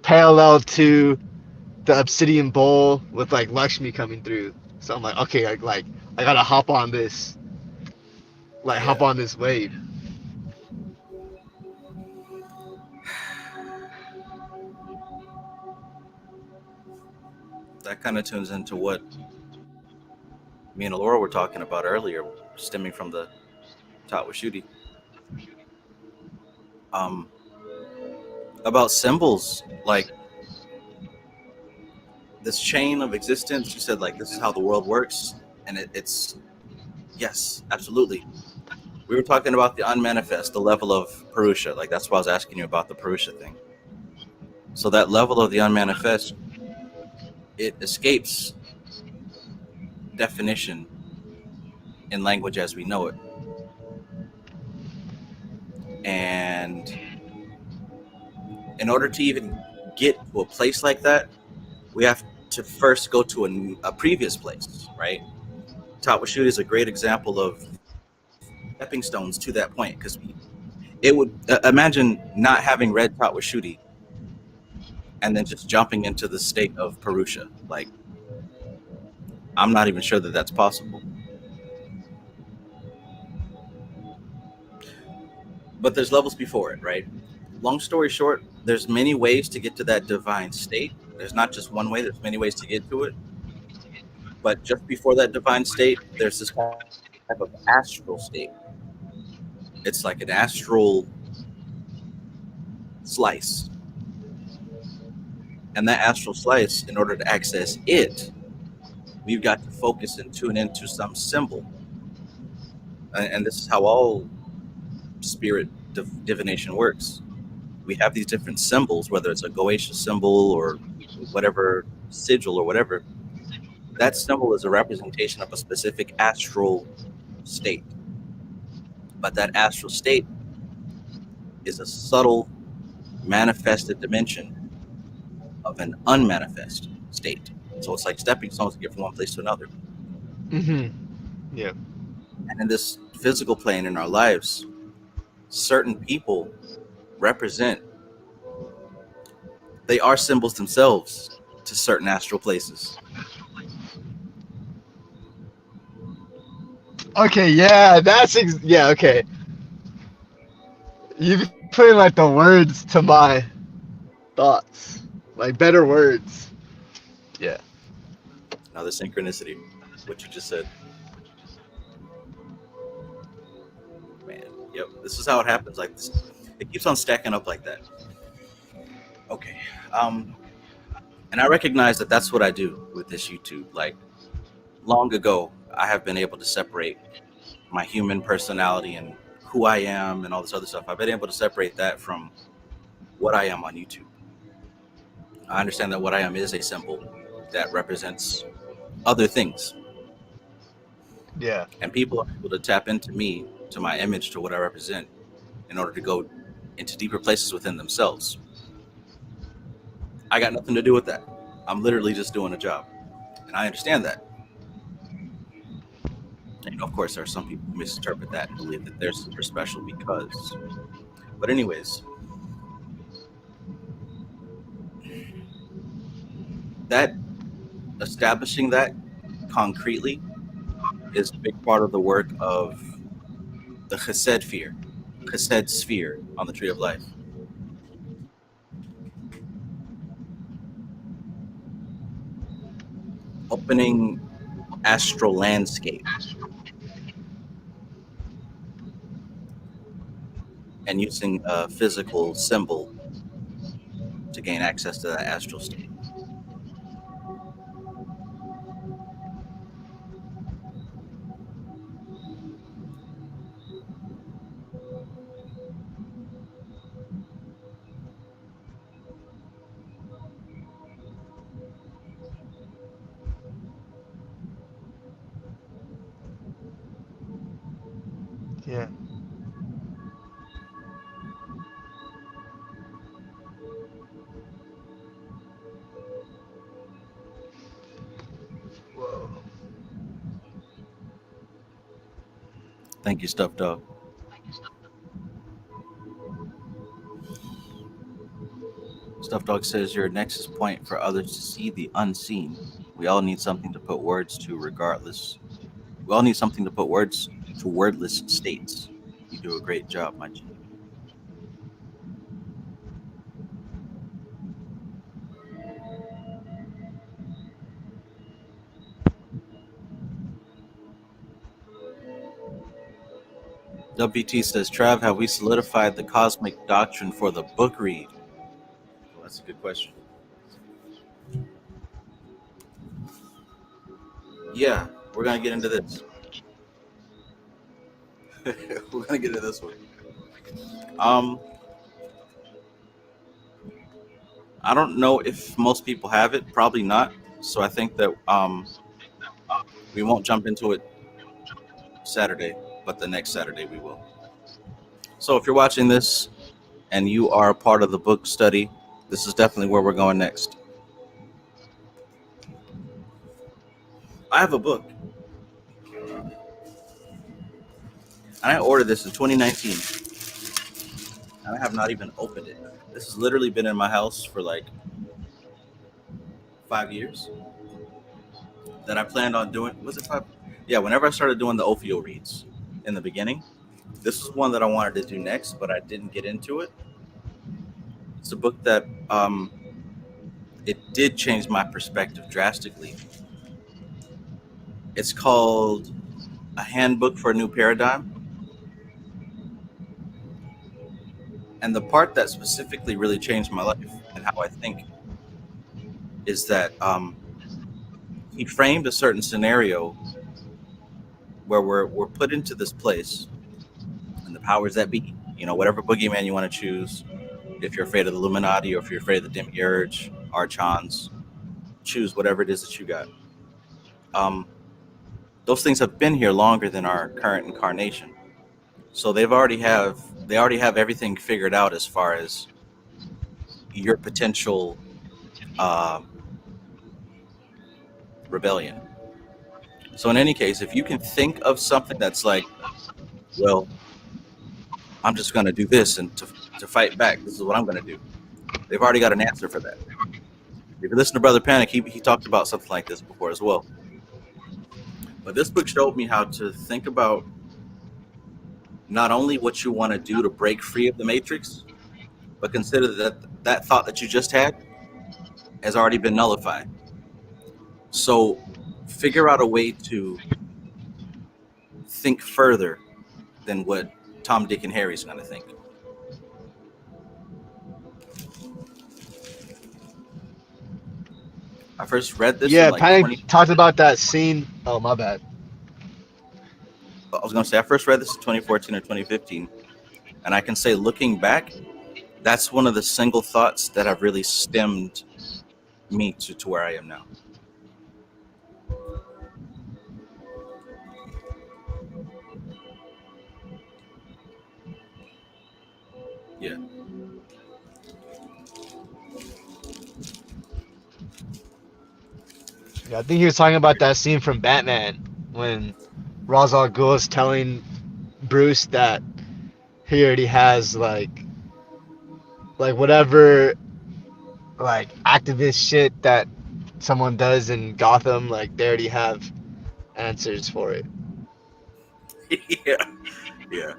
parallel to the obsidian bowl with like Lakshmi coming through. So I'm like, okay, like I gotta hop Yeah. on this wave. That kind of tunes into what me and Alora were talking about earlier, stemming from the Tattwa Shuddhi, um, about symbols, like this chain of existence. You said like this is how the world works, and it's yes, absolutely. We were talking about the unmanifest, the level of Purusha. Like that's why I was asking you about the Purusha thing. So that level of the unmanifest, it escapes definition in language as we know it. And in order to even get to a place like that, we have to first go to a previous place, right? Tattwa Shuddhi is a great example of stepping stones to that point because it would imagine not having read Tattwa Shuddhi and then just jumping into the state of Purusha. Like, I'm not even sure that that's possible. But there's levels before it, right? Long story short, there's many ways to get to that divine state. There's not just one way, there's many ways to get to it. But just before that divine state, there's this type of astral state. It's like an astral slice. And that astral slice, in order to access it, we've got to focus and tune into some symbol. And this is how all spirit divination works. We have these different symbols, whether it's a Goetia symbol or whatever sigil or whatever. That symbol is a representation of a specific astral state. But that astral state is a subtle manifested dimension of an unmanifest state. So it's like stepping stones to get from one place to another. Mm-hmm. Yeah. And in this physical plane in our lives, certain people represent, they are symbols themselves to certain astral places. Okay. Yeah. Yeah. Okay. You putting like the words to my thoughts, like better words. Yeah. Another synchronicity, what you just said. Man, yep, this is how it happens. Like this, it keeps on stacking up like that. Okay. Um, and I recognize that that's what I do with this YouTube. Like long ago, I have been able to separate my human personality and who I am and all this other stuff. I've been able to separate that from what I am on YouTube. I understand that what I am is a symbol that represents other things. Yeah. And people are able to tap into me, to my image, to what I represent, in order to go into deeper places within themselves. I got nothing to do with that. I'm literally just doing a job. And I understand that. And of course, there are some people who misinterpret that and believe that they're super special because. But anyways, that establishing that concretely is a big part of the work of the chesed sphere on the Tree of Life. Opening astral landscape and using a physical symbol to gain access to that astral state. Yeah. Whoa. Thank you, Stuffed Dog. Stuffed Dog says you're a nexus point for others to see the unseen. We all need something to put words to, regardless. We all need something to put words to wordless states. You do a great job, my G. WT says, Trav, have we solidified the cosmic doctrine for the book read? Well, that's a good question. Yeah, we're going to get into this. We're going to get into this one. I don't know if most people have it. Probably not. So I think that we won't jump into it Saturday, but the next Saturday we will. So if you're watching this and you are a part of the book study, this is definitely where we're going next. I have a book. And I ordered this in 2019. And I have not even opened it. This has literally been in my house for like 5 years. That I planned on doing. Was it 5? Yeah, whenever I started doing the Ophio reads in the beginning, this is one that I wanted to do next, but I didn't get into it. It's a book that it did change my perspective drastically. It's called A Handbook for a New Paradigm. And the part that specifically really changed my life and how I think is that he framed a certain scenario where we're put into this place, and the powers that be, whatever boogeyman you want to choose, if you're afraid of the Illuminati or if you're afraid of the Demiurge, Archons, choose whatever it is that you got. Those things have been here longer than our current incarnation, so they already have everything figured out as far as your potential rebellion. So in any case, if you can think of something that's like, well, I'm just going to do this, and to fight back, this is what I'm going to do. They've already got an answer for that. If you listen to Brother Panic, he talked about something like this before as well. But this book showed me how to think about not only what you want to do to break free of the matrix, but consider that thought that you just had has already been nullified. So figure out a way to think further than what Tom, Dick, and Harry's going to think. I first read this. Yeah, in like Panic talked about that scene. Oh, my bad. I was going to say, I first read this in 2014 or 2015. And I can say, looking back, that's one of the single thoughts that have really stemmed me to where I am now. Yeah. Yeah, I think he was talking about that scene from Batman when Ra's al Ghul is telling Bruce that he already has like whatever like activist shit that someone does in Gotham, like they already have answers for it. Yeah. Yeah.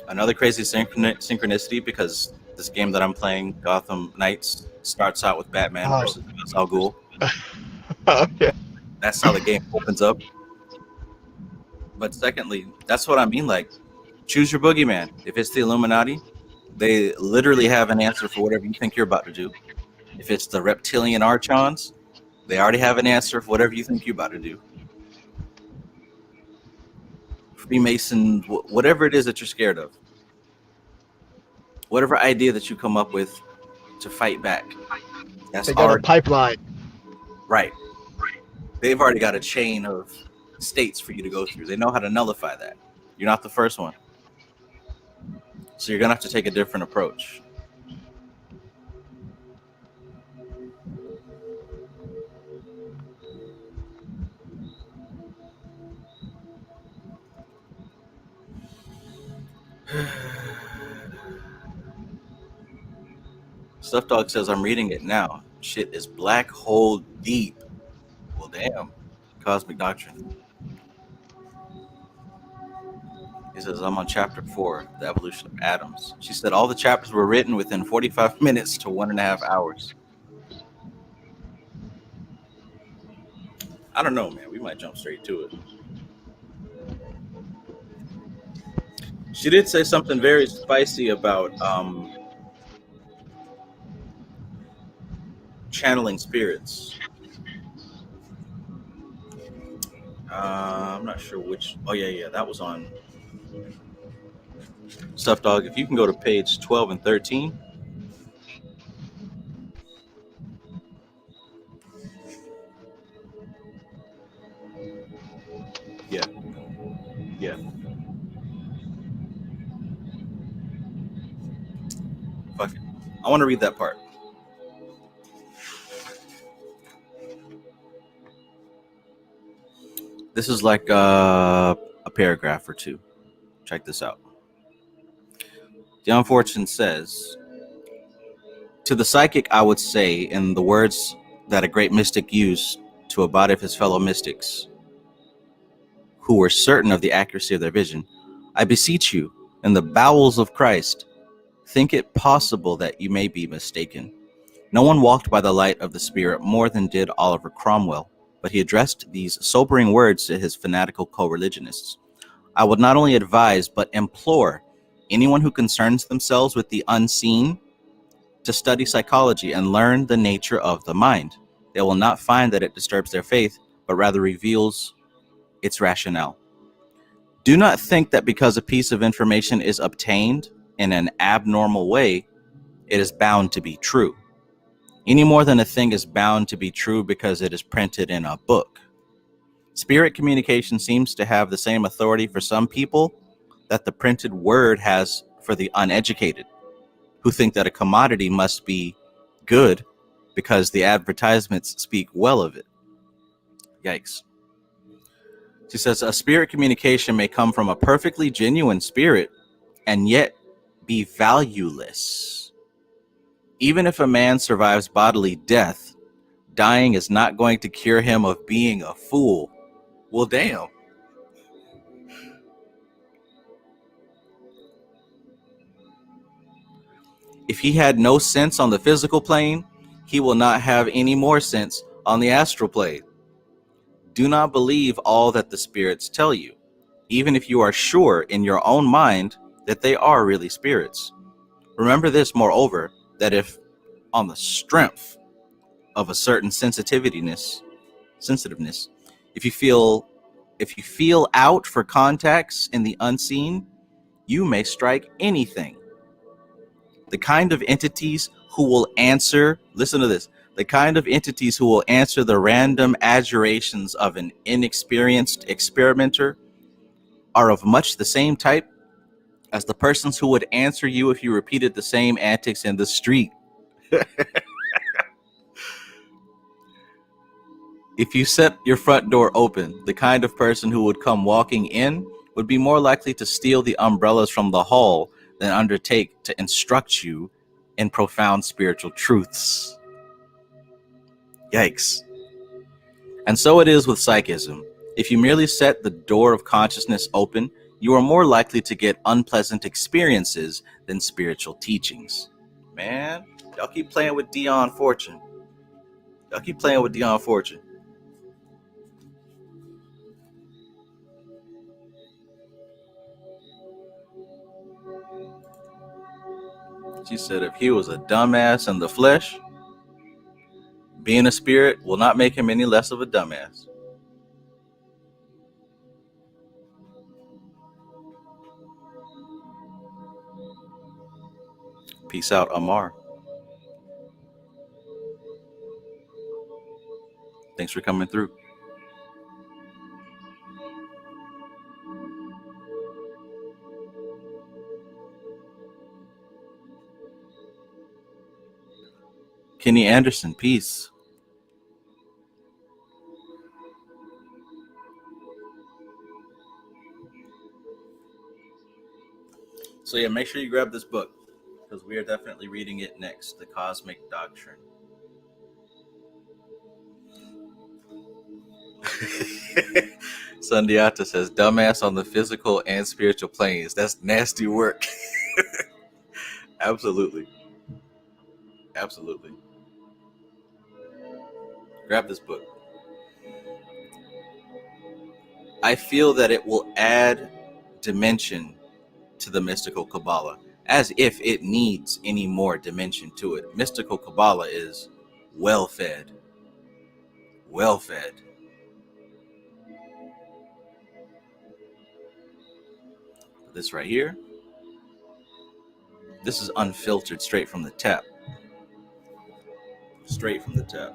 Another crazy synchronicity, because this game that I'm playing, Gotham Knights, starts out with Batman Oh, versus Ra's al Ghul. yeah. That's how the game opens up. But secondly, that's what I mean. Like, choose your boogeyman. If it's the Illuminati, they literally have an answer for whatever you think you're about to do. If it's the reptilian archons, they already have an answer for whatever you think you're about to do. Freemason, whatever it is that you're scared of, whatever idea that you come up with to fight back, that's They got a already pipeline. right. They've already got a chain of states for you to go through. They know how to nullify that. You're not the first one. So you're going to have to take a different approach. Stuff Dog says, I'm reading it now. Shit is black hole deep. Well, damn. Cosmic Doctrine. He says, I'm on chapter 4, the evolution of atoms. She said all the chapters were written within 45 minutes to 1.5 hours. I don't know, man. We might jump straight to it. She did say something very spicy about channeling spirits. I'm not sure which. Oh, yeah. That was on Stuff Dog. If you can go to page 12 and 13. Yeah. Fuck it. I want to read that part. This is like a paragraph or two. Check this out. The Unfortunate says, to the psychic, I would say, in the words that a great mystic used to a body of his fellow mystics who were certain of the accuracy of their vision, I beseech you, in the bowels of Christ, think it possible that you may be mistaken. No one walked by the light of the Spirit more than did Oliver Cromwell, but he addressed these sobering words to his fanatical co-religionists. I would not only advise, but implore anyone who concerns themselves with the unseen to study psychology and learn the nature of the mind. They will not find that it disturbs their faith, but rather reveals its rationale. Do not think that because a piece of information is obtained in an abnormal way, it is bound to be true, any more than a thing is bound to be true because it is printed in a book. Spirit communication seems to have the same authority for some people that the printed word has for the uneducated, who think that a commodity must be good because the advertisements speak well of it. Yikes. She says, a spirit communication may come from a perfectly genuine spirit and yet be valueless. Even if a man survives bodily death, dying is not going to cure him of being a fool. Well, damn. If he had no sense on the physical plane, he will not have any more sense on the astral plane. Do not believe all that the spirits tell you, even if you are sure in your own mind that they are really spirits. Remember this, moreover, that if on the strength of a certain sensitiveness, if you feel out for contacts in the unseen, you may strike anything. The kind of entities who will answer, listen to this, the kind of entities who will answer the random adjurations of an inexperienced experimenter are of much the same type as the persons who would answer you if you repeated the same antics in the street. If you set your front door open, the kind of person who would come walking in would be more likely to steal the umbrellas from the hall than undertake to instruct you in profound spiritual truths. Yikes. And so it is with psychism. If you merely set the door of consciousness open, you are more likely to get unpleasant experiences than spiritual teachings. Man, y'all keep playing with Dion Fortune. Y'all keep playing with Dion Fortune. She said if he was a dumbass in the flesh, being a spirit will not make him any less of a dumbass. Peace out, Amar. Thanks for coming through. Kenny Anderson, peace. So yeah, make sure you grab this book because we are definitely reading it next, The Cosmic Doctrine. Sandiata says, dumbass on the physical and spiritual planes. That's nasty work. Absolutely. Absolutely. Grab this book. I feel that it will add dimension to the mystical Kabbalah, as if it needs any more dimension to it. Mystical Kabbalah is well fed. Well fed. This right here, this is unfiltered, straight from the tap. Straight from the tap.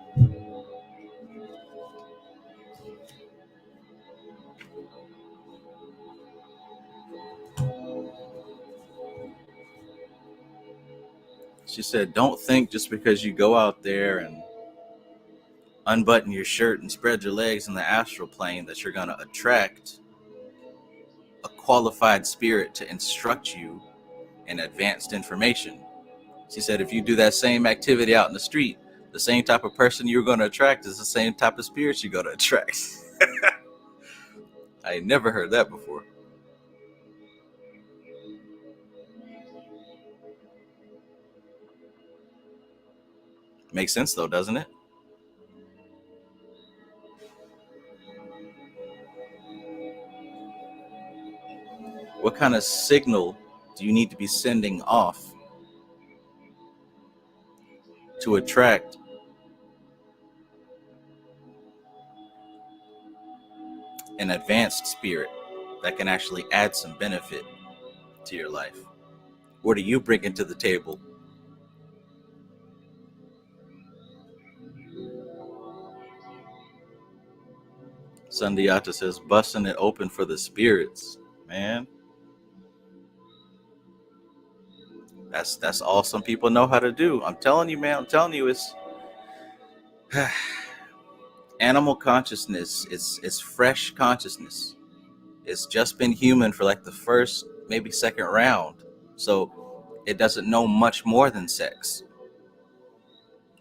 She said, don't think just because you go out there and unbutton your shirt and spread your legs in the astral plane that you're going to attract a qualified spirit to instruct you in advanced information. She said, if you do that same activity out in the street, the same type of person you're going to attract is the same type of spirits you're going to attract. I ain't never heard that before. Makes sense though, doesn't it? What kind of signal do you need to be sending off to attract an advanced spirit that can actually add some benefit to your life? What do you bring into the table? Sandiata says, busting it open for the spirits, man. That's all some people know how to do. I'm telling you, man. I'm telling you, it's animal consciousness. It's fresh consciousness. It's just been human for like the first, maybe second round. So it doesn't know much more than sex.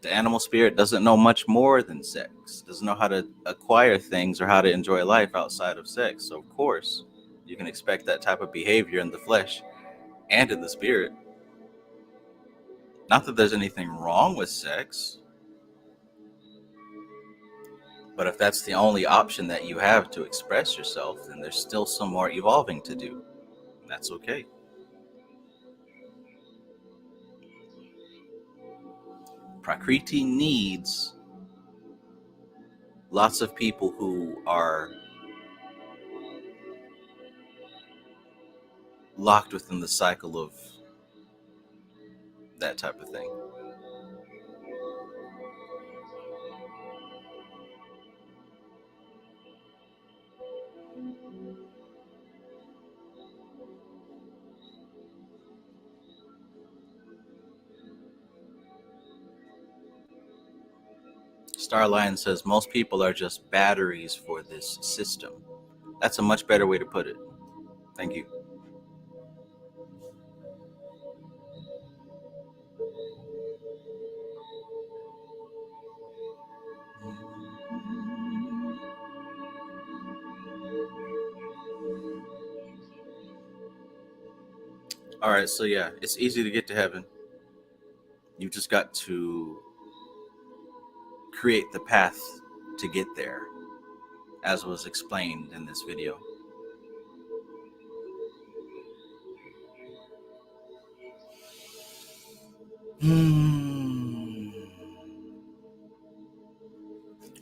The animal spirit doesn't know much more than sex. Doesn't know how to acquire things or how to enjoy life outside of sex. So of course, you can expect that type of behavior in the flesh and in the spirit. Not that there's anything wrong with sex, but if that's the only option that you have to express yourself, then there's still some more evolving to do. And that's okay. Prakriti needs lots of people who are locked within the cycle of that type of thing. Starline says most people are just batteries for this system. That's a much better way to put it. Thank you. All right, so yeah, it's easy to get to heaven. You just got to create the path to get there, as was explained in this video.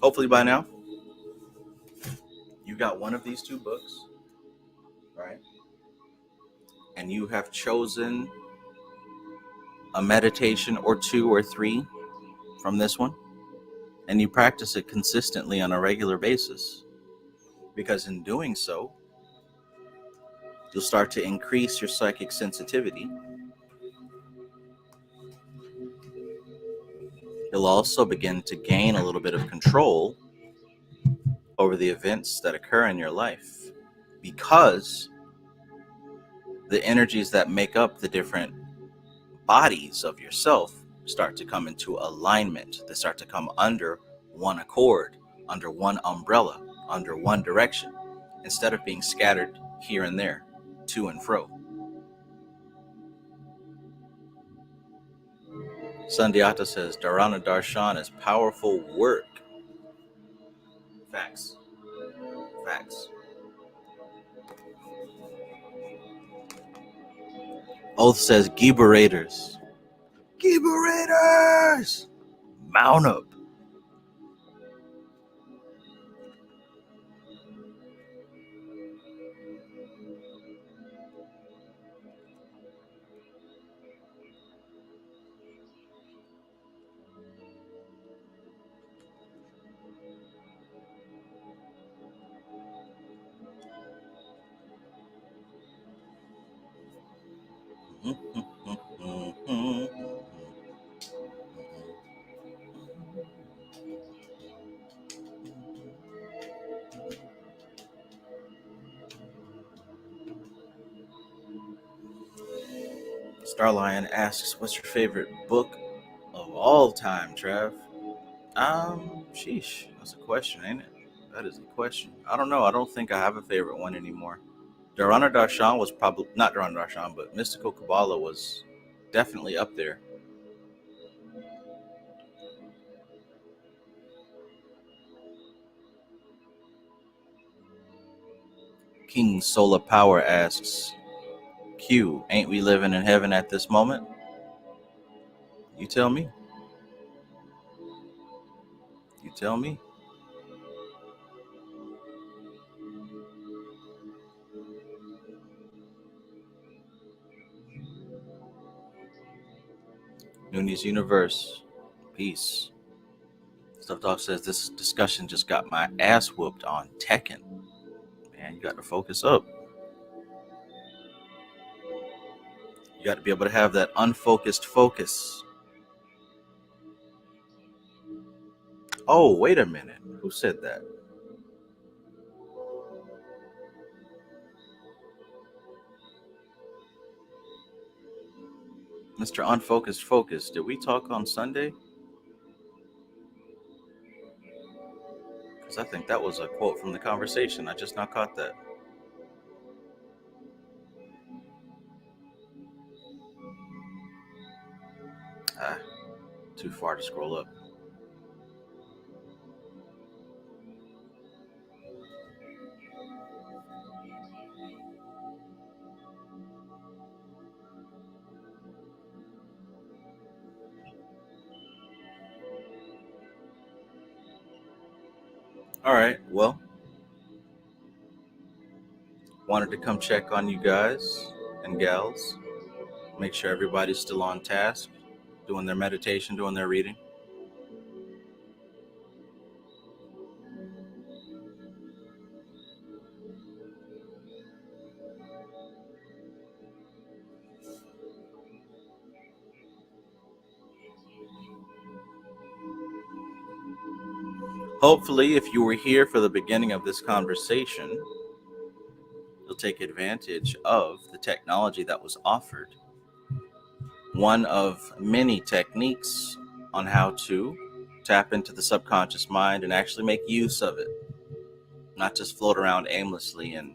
Hopefully by now, you got one of these two books, right? And you have chosen a meditation or two or three from this one, and you practice it consistently on a regular basis. Because in doing so, you'll start to increase your psychic sensitivity. You'll also begin to gain a little bit of control over the events that occur in your life, because the energies that make up the different bodies of yourself start to come into alignment. They start to come under one accord, under one umbrella, under one direction, instead of being scattered here and there, to and fro. Sandhyata says, Dharana Darshan is powerful work. Facts. Facts. Oath says, Giberators. Giberators! Mount up. Starlion asks, what's your favorite book of all time, Trav? Sheesh, that's a question, ain't it? That is a question. I don't know. I don't think I have a favorite one anymore. Dharana Darshan was probably, not Dharana Darshan, but Mystical Kabbalah was definitely up there. King Solar Power asks, Q, ain't we living in heaven at this moment? You tell me. You tell me. Nooni's Universe. Peace. Stuff Dog says, this discussion just got my ass whooped on Tekken. Man, you got to focus up. You got to be able to have that unfocused focus. Oh, wait a minute. Who said that? Mr. Unfocused Focus. Did we talk on Sunday? Because I think that was a quote from the conversation. I just now caught that. Too far to scroll up. All right, well, wanted to come check on you guys and gals. Make sure everybody's still on task, doing their meditation, doing their reading. Hopefully, if you were here for the beginning of this conversation, you'll take advantage of the technology that was offered. One of many techniques on how to tap into the subconscious mind and actually make use of it, not just float around aimlessly and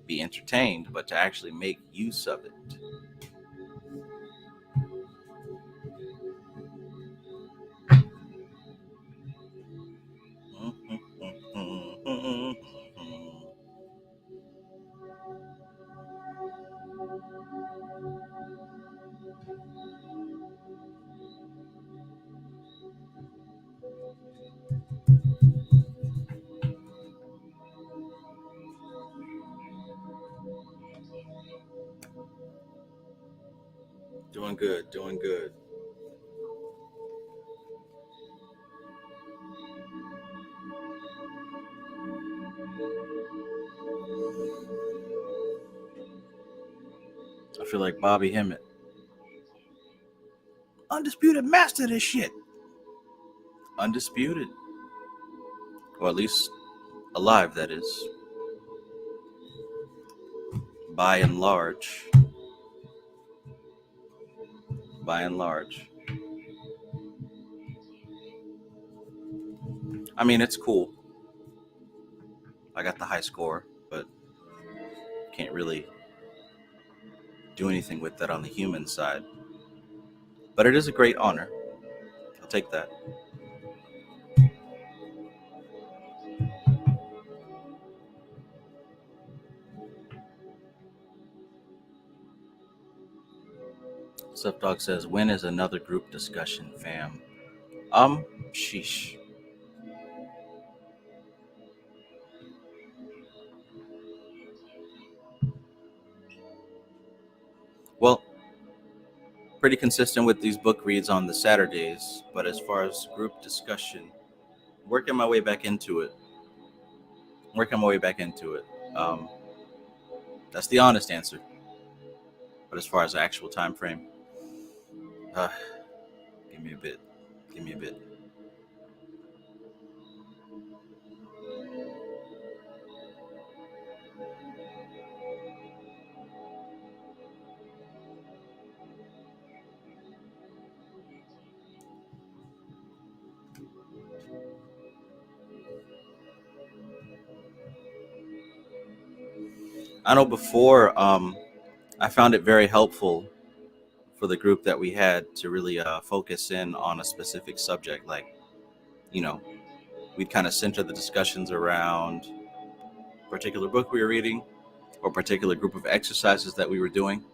be entertained, but to actually make use of it. Doing good, doing good. I feel like Bobby Hemmett. Undisputed master of this shit. Undisputed. Or at least alive, that is. By and large. By and large. I mean, it's cool. I got the high score, but can't really do anything with that on the human side. But it is a great honor. I'll take that. Sup Dog says, when is another group discussion, fam? Sheesh. Well, pretty consistent with these book reads on the Saturdays, but as far as group discussion, working my way back into it. That's the honest answer. But as far as the actual time frame, give me a bit. I know before, I found it very helpful for the group that we had to really focus in on a specific subject. Like, we'd kind of center the discussions around a particular book we were reading or a particular group of exercises that we were doing.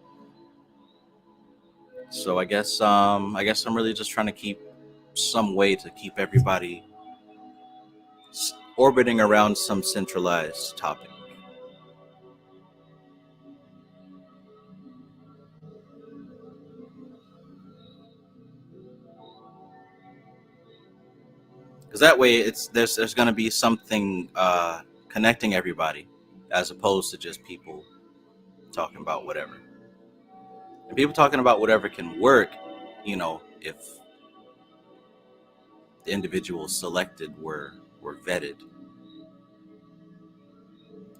So I guess I'm really just trying to keep some way to keep everybody orbiting around some centralized topic. Because that way, there's going to be something connecting everybody, as opposed to just people talking about whatever. And people talking about whatever can work, if the individuals selected were vetted,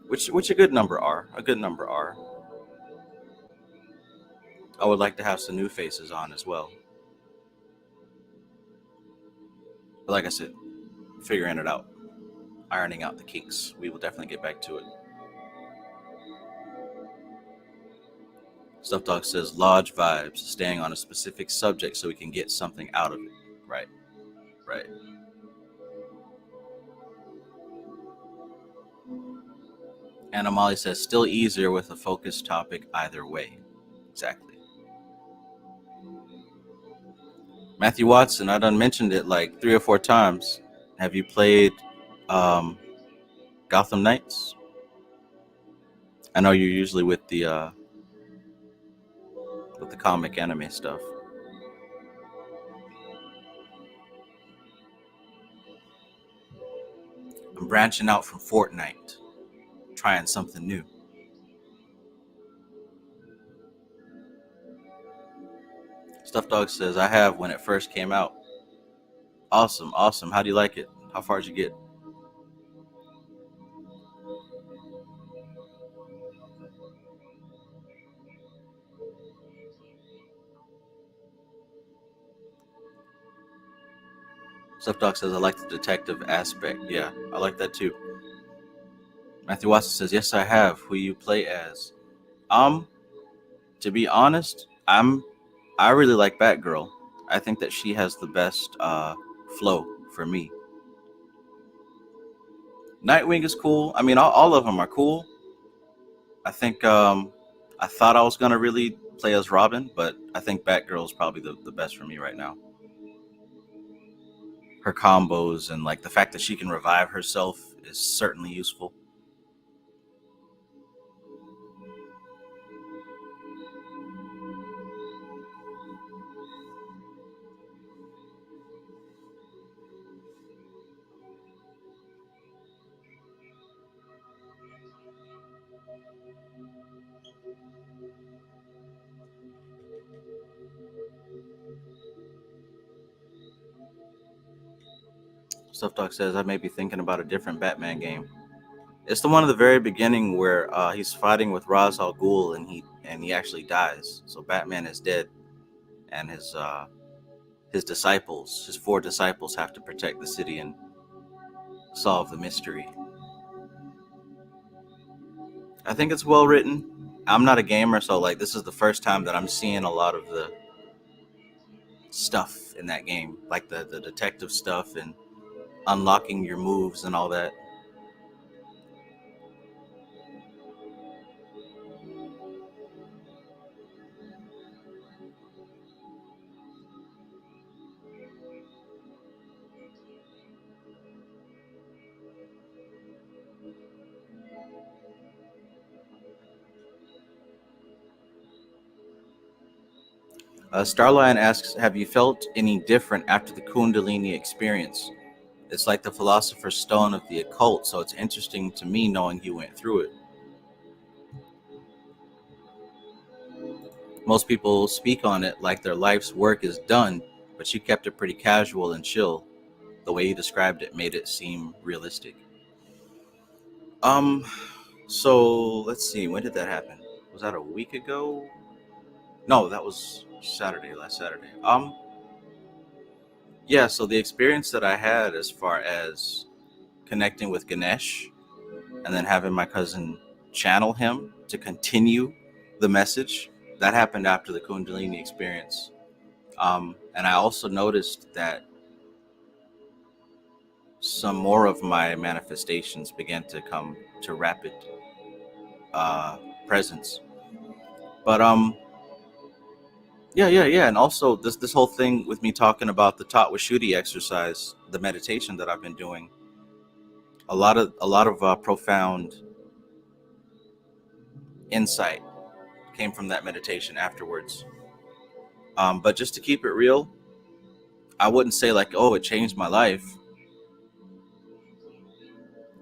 which a good number are. I would like to have some new faces on as well. But like I said, figuring it out, ironing out the kinks. We will definitely get back to it. Stuff Dog says lodge vibes, staying on a specific subject so we can get something out of it. Right. And Amali says still easier with a focused topic either way. Exactly. Matthew Watson, I done mentioned it like 3 or 4 times. Have you played Gotham Knights? I know you're usually with the comic anime stuff. I'm branching out from Fortnite, trying something new. Stuff Dog says I have when it first came out. Awesome. How do you like it? How far did you get? Stuffdog says, I like the detective aspect. Yeah, I like that too. Matthew Watson says, yes, I have. Who you play as? To be honest, I really like Batgirl. I think that she has the best flow for me. Nightwing is cool. I mean, all of them are cool. I think I thought I was gonna really play as Robin, but I think Batgirl is probably the best for me right now. Her combos and like the fact that she can revive herself is certainly useful. Stuff Talk says I may be thinking about a different Batman game. It's the one at the very beginning where he's fighting with Ra's al Ghul and he actually dies. So Batman is dead, and his disciples, his 4 disciples, have to protect the city and solve the mystery. I think it's well written. I'm not a gamer, so like this is the first time that I'm seeing a lot of the stuff in that game, like the detective stuff and unlocking your moves and all that. Starline asks, have you felt any different after the Kundalini experience? It's like the Philosopher's Stone of the occult, so it's interesting to me knowing you went through it. Most people speak on it like their life's work is done, but you kept it pretty casual and chill. The way you described it made it seem realistic. Um, so let's see, when did that happen? Was that a week ago? No, that was Saturday, last Saturday. Yeah, so the experience that I had as far as connecting with Ganesh and then having my cousin channel him to continue the message, that happened after the Kundalini experience. And I also noticed that some more of my manifestations began to come to rapid presence. But yeah, and also this whole thing with me talking about the Tattwa Shuddhi exercise, the meditation that I've been doing, a lot of profound insight came from that meditation afterwards. But just to keep it real, I wouldn't say like, oh, it changed my life.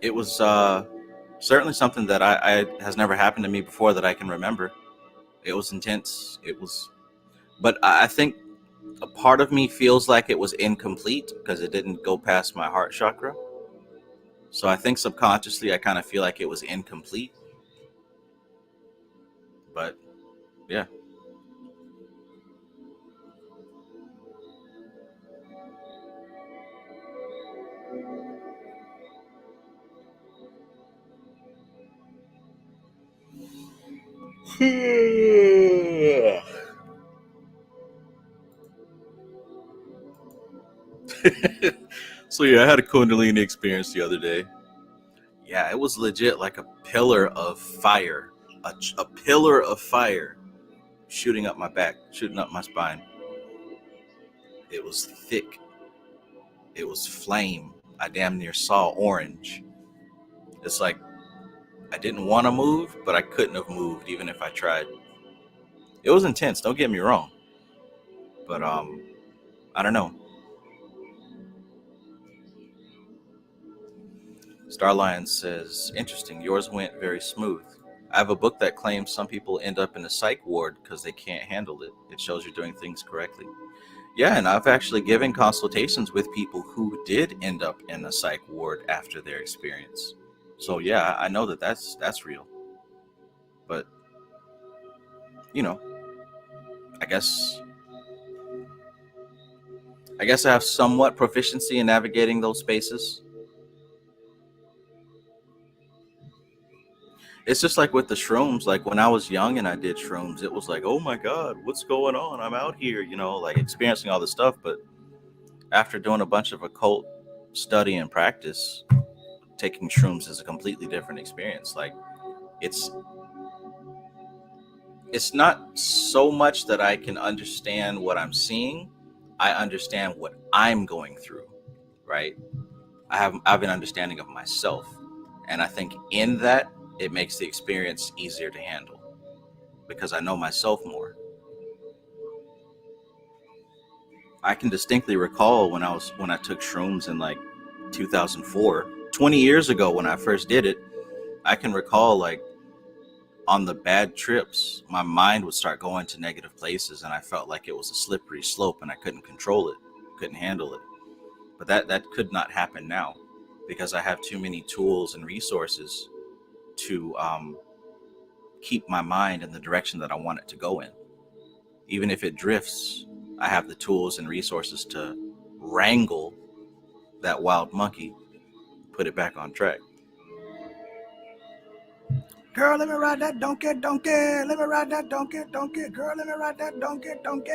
It was certainly something that I has never happened to me before that I can remember. It was intense. But I think a part of me feels like it was incomplete because it didn't go past my heart chakra. So I think subconsciously I kind of feel like it was incomplete. But yeah. So yeah, I had a Kundalini experience the other day. Yeah, it was legit like a pillar of fire, a pillar of fire shooting up my back, shooting up my spine. It was thick. It was flame. I damn near saw orange. It's like I didn't want to move, but I couldn't have moved even if I tried. It was intense. Don't get me wrong, but I don't know. Starlion says, interesting. Yours went very smooth. I have a book that claims some people end up in a psych ward because they can't handle it. It shows you're doing things correctly. Yeah, and I've actually given consultations with people who did end up in a psych ward after their experience. So yeah, I know that that's real. But you know, I guess I guess I have somewhat proficiency in navigating those spaces. It's just like with the shrooms. Like when I was young and I did shrooms, it was like, oh my God, what's going on? I'm out here, like experiencing all this stuff. But after doing a bunch of occult study and practice, taking shrooms is a completely different experience. Like it's it's not so much that I can understand what I'm seeing. I understand what I'm going through, right? I have an understanding of myself. And I think in that it makes the experience easier to handle because I know myself more. I can distinctly recall when I took shrooms in like 2004, 20 years ago when I first did it. I can recall like on the bad trips, my mind would start going to negative places and I felt like it was a slippery slope and I couldn't control it, couldn't handle it. But that could not happen now because I have too many tools and resources to keep my mind in the direction that I want it to go in. Even if it drifts, I have the tools and resources to wrangle that wild monkey, put it back on track. Girl, let me ride that donkey, donkey. Let me ride that donkey, donkey. Girl, let me ride that donkey, donkey.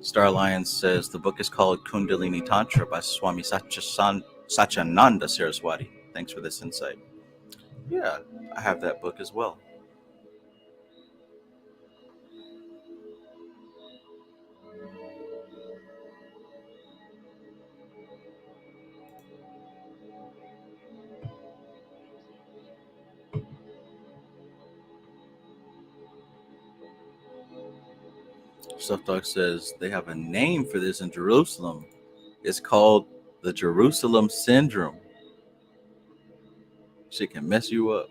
Star Lion says the book is called Kundalini Tantra by Swami Satyananda Saraswati. Thanks for this insight. Yeah, I have that book as well. Stuff Dog says they have a name for this in Jerusalem. It's called the Jerusalem Syndrome. Shit can mess you up.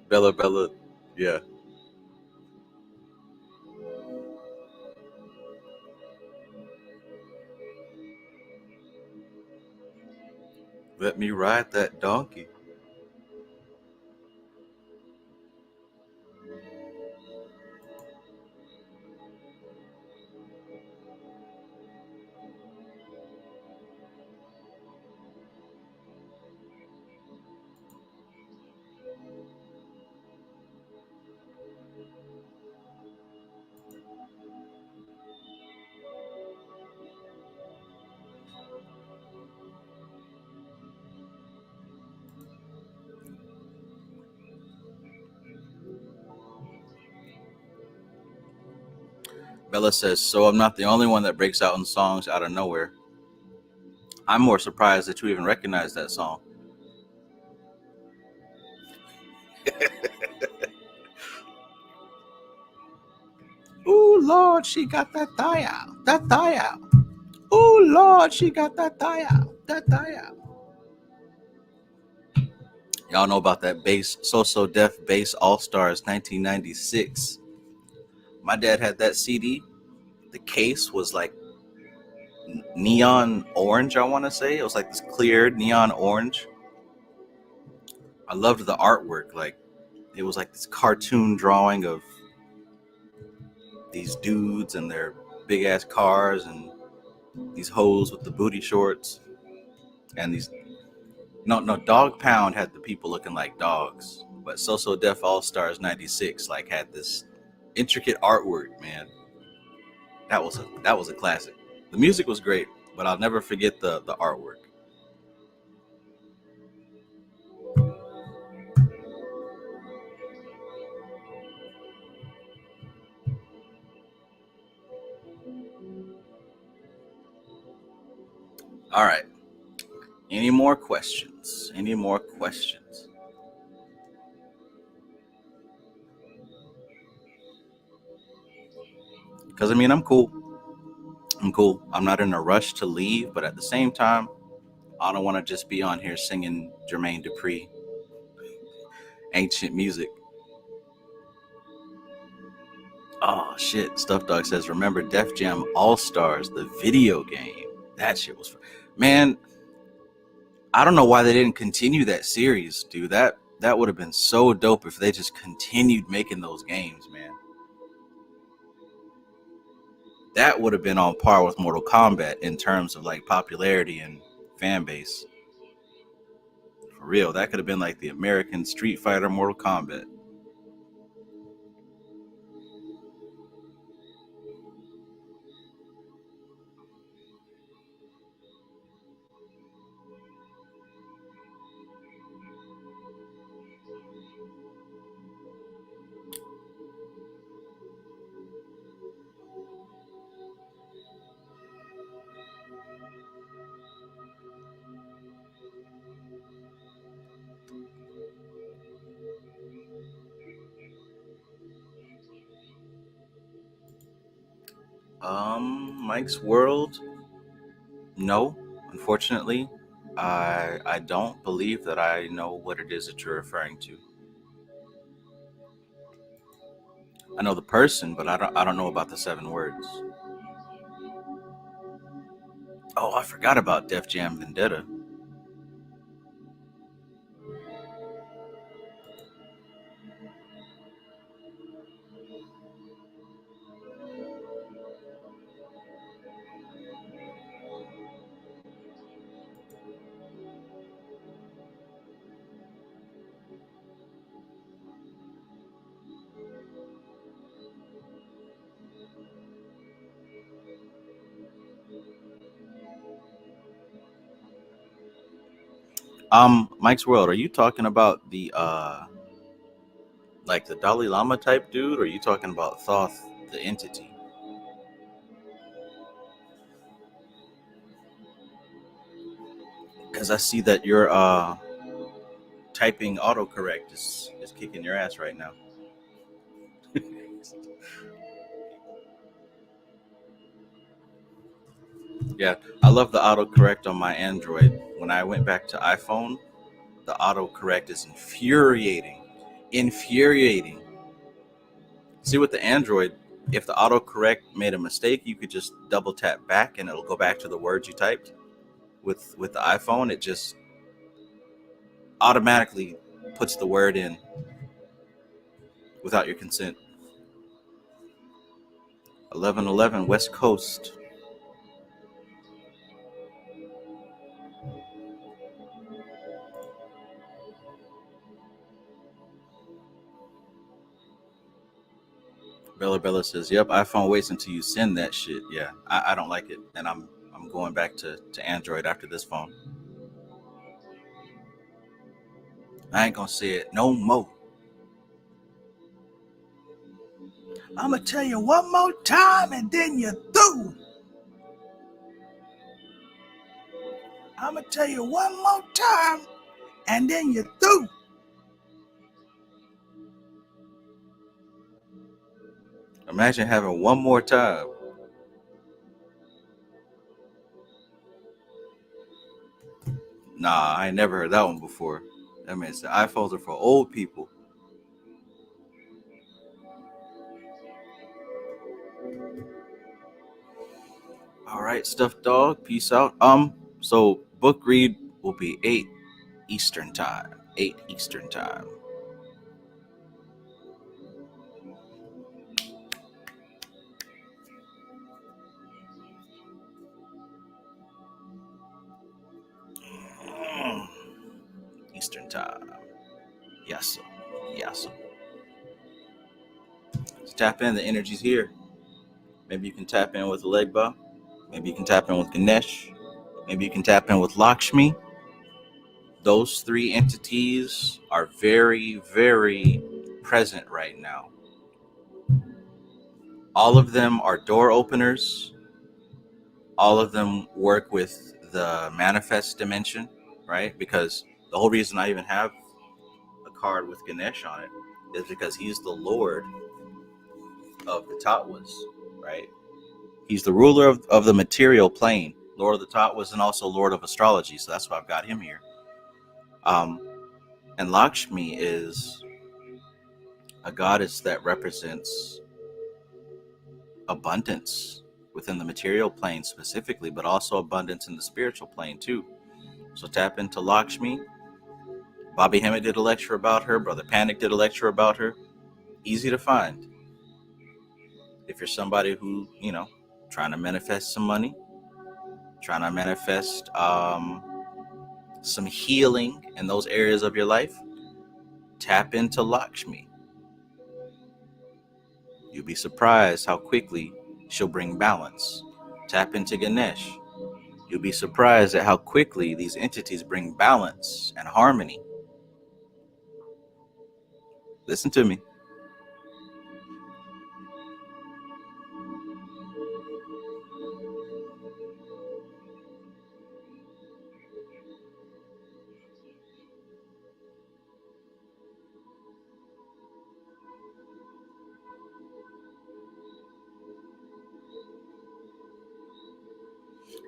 Bella, yeah. Let me ride that donkey. Bella says, so I'm not the only one that breaks out in songs out of nowhere. I'm more surprised that you even recognize that song. Ooh, Lord, she got that thigh out. That thigh out. Ooh, Lord, she got that thigh out. That thigh out. Y'all know about that bass, So Def Bass All Stars 1996. My dad had that CD. The case was like neon orange, I want to say. It was like this clear neon orange. I loved the artwork. Like, it was like this cartoon drawing of these dudes and their big ass cars and these hoes with the booty shorts and these no Dog Pound had the people looking like dogs, but So Def All Stars 96 like had this intricate artwork, man. That was a classic. The music was great, but I'll never forget the artwork. All right, any more questions? Any more questions? Because I mean, I'm cool. I'm not in a rush to leave, but at the same time, I don't want to just be on here singing Jermaine Dupri ancient music. Oh shit! Stuff Dog says, "Remember Def Jam All Stars, the video game? That shit was, man. I don't know why they didn't continue that series, dude. That would have been so dope if they just continued making those games, man. That would have been on par with Mortal Kombat in terms of like popularity and fan base. For real, that could have been like the American Street Fighter Mortal Kombat." Mike's World. No, unfortunately, I don't believe that I know what it is that you're referring to. I know the person, but I don't know about the 7 words. Oh, I forgot about Def Jam Vendetta. Mike's World, are you talking about the like the Dalai Lama type dude, or are you talking about Thoth, the entity? Because I see that your typing autocorrect is kicking your ass right now. Yeah, I love the autocorrect on my Android. When I went back to iPhone, the autocorrect is infuriating. Infuriating. See, with the Android, if the autocorrect made a mistake, you could just double tap back and it'll go back to the words you typed. With the iPhone, it just automatically puts the word in without your consent. 1111 West Coast. Bella says, "Yep, iPhone waits until you send that shit." Yeah, I don't like it, and I'm going back to Android after this phone. I ain't gonna say it no more. I'm gonna tell you one more time, and then you're through. I'm gonna tell you one more time, and then you're through. Imagine having one more time. Nah, I ain't never heard that one before. That means the iPhones are for old people. All right, Stuffed Dog, peace out. So book read will be 8 Eastern time. 8 Eastern time. Eastern time. Yes, sir. Yes, sir. Let's tap in. The energy's here. Maybe you can tap in with Legba. Maybe you can tap in with Ganesh. Maybe you can tap in with Lakshmi. Those 3 entities are very, very present right now. All of them are door openers. All of them work with the manifest dimension, right? Because the whole reason I even have a card with Ganesh on it is because he's the lord of the Tattwas. right? He's the ruler of the material plane, Lord of the Tattwas, and also Lord of Astrology. So that's why I've got him here. And Lakshmi is a goddess that represents abundance within the material plane specifically, but also abundance in the spiritual plane too. So tap into Lakshmi. Bobby Hemmett did a lecture about her. Brother Panic did a lecture about her. Easy to find. If you're somebody who, trying to manifest some money, trying to manifest some healing in those areas of your life, tap into Lakshmi. You'll be surprised how quickly she'll bring balance. Tap into Ganesh. You'll be surprised at how quickly these entities bring balance and harmony. Listen to me.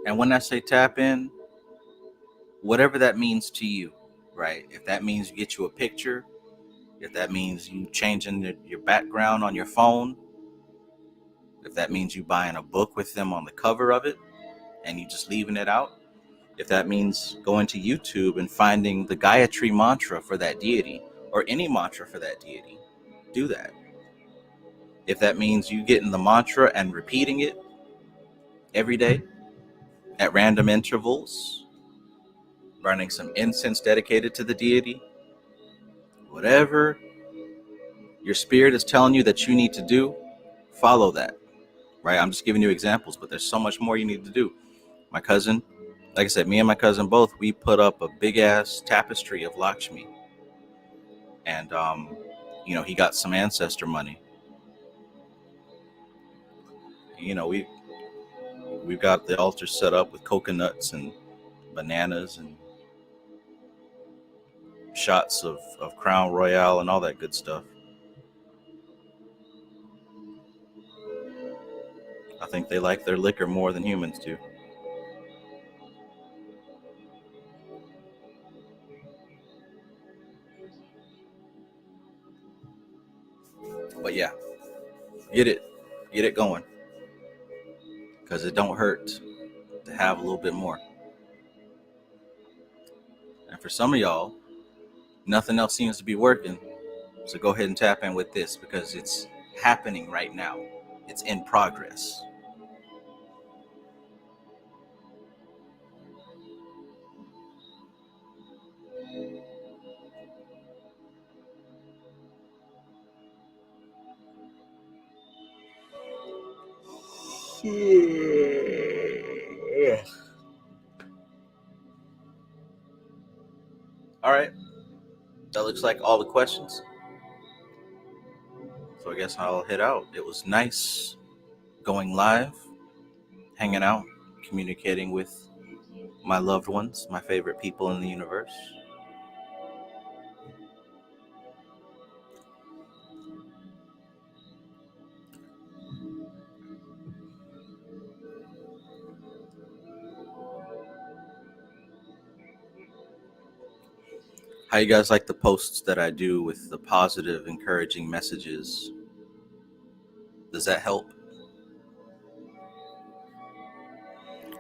And when I say tap in, whatever that means to you, right? If that means you get you a picture, if that means you changing your background on your phone, if that means you buying a book with them on the cover of it and you just leaving it out, if that means going to YouTube and finding the Gayatri mantra for that deity or any mantra for that deity, do that. If that means you getting the mantra and repeating it every day at random intervals, burning some incense dedicated to the deity, whatever your spirit is telling you that you need to do, follow that, right? I'm just giving you examples, but there's so much more you need to do. My cousin, like I said, me and my cousin both, we put up a big ass tapestry of Lakshmi. And, he got some ancestor money. We've got the altar set up with coconuts and bananas and shots of Crown Royale and all that good stuff. I think they like their liquor more than humans do. But yeah, get it going, because it don't hurt to have a little bit more. And for some of y'all, nothing else seems to be working, so go ahead and tap in with this, because it's happening right now. It's in progress. All right, that looks like all the questions. So I guess I'll head out. It was nice going live, hanging out, communicating with my loved ones, my favorite people in the universe. How you guys like the posts that I do with the positive, encouraging messages? Does that help?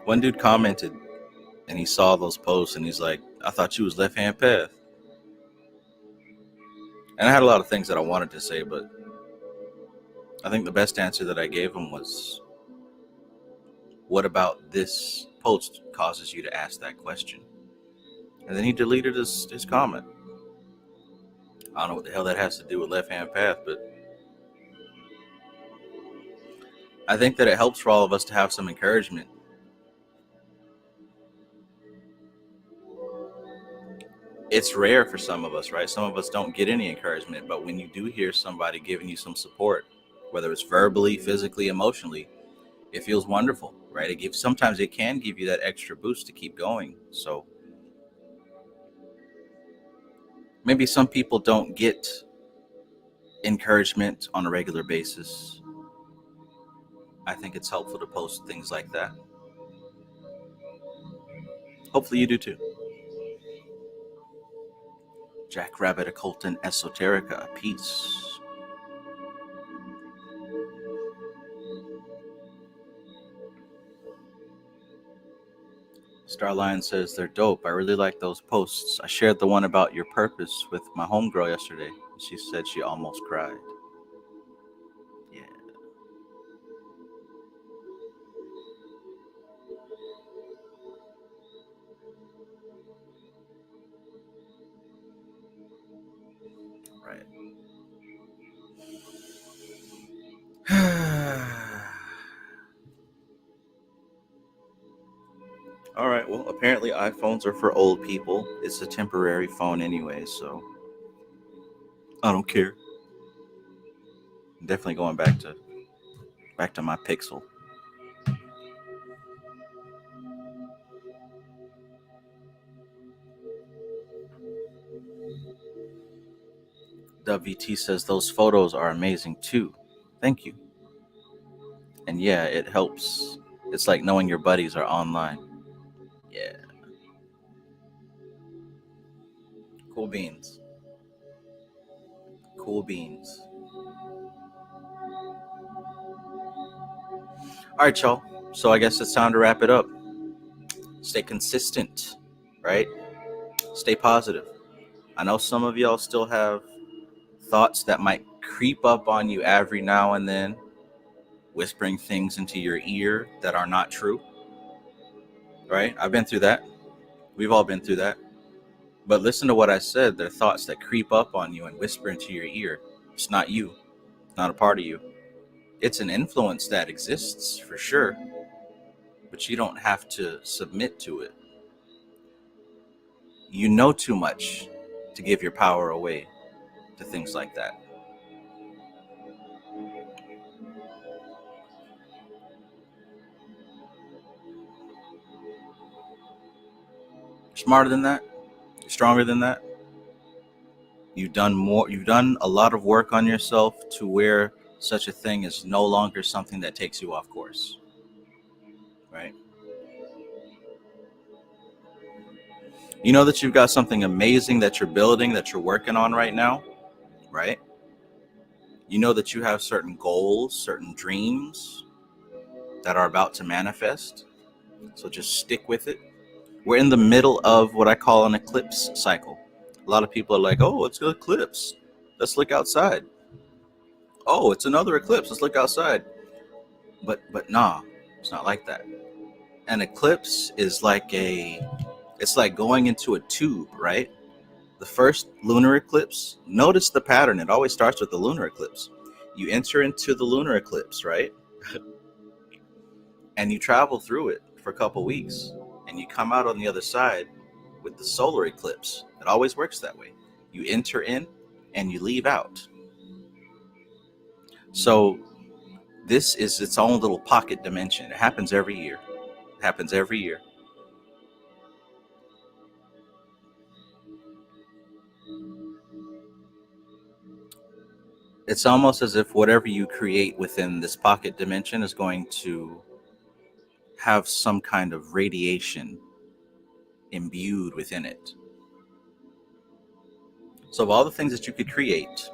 One dude commented and he saw those posts and he's like, I thought you was left-hand path. And I had a lot of things that I wanted to say, but I think the best answer that I gave him was, what about this post causes you to ask that question? And then he deleted his comment. I don't know what the hell that has to do with left-hand path, but I think that it helps for all of us to have some encouragement. It's rare for some of us, right? Some of us don't get any encouragement, but when you do hear somebody giving you some support, whether it's verbally, physically, emotionally, it feels wonderful, right? Sometimes it can give you that extra boost to keep going. So maybe some people don't get encouragement on a regular basis. I think it's helpful to post things like that. Hopefully you do too. Jackrabbit Occult and Esoterica, peace. Starline says they're dope. I really like those posts. I shared the one about your purpose with my homegirl yesterday. She said she almost cried. Yeah. Right. All right. Well, apparently iPhones are for old people. It's a temporary phone anyway, so I don't care. I'm definitely going back to my Pixel. WT says those photos are amazing too. Thank you. And yeah, it helps. It's like knowing your buddies are online. Yeah. Cool beans. Cool beans. All right, y'all. So I guess it's time to wrap it up. Stay consistent, right? Stay positive. I know some of y'all still have thoughts that might creep up on you every now and then, whispering things into your ear that are not true, right? I've been through that. We've all been through that. But listen to what I said. They're thoughts that creep up on you and whisper into your ear. It's not you. It's not a part of you. It's an influence that exists for sure, but you don't have to submit to it. You know too much to give your power away to things like that. You're smarter than that. You're stronger than that. You've done more. You've done a lot of work on yourself to where such a thing is no longer something that takes you off course, right? You know that you've got something amazing that you're building, that you're working on right now, right? You know that you have certain goals, certain dreams that are about to manifest. So just stick with it. We're in the middle of what I call an eclipse cycle. A lot of people are like, oh, it's an eclipse. Let's look outside. Oh, it's another eclipse. Let's look outside. But nah, it's not like that. An eclipse is it's like going into a tube, right? The first lunar eclipse, notice the pattern. It always starts with the lunar eclipse. You enter into the lunar eclipse, right? And you travel through it for a couple weeks, and you come out on the other side with the solar eclipse. It always works that way. You enter in and you leave out. So this is its own little pocket dimension. It happens every year. It happens every year. It's almost as if whatever you create within this pocket dimension is going to have some kind of radiation imbued within it. So of all the things that you could create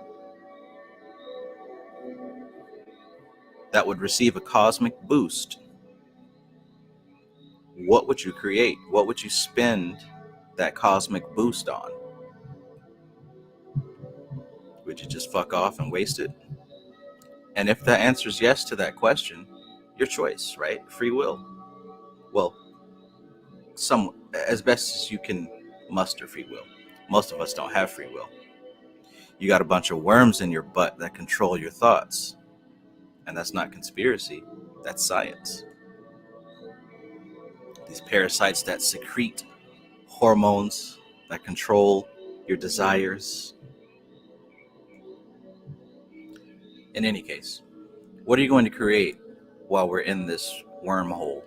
that would receive a cosmic boost, what would you create? What would you spend that cosmic boost on? Would you just fuck off and waste it? And if the answer is yes to that question, your choice, right? Free will. Well, some as best as you can muster free will. Most of us don't have free will. You got a bunch of worms in your butt that control your thoughts. And that's not conspiracy, that's science. These parasites that secrete hormones that control your desires. In any case, what are you going to create while we're in this wormhole?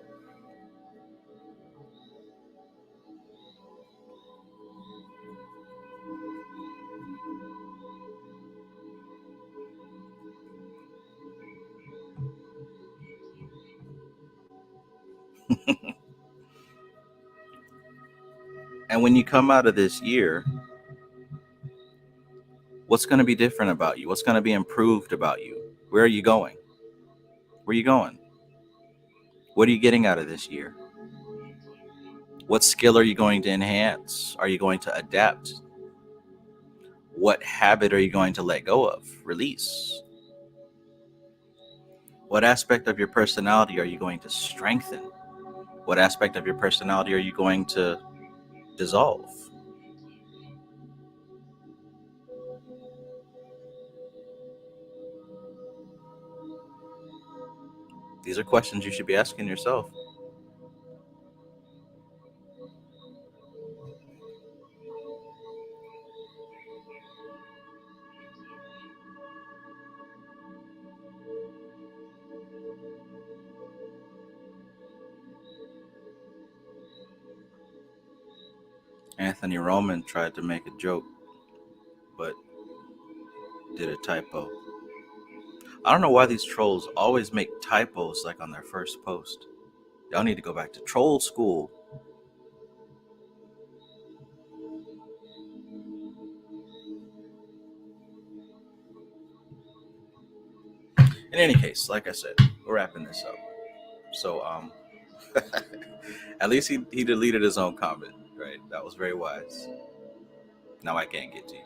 And when you come out of this year, what's going to be different about you? What's going to be improved about you? Where are you going? Where are you going? What are you getting out of this year? What skill are you going to enhance? Are you going to adapt? What habit are you going to let go of, release? What aspect of your personality are you going to strengthen? What aspect of your personality are you going to dissolve? These are questions you should be asking yourself. Anthony Roman tried to make a joke, but did a typo. I don't know why these trolls always make typos like on their first post. Y'all need to go back to troll school. In any case, like I said, we're wrapping this up. So, at least he deleted his own comment, right? That was very wise. Now I can't get to you.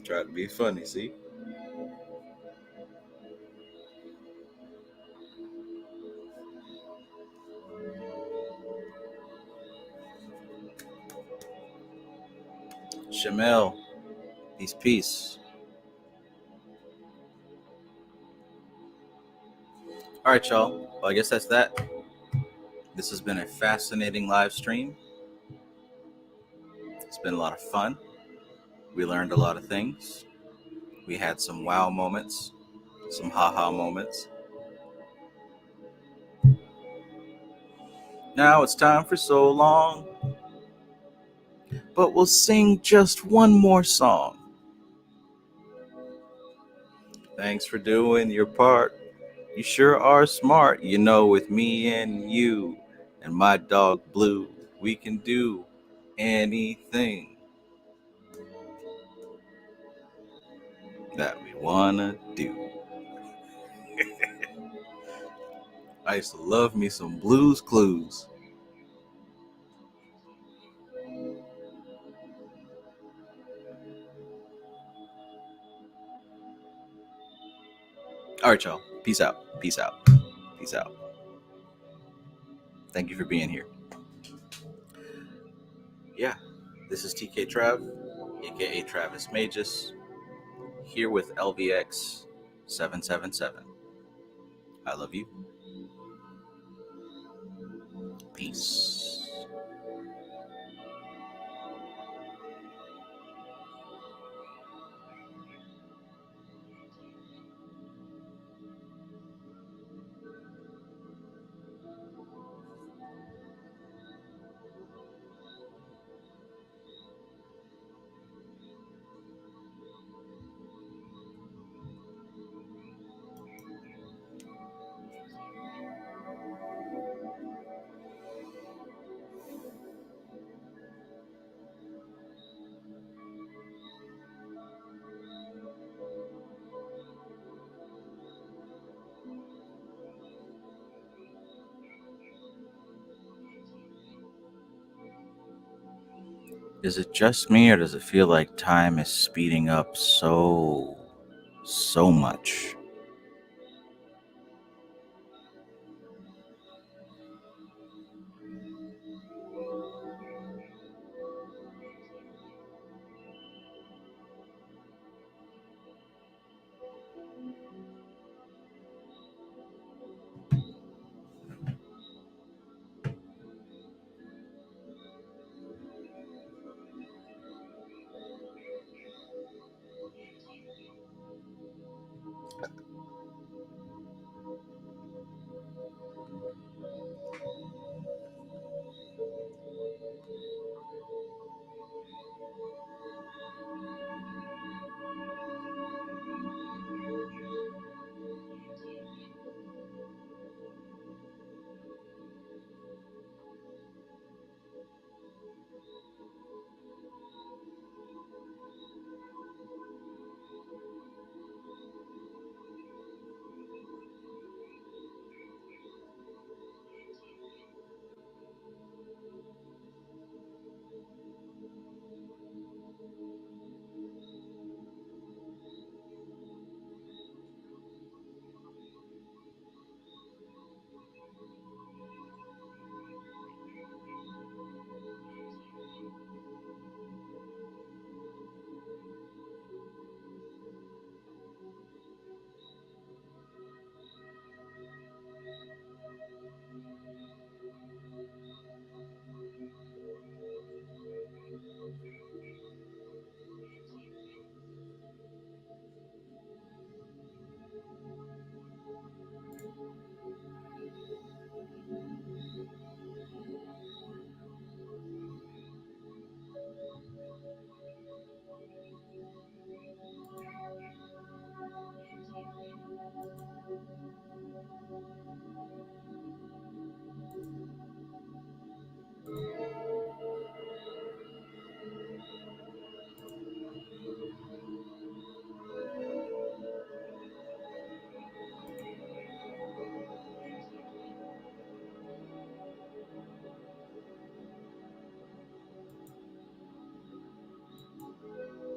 Try to be funny, see? Shamel, peace. All right, y'all. Well, I guess that's that. This has been a fascinating live stream. It's been a lot of fun. We learned a lot of things. We had some wow moments, some haha moments. Now it's time for so long, but we'll sing just one more song. Thanks for doing your part. You sure are smart. You know, with me and you and my dog Blue, we can do anything that we wanna do. I used to love me some Blues Clues. All right, y'all. Peace out. Peace out. Peace out. Thank you for being here. Yeah, this is TK Trav, aka Travis Magus, here with LVX777. I love you. Peace. Is it just me, or does it feel like time is speeding up so much?